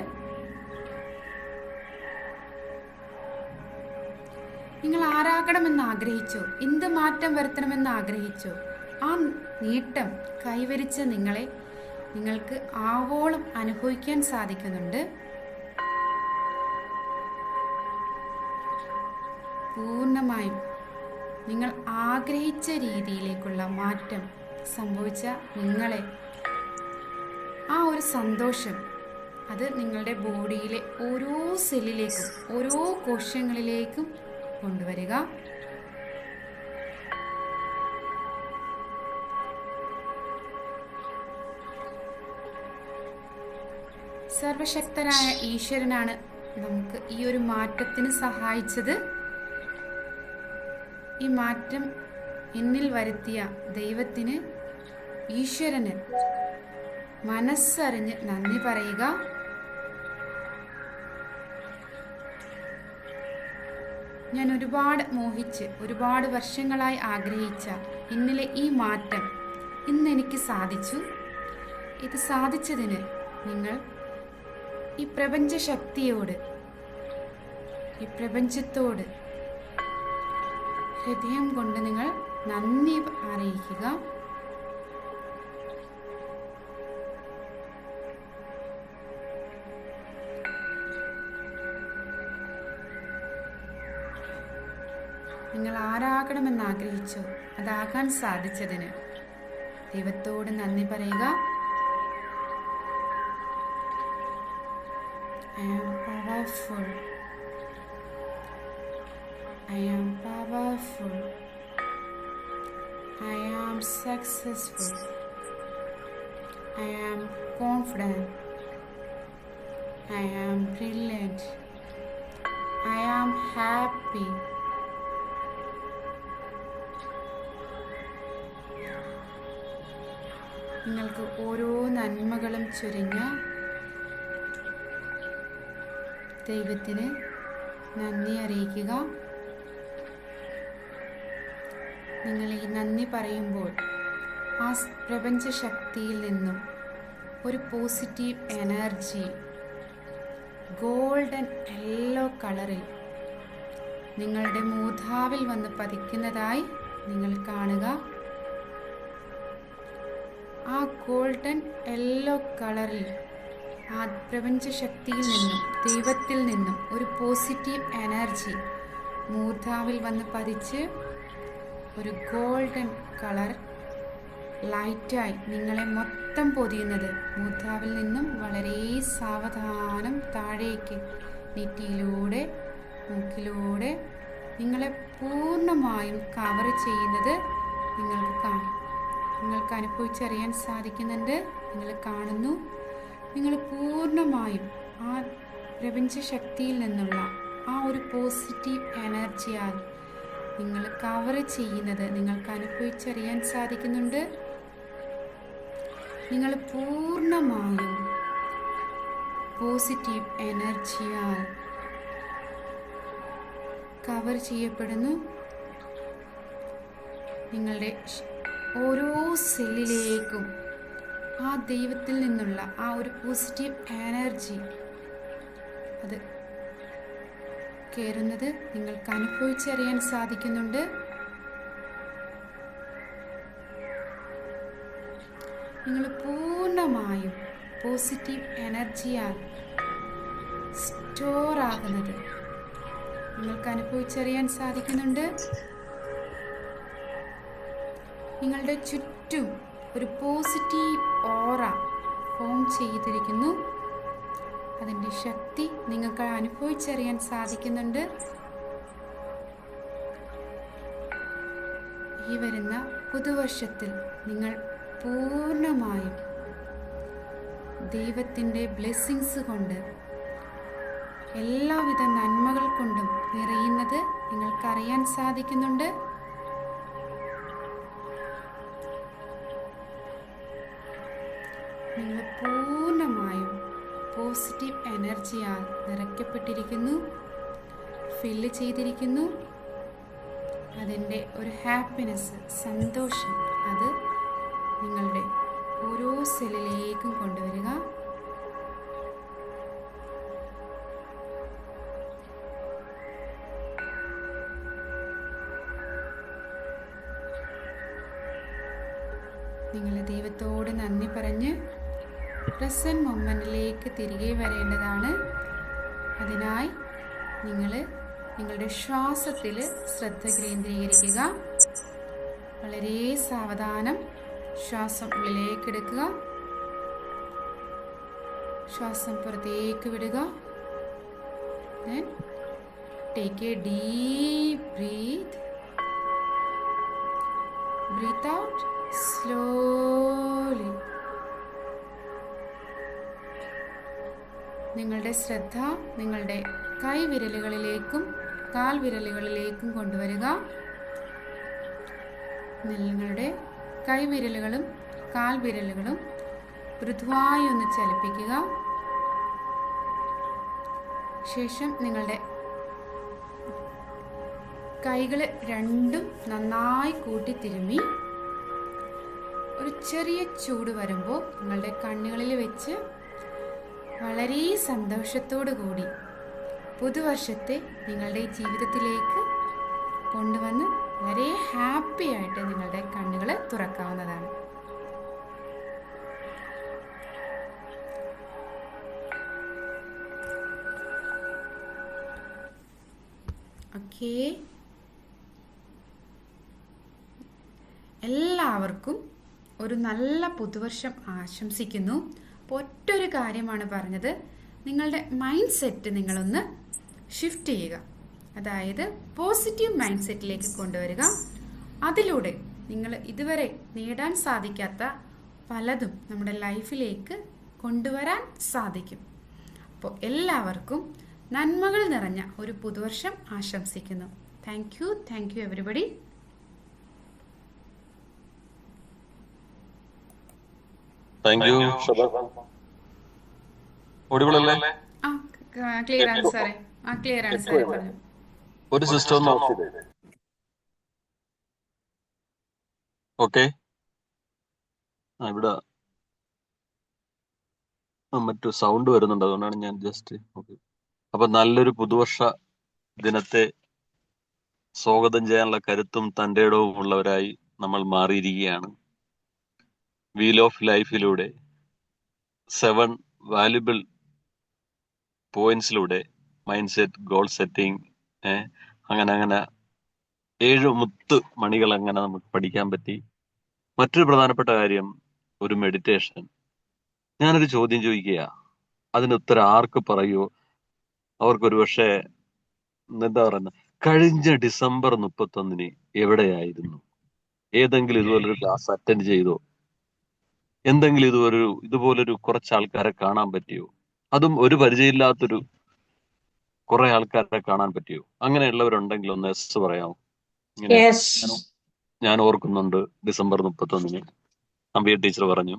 [SPEAKER 3] നിങ്ങൾ ആരാകണമെന്ന് ആഗ്രഹിച്ചോ, എന്ത് മാറ്റം വരുത്തണമെന്ന് ആഗ്രഹിച്ചോ, ആ നേട്ടം കൈവരിച്ച നിങ്ങൾക്ക് ആവോളം അനുഭവിക്കാൻ സാധിക്കുന്നുണ്ട്. പൂർണ്ണമായും നിങ്ങൾ ആഗ്രഹിച്ച രീതിയിലേക്കുള്ള മാറ്റം സംഭവിച്ച നിങ്ങളെ ആ ഒരു സന്തോഷം അത് നിങ്ങളുടെ ബോഡിയിലെ ഓരോ സെല്ലിലേക്കും ഓരോ കോശങ്ങളിലേക്കും കൊണ്ടുവരിക. സർവശക്തനായ ഈശ്വരനാണ് നമുക്ക് ഈ ഒരു മാറ്റത്തിന് സഹായിച്ചത്. ഈ മാറ്റം എന്നിൽ വരുത്തിയ ദൈവത്തിന്, ഈശ്വരന് മനസ്സറിഞ്ഞ് നന്ദി പറയുക. ഞാൻ ഒരുപാട് മോഹിച്ച് ഒരുപാട് വർഷങ്ങളായി ആഗ്രഹിച്ച എന്നിലെ ഈ മാറ്റം ഇന്ന് എനിക്ക് സാധിച്ചു. ഇത് സാധിച്ചതിന് നിങ്ങൾ ഈ പ്രപഞ്ചശക്തിയോട്, ഈ പ്രപഞ്ചത്തോട് ഹൃദയം കൊണ്ട് നിങ്ങൾ നന്ദി അറിയിക്കുക. നിങ്ങൾ ആരാകണമെന്ന് ആഗ്രഹിച്ചോ അതാകാൻ സാധിച്ചതിന് ദൈവത്തോട് നന്ദി പറയുക. I am powerful. I am powerful. I am successful. I am confident. I am brilliant. I am happy. നിങ്ങൾക്ക് ഓരോ നന്മകളും ചൊരിഞ്ഞ ദൈവത്തിന് നന്ദി അറിയിക്കുക. നിങ്ങൾ ഈ നന്ദി പറയുമ്പോൾ ആ പ്രപഞ്ചശക്തിയിൽ നിന്നും ഒരു പോസിറ്റീവ് എനർജി ഗോൾഡൻ യെല്ലോ കളറിൽ നിങ്ങളുടെ മൂർധാവിൽ വന്ന് പതിക്കുന്നതായി നിങ്ങൾ കാണുക. ആ ഗോൾഡൻ യെല്ലോ കളറിൽ ആ പ്രപഞ്ചശക്തിയിൽ നിന്നും ദൈവത്തിൽ നിന്നും ഒരു പോസിറ്റീവ് എനർജി മൂർധാവിൽ വന്ന് പതിച്ച് ഒരു ഗോൾഡൻ കളർ ലൈറ്റായി നിങ്ങളെ മൊത്തം പൊതിയുന്നത് മൂർധാവിൽ നിന്നും വളരെ സാവധാനം താഴേക്ക് നെറ്റിയിലൂടെ മൂക്കിലൂടെ നിങ്ങളെ പൂർണ്ണമായും കവർ ചെയ്യുന്നത് നിങ്ങൾക്ക് അനുഭവിച്ചറിയാൻ സാധിക്കുന്നുണ്ട്. നിങ്ങൾ കാണുന്നു, നിങ്ങൾ പൂർണ്ണമായും ആ പ്രപഞ്ചശക്തിയിൽ നിന്നുള്ള ആ ഒരു പോസിറ്റീവ് എനർജിയാൽ നിങ്ങൾ കവർ ചെയ്യുന്നത് നിങ്ങൾക്ക് അനുഭവിച്ചറിയാൻ സാധിക്കുന്നുണ്ട്. നിങ്ങൾ പൂർണ്ണമായും പോസിറ്റീവ് എനർജിയാൽ കവർ ചെയ്യപ്പെടുന്നു. നിങ്ങളുടെ ഓരോ സെല്ലിലേക്കും ആ ദൈവത്തിൽ നിന്നുള്ള ആ ഒരു പോസിറ്റീവ് എനർജി അത് കയറുന്നത് നിങ്ങൾക്ക് അനുഭവിച്ചറിയാൻ സാധിക്കുന്നുണ്ട്. നിങ്ങൾ പൂർണ്ണമായും പോസിറ്റീവ് എനർജിയാൽ സ്റ്റോർ ആകുന്നത് നിങ്ങൾക്ക് അനുഭവിച്ചറിയാൻ സാധിക്കുന്നുണ്ട്. നിങ്ങളുടെ ചുറ്റും ഒരു പോസിറ്റീവ് ഓറ ഫോം ചെയ്തിരിക്കുന്നു. അതിൻ്റെ ശക്തി നിങ്ങൾക്ക് അനുഭവിച്ചറിയാൻ സാധിക്കുന്നുണ്ട്. ഈ വരുന്ന പുതുവർഷത്തിൽ നിങ്ങൾ പൂർണ്ണമായും ദൈവത്തിൻ്റെ ബ്ലെസ്സിങ്സ് കൊണ്ട് എല്ലാവിധ നന്മകൾ കൊണ്ടും നിറയുന്നത് നിങ്ങൾക്കറിയാൻ സാധിക്കുന്നുണ്ട്. നിങ്ങൾ പൂർണ്ണമായും പോസിറ്റീവ് എനർജിയാൽ നിറയ്ക്കപ്പെട്ടിരിക്കുന്നു, ഫില്ല് ചെയ്തിരിക്കുന്നു. അതിൻ്റെ ഒരു ഹാപ്പിനെസ്, സന്തോഷം, അത് നിങ്ങളുടെ ഓരോ സെല്ലിലേക്കും കൊണ്ടുവരിക. നിങ്ങൾ ദൈവത്തോട് നന്ദി പറഞ്ഞ് പ്രസന്റ് മൊമെന്റിലേക്ക് തിരികെ വരേണ്ടതാണ്. അതിനായി നിങ്ങൾ നിങ്ങളുടെ ശ്വാസത്തിൽ ശ്രദ്ധ കേന്ദ്രീകരിക്കുക. വളരെ സാവധാനം ശ്വാസം ഉള്ളിലേക്ക് എടുക്കുക, ശ്വാസം പുറത്തേക്ക് വിടുക. Then take a deep breath. Breathe out slowly. നിങ്ങളുടെ ശ്രദ്ധ നിങ്ങളുടെ കൈവിരലുകളിലേക്കും കാൽവിരലുകളിലേക്കും കൊണ്ടുവരിക. നിങ്ങളുടെ കൈവിരലുകളും കാൽവിരലുകളും മൃദുവായി ഒന്ന് ചലിപ്പിക്കുക. ശേഷം നിങ്ങളുടെ കൈകൾ രണ്ടും നന്നായി കൂട്ടിത്തിരുമ്മി ഒരു ചെറിയ ചൂട് വരുമ്പോൾ നിങ്ങളുടെ കണ്ണുകളിൽ വെച്ച് വളരെ സന്തോഷത്തോടു കൂടി പുതുവർഷത്തെ നിങ്ങളുടെ ജീവിതത്തിലേക്ക് കൊണ്ടുവന്ന് വളരെ ഹാപ്പി ആയിട്ട് നിങ്ങളുടെ കണ്ണുകൾ തുറക്കാവുന്നതാണ്. ഓക്കേ, എല്ലാവർക്കും ഒരു നല്ല പുതുവർഷം ആശംസിക്കുന്നു. അപ്പോൾ ഒറ്റൊരു കാര്യമാണ് പറഞ്ഞത്, നിങ്ങളുടെ മൈൻഡ് സെറ്റ് നിങ്ങളൊന്ന് ഷിഫ്റ്റ് ചെയ്യുക. അതായത് പോസിറ്റീവ് മൈൻഡ് സെറ്റിലേക്ക് കൊണ്ടുവരിക. അതിലൂടെ നിങ്ങൾ ഇതുവരെ നേടാൻ സാധിക്കാത്ത പലതും നമ്മുടെ ലൈഫിലേക്ക് കൊണ്ടുവരാൻ സാധിക്കും. അപ്പോൾ എല്ലാവർക്കും നന്മകൾ നിറഞ്ഞ ഒരു പുതുവർഷം ആശംസിക്കുന്നു. Thank you everybody.
[SPEAKER 1] Thank U audible അല്ലേ?
[SPEAKER 3] ആ, ക്ലിയർ ആണ് സാറേ. ക്ലിയർ ആണ് സാറേ, പറഞ്ഞു.
[SPEAKER 1] ഒരു സിസ്റ്റം നോക്കിയത് ഓക്കെ. ഇവിടെ മറ്റു സൗണ്ട് വരുന്നുണ്ട്, അതുകൊണ്ടാണ് ഞാൻ ജസ്റ്റ് ഓക്കെ. അപ്പൊ നല്ലൊരു പുതുവർഷ ദിനത്തെ സ്വാഗതം ചെയ്യാനുള്ള കരുത്തും തൻ്റെ ഇടവും ഉള്ളവരായി നമ്മൾ മാറിയിരിക്കുകയാണ്. വീൽ ഓഫ് ലൈഫിലൂടെ 7 വാല്യുബിൾ പോയിന്റ്സിലൂടെ മൈൻഡ് സെറ്റ്, ഗോൾ സെറ്റിംഗ്, അങ്ങനെ 7 മുത്ത് മണികൾ അങ്ങനെ നമുക്ക് പഠിക്കാൻ പറ്റി. മറ്റൊരു പ്രധാനപ്പെട്ട കാര്യം ഒരു മെഡിറ്റേഷൻ. ഞാനൊരു ചോദ്യം ചോദിക്കുക, അതിന് ഉത്തരം ആർക്ക് പറയുമോ അവർക്കൊരു പക്ഷേ എന്താ പറയുന്നത്, കഴിഞ്ഞ ഡിസംബർ 31 എവിടെയായിരുന്നു? ഏതെങ്കിലും ഇതുപോലൊരു ക്ലാസ് അറ്റൻഡ് ചെയ്തോ? എന്തെങ്കിലും ഇതുപോലൊരു കുറച്ച് ആൾക്കാരെ കാണാൻ പറ്റിയോ? അതും ഒരു പരിചയമില്ലാത്തൊരു കുറെ ആൾക്കാരെ കാണാൻ പറ്റിയോ? അങ്ങനെയുള്ളവരുണ്ടെങ്കിൽ ഒന്ന് എസ് പറയാമോ? ഇങ്ങനെ ഞാൻ ഓർക്കുന്നുണ്ട്, ഡിസംബർ 31 അമ്പിയ ടീച്ചർ പറഞ്ഞു.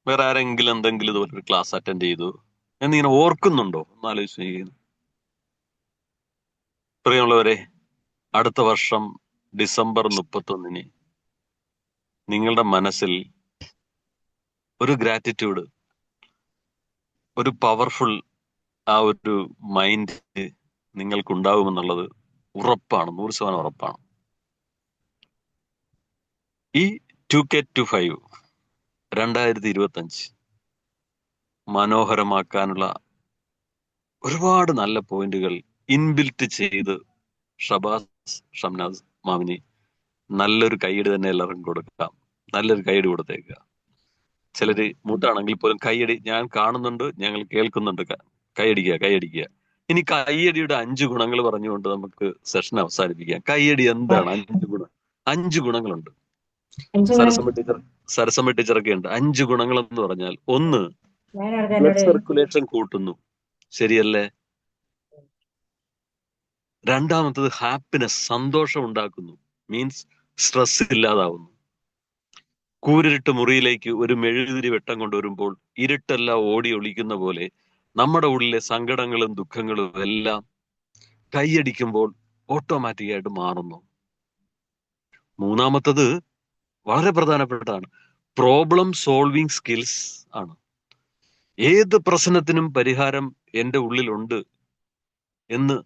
[SPEAKER 1] വേറെ ആരെങ്കിലും എന്തെങ്കിലും ഇതുപോലൊരു ക്ലാസ് അറ്റൻഡ് ചെയ്തു എന്നിങ്ങനെ ഓർക്കുന്നുണ്ടോ? ഒന്ന് ആലോചിച്ച്. പ്രിയമുള്ളവരെ, അടുത്ത വർഷം ഡിസംബർ 31 നിങ്ങളുടെ മനസ്സിൽ ഒരു ഗ്രാറ്റിറ്റ്യൂഡ്, ഒരു പവർഫുൾ ആ ഒരു മൈൻഡ് നിങ്ങൾക്കുണ്ടാവുമെന്നുള്ളത് ഉറപ്പാണ്, 100% ഉറപ്പാണ്. ഈ 2K25 2025 മനോഹരമാക്കാനുള്ള ഒരുപാട് നല്ല പോയിന്റുകൾ ഇൻബിൽറ്റ് ചെയ്ത് ഷംനാസ് മാമിനി നല്ലൊരു കൈയ്യടി തന്നെ എല്ലാവർക്കും കൊടുക്കാം. നല്ലൊരു കൈയ്യടി കൊടുത്തേക്കുക. ചിലര് മൂട്ടാണെങ്കിൽ പോലും കൈയ്യടി ഞാൻ കാണുന്നുണ്ട്, ഞങ്ങൾ കേൾക്കുന്നുണ്ട്. കൈയടിക്കുക. ഇനി കൈയ്യടിയുടെ 5 ഗുണങ്ങൾ പറഞ്ഞുകൊണ്ട് നമുക്ക് സെഷൻ അവസാനിപ്പിക്കാം. കൈയ്യടി എന്താണ്? 5 ഗുണങ്ങളുണ്ട്. സരസമ്മ ടീച്ചറൊക്കെ ഉണ്ട്. 5 ഗുണങ്ങൾ എന്ന് പറഞ്ഞാൽ, 1, ബ്ലഡ് സർക്കുലേഷൻ കൂട്ടുന്നു, ശരിയല്ലേ? രണ്ടാമത്തത് ഹാപ്പിനെസ്, സന്തോഷം ഉണ്ടാക്കുന്നു, മീൻസ് സ്ട്രെസ് ഇല്ലാതാവുന്നു. കൂരിരുട്ട് മുറിയിലേക്ക് ഒരു മെഴുകുതിരി വെട്ടം കൊണ്ടുവരുമ്പോൾ ഇരുട്ടെല്ലാം ഓടി ഒളിക്കുന്ന പോലെ നമ്മുടെ ഉള്ളിലെ സങ്കടങ്ങളും ദുഃഖങ്ങളും എല്ലാം കൈയടിക്കുമ്പോൾ ഓട്ടോമാറ്റിക്കായിട്ട് മാറുന്നു. മൂന്നാമത്തത് വളരെ പ്രധാനപ്പെട്ടതാണ്, പ്രോബ്ലം സോൾവിങ് സ്കിൽസ് ആണ്. ഏത് പ്രശ്നത്തിനും പരിഹാരം എൻ്റെ ഉള്ളിലുണ്ട് എന്ന്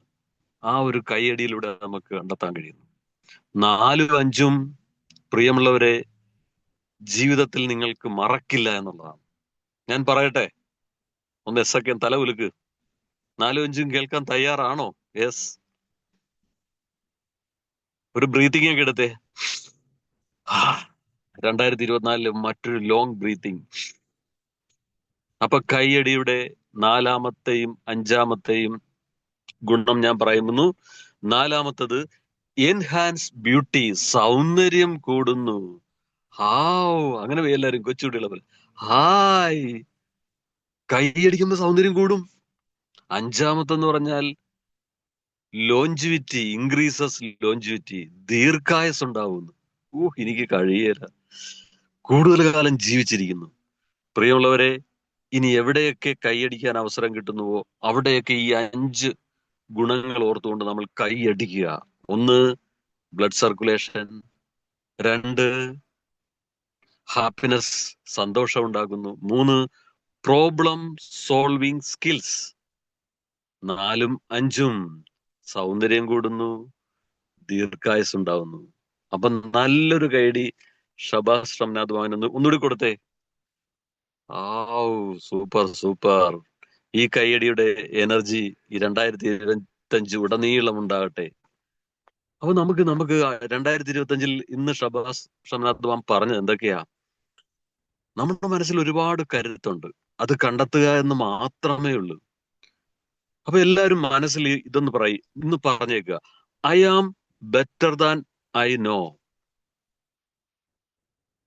[SPEAKER 1] ആ ഒരു കൈയടിയിലൂടെ നമുക്ക് കണ്ടെത്താൻ കഴിയുന്നു. 4 5 പ്രിയമുള്ളവരെ, ജീവിതത്തിൽ നിങ്ങൾക്ക് മറക്കില്ല എന്നുള്ളതാണ്. ഞാൻ പറയട്ടെ, ഒന്ന് എസ്സൊക്കെ തല ഉലുക്ക്. 4 5 കേൾക്കാൻ തയ്യാറാണോ? യെസ്. ഒരു ബ്രീത്തിങ് ഒക്കെ എടുത്തേ. 2024 മറ്റൊരു ലോങ് ബ്രീത്തിങ്. അപ്പൊ കൈയടിയുടെ 4-മത്തെയും 5-മത്തെയും ഗുണം ഞാൻ പറയുന്നു. 4-മത്തത് എൻഹാൻസ് ബ്യൂട്ടി, സൗന്ദര്യം കൂടുന്നു. അങ്ങനെ എല്ലാവരും കൊച്ചുകുട്ടികളെ പോലെ ഹായ്, കൈയടിക്കുമ്പോ സൗന്ദര്യം കൂടും. 5-മത്തെന്ന് പറഞ്ഞാൽ ലോഞ്ചിവിറ്റി, ഇൻക്രീസസ് ലോഞ്ചിവിറ്റി, ദീർഘായുസ് ഉണ്ടാവുന്നു. എനിക്ക് കഴിയേല, കൂടുതൽ കാലം ജീവിച്ചിരിക്കുന്നു. പ്രിയമുള്ളവരെ, ഇനി എവിടെയൊക്കെ കൈയടിക്കാൻ അവസരം കിട്ടുന്നുവോ അവിടെയൊക്കെ ഈ 5 ഗുണങ്ങൾ ഓർത്തുകൊണ്ട് നമ്മൾ കൈയടിക്കുക. 1, ബ്ലഡ് സർക്കുലേഷൻ. 2, ഹാപ്പിനെസ്, സന്തോഷം ഉണ്ടാകുന്നു. 3, പ്രോബ്ലം സോൾവിങ് സ്കിൽസ്. 4 5 സൗന്ദര്യം കൂടുന്നു, ദീർഘായുസ് ഉണ്ടാവുന്നു. അപ്പൊ നല്ലൊരു കൈയടി ഷബാസ് റംനാഥ് വാങ്ങുന്നു. ഒന്നുകൂടി കൊടുത്തേ. Super super. ഈ കൈയടിയുടെ എനർജി ഈ 2025 ഉടനീളം ഉണ്ടാകട്ടെ. അപ്പൊ നമുക്ക് 2025 ഇന്ന് ഷബാസ് ഷംനാഥ് വാം പറഞ്ഞത് എന്തൊക്കെയാ? നമ്മുടെ മനസ്സിൽ ഒരുപാട് കരുത്തുണ്ട്, അത് കണ്ടെത്തുക എന്ന് മാത്രമേ ഉള്ളൂ. അപ്പൊ എല്ലാവരും മനസ്സിൽ ഇതൊന്ന് ഇന്ന് പറഞ്ഞേക്കുക, I am better than I know.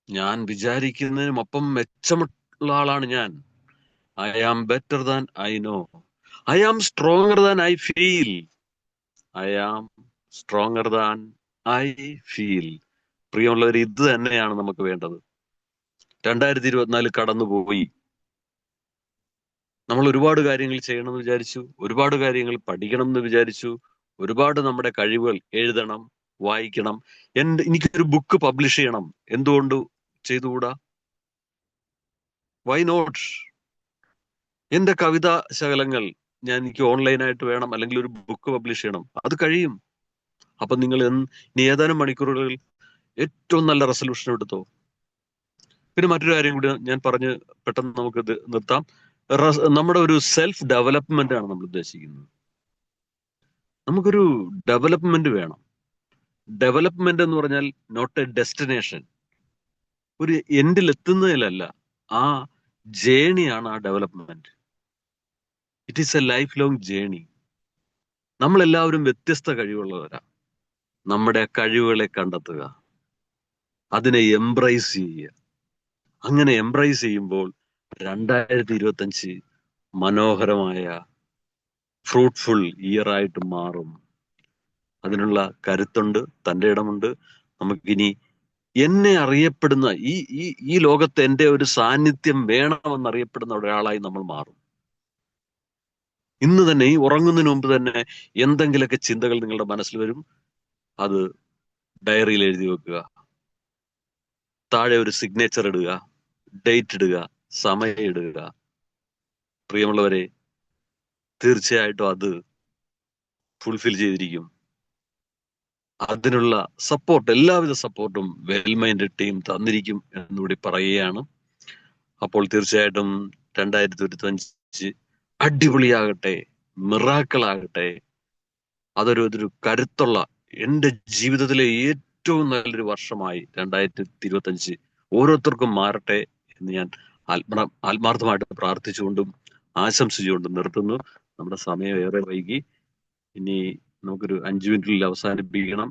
[SPEAKER 1] ഞാൻ വിചാരിക്കുന്നതിനുമൊപ്പം മെച്ചമുള്ള ആളാണ് ഞാൻ. I am better than I know. I am stronger than I feel. I am stronger than I feel. പ്രിയമുള്ളവർ, ഇത് തന്നെയാണ് നമുക്ക് വേണ്ടത്. 2024 കടന്നുപോയി. നമ്മൾ ഒരുപാട് കാര്യങ്ങൾ ചെയ്യണമെന്ന് വിചാരിച്ചു, ഒരുപാട് കാര്യങ്ങൾ പഠിക്കണം എന്ന് വിചാരിച്ചു, ഒരുപാട് നമ്മുടെ കഴിവുകൾ എഴുതണം, വായിക്കണം. എനിക്കൊരു ബുക്ക് പബ്ലിഷ് ചെയ്യണം, എന്തുകൊണ്ട് ചെയ്തുകൂടാ? Why not? എന്റെ കവിതാ ശകലങ്ങൾ എനിക്ക് ഓൺലൈനായിട്ട് വേണം, അല്ലെങ്കിൽ ഒരു ബുക്ക് പബ്ലിഷ് ചെയ്യണം, അത് കഴിയും. അപ്പൊ നിങ്ങൾ ഇനി ഏതാനും മണിക്കൂറുകളിൽ ഏറ്റവും നല്ല റെസൊല്യൂഷൻ എടുത്തോ. പിന്നെ മറ്റൊരു കാര്യം കൂടി ഞാൻ പറഞ്ഞ് പെട്ടെന്ന് നമുക്ക് നിർത്താം. നമ്മുടെ ഒരു സെൽഫ് ഡെവലപ്മെന്റ് ആണ് നമ്മൾ ഉദ്ദേശിക്കുന്നത്. നമുക്കൊരു ഡെവലപ്മെന്റ് വേണം. ഡെവലപ്മെന്റ് എന്ന് പറഞ്ഞാൽ നോട്ട് എ ഡെസ്റ്റിനേഷൻ, ഒരു എൻഡിൽ എത്തുന്നതിലല്ല, ആ ജേണിയാണ് ആ development. It is A life long journey. നമ്മളെല്ലാവരും വ്യത്യസ്ത കഴിവുള്ളവരാ. നമ്മുടെ കഴിവുകളെ കണ്ടെത്തുക, അതിനെ എംബ്രൈസ് ചെയ്യുക. അങ്ങനെ എംബ്രൈസ് ചെയ്യുമ്പോൾ 2025 മനോഹരമായ ഫ്രൂട്ട്ഫുൾ ഇയർ ആയിട്ട് മാറും. അതിനുള്ള കരുത്തുണ്ട്, തൻ്റെ ഇടമുണ്ട്. നമുക്കിനി എന്നെ അറിയപ്പെടുന്ന ഈ ലോകത്ത് എൻ്റെ ഒരു സാന്നിധ്യം വേണമെന്നറിയപ്പെടുന്ന ഒരാളായി നമ്മൾ മാറും. ഇന്ന് തന്നെ, ഈ ഉറങ്ങുന്നതിന് മുമ്പ് തന്നെ എന്തെങ്കിലുമൊക്കെ ചിന്തകൾ നിങ്ങളുടെ മനസ്സിൽ വരും. അത് ഡയറിയിൽ എഴുതി വെക്കുക, താഴെ ഒരു സിഗ്നേച്ചർ ഇടുക, ഡേറ്റ് ഇടുക, സമയം ഇടുക. പ്രിയമുള്ളവരെ, തീർച്ചയായിട്ടും അത് ഫുൾഫിൽ ചെയ്തിരിക്കും. അതിനുള്ള സപ്പോർട്ട്, എല്ലാവിധ സപ്പോർട്ടും വെൽ മൈൻഡഡ് ടീം തന്നിരിക്കും എന്നുകൂടി പറയുകയാണ്. അപ്പോൾ തീർച്ചയായിട്ടും 2025 അടിപൊളിയാകട്ടെ, മിറാക്കിളാകട്ടെ. അതൊരു കരുത്തുള്ള, എൻ്റെ ജീവിതത്തിലെ ഏറ്റവും നല്ലൊരു വർഷമായി 2025 ഓരോരുത്തർക്കും മാറട്ടെ എന്ന് ഞാൻ ആത്മാർത്ഥമായിട്ട് പ്രാർത്ഥിച്ചുകൊണ്ടും ആശംസിച്ചുകൊണ്ടും നിർത്തുന്നു. നമ്മുടെ സമയം ഏറെ വൈകി. ഇനി നമുക്കൊരു 5 മിനിറ്റിൽ അവസാനിപ്പിക്കണം.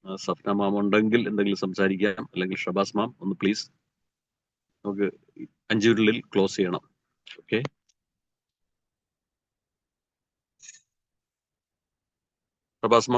[SPEAKER 1] സഫ്ന മാം ഉണ്ടെങ്കിൽ എന്തെങ്കിലും സംസാരിക്കാം, അല്ലെങ്കിൽ ഷബാസ് മാം ഒന്ന് പ്ലീസ്. നമുക്ക് 5 മിനിറ്റിൽ ക്ലോസ് ചെയ്യണം. ഓക്കെ, ഷബാസ് മാം.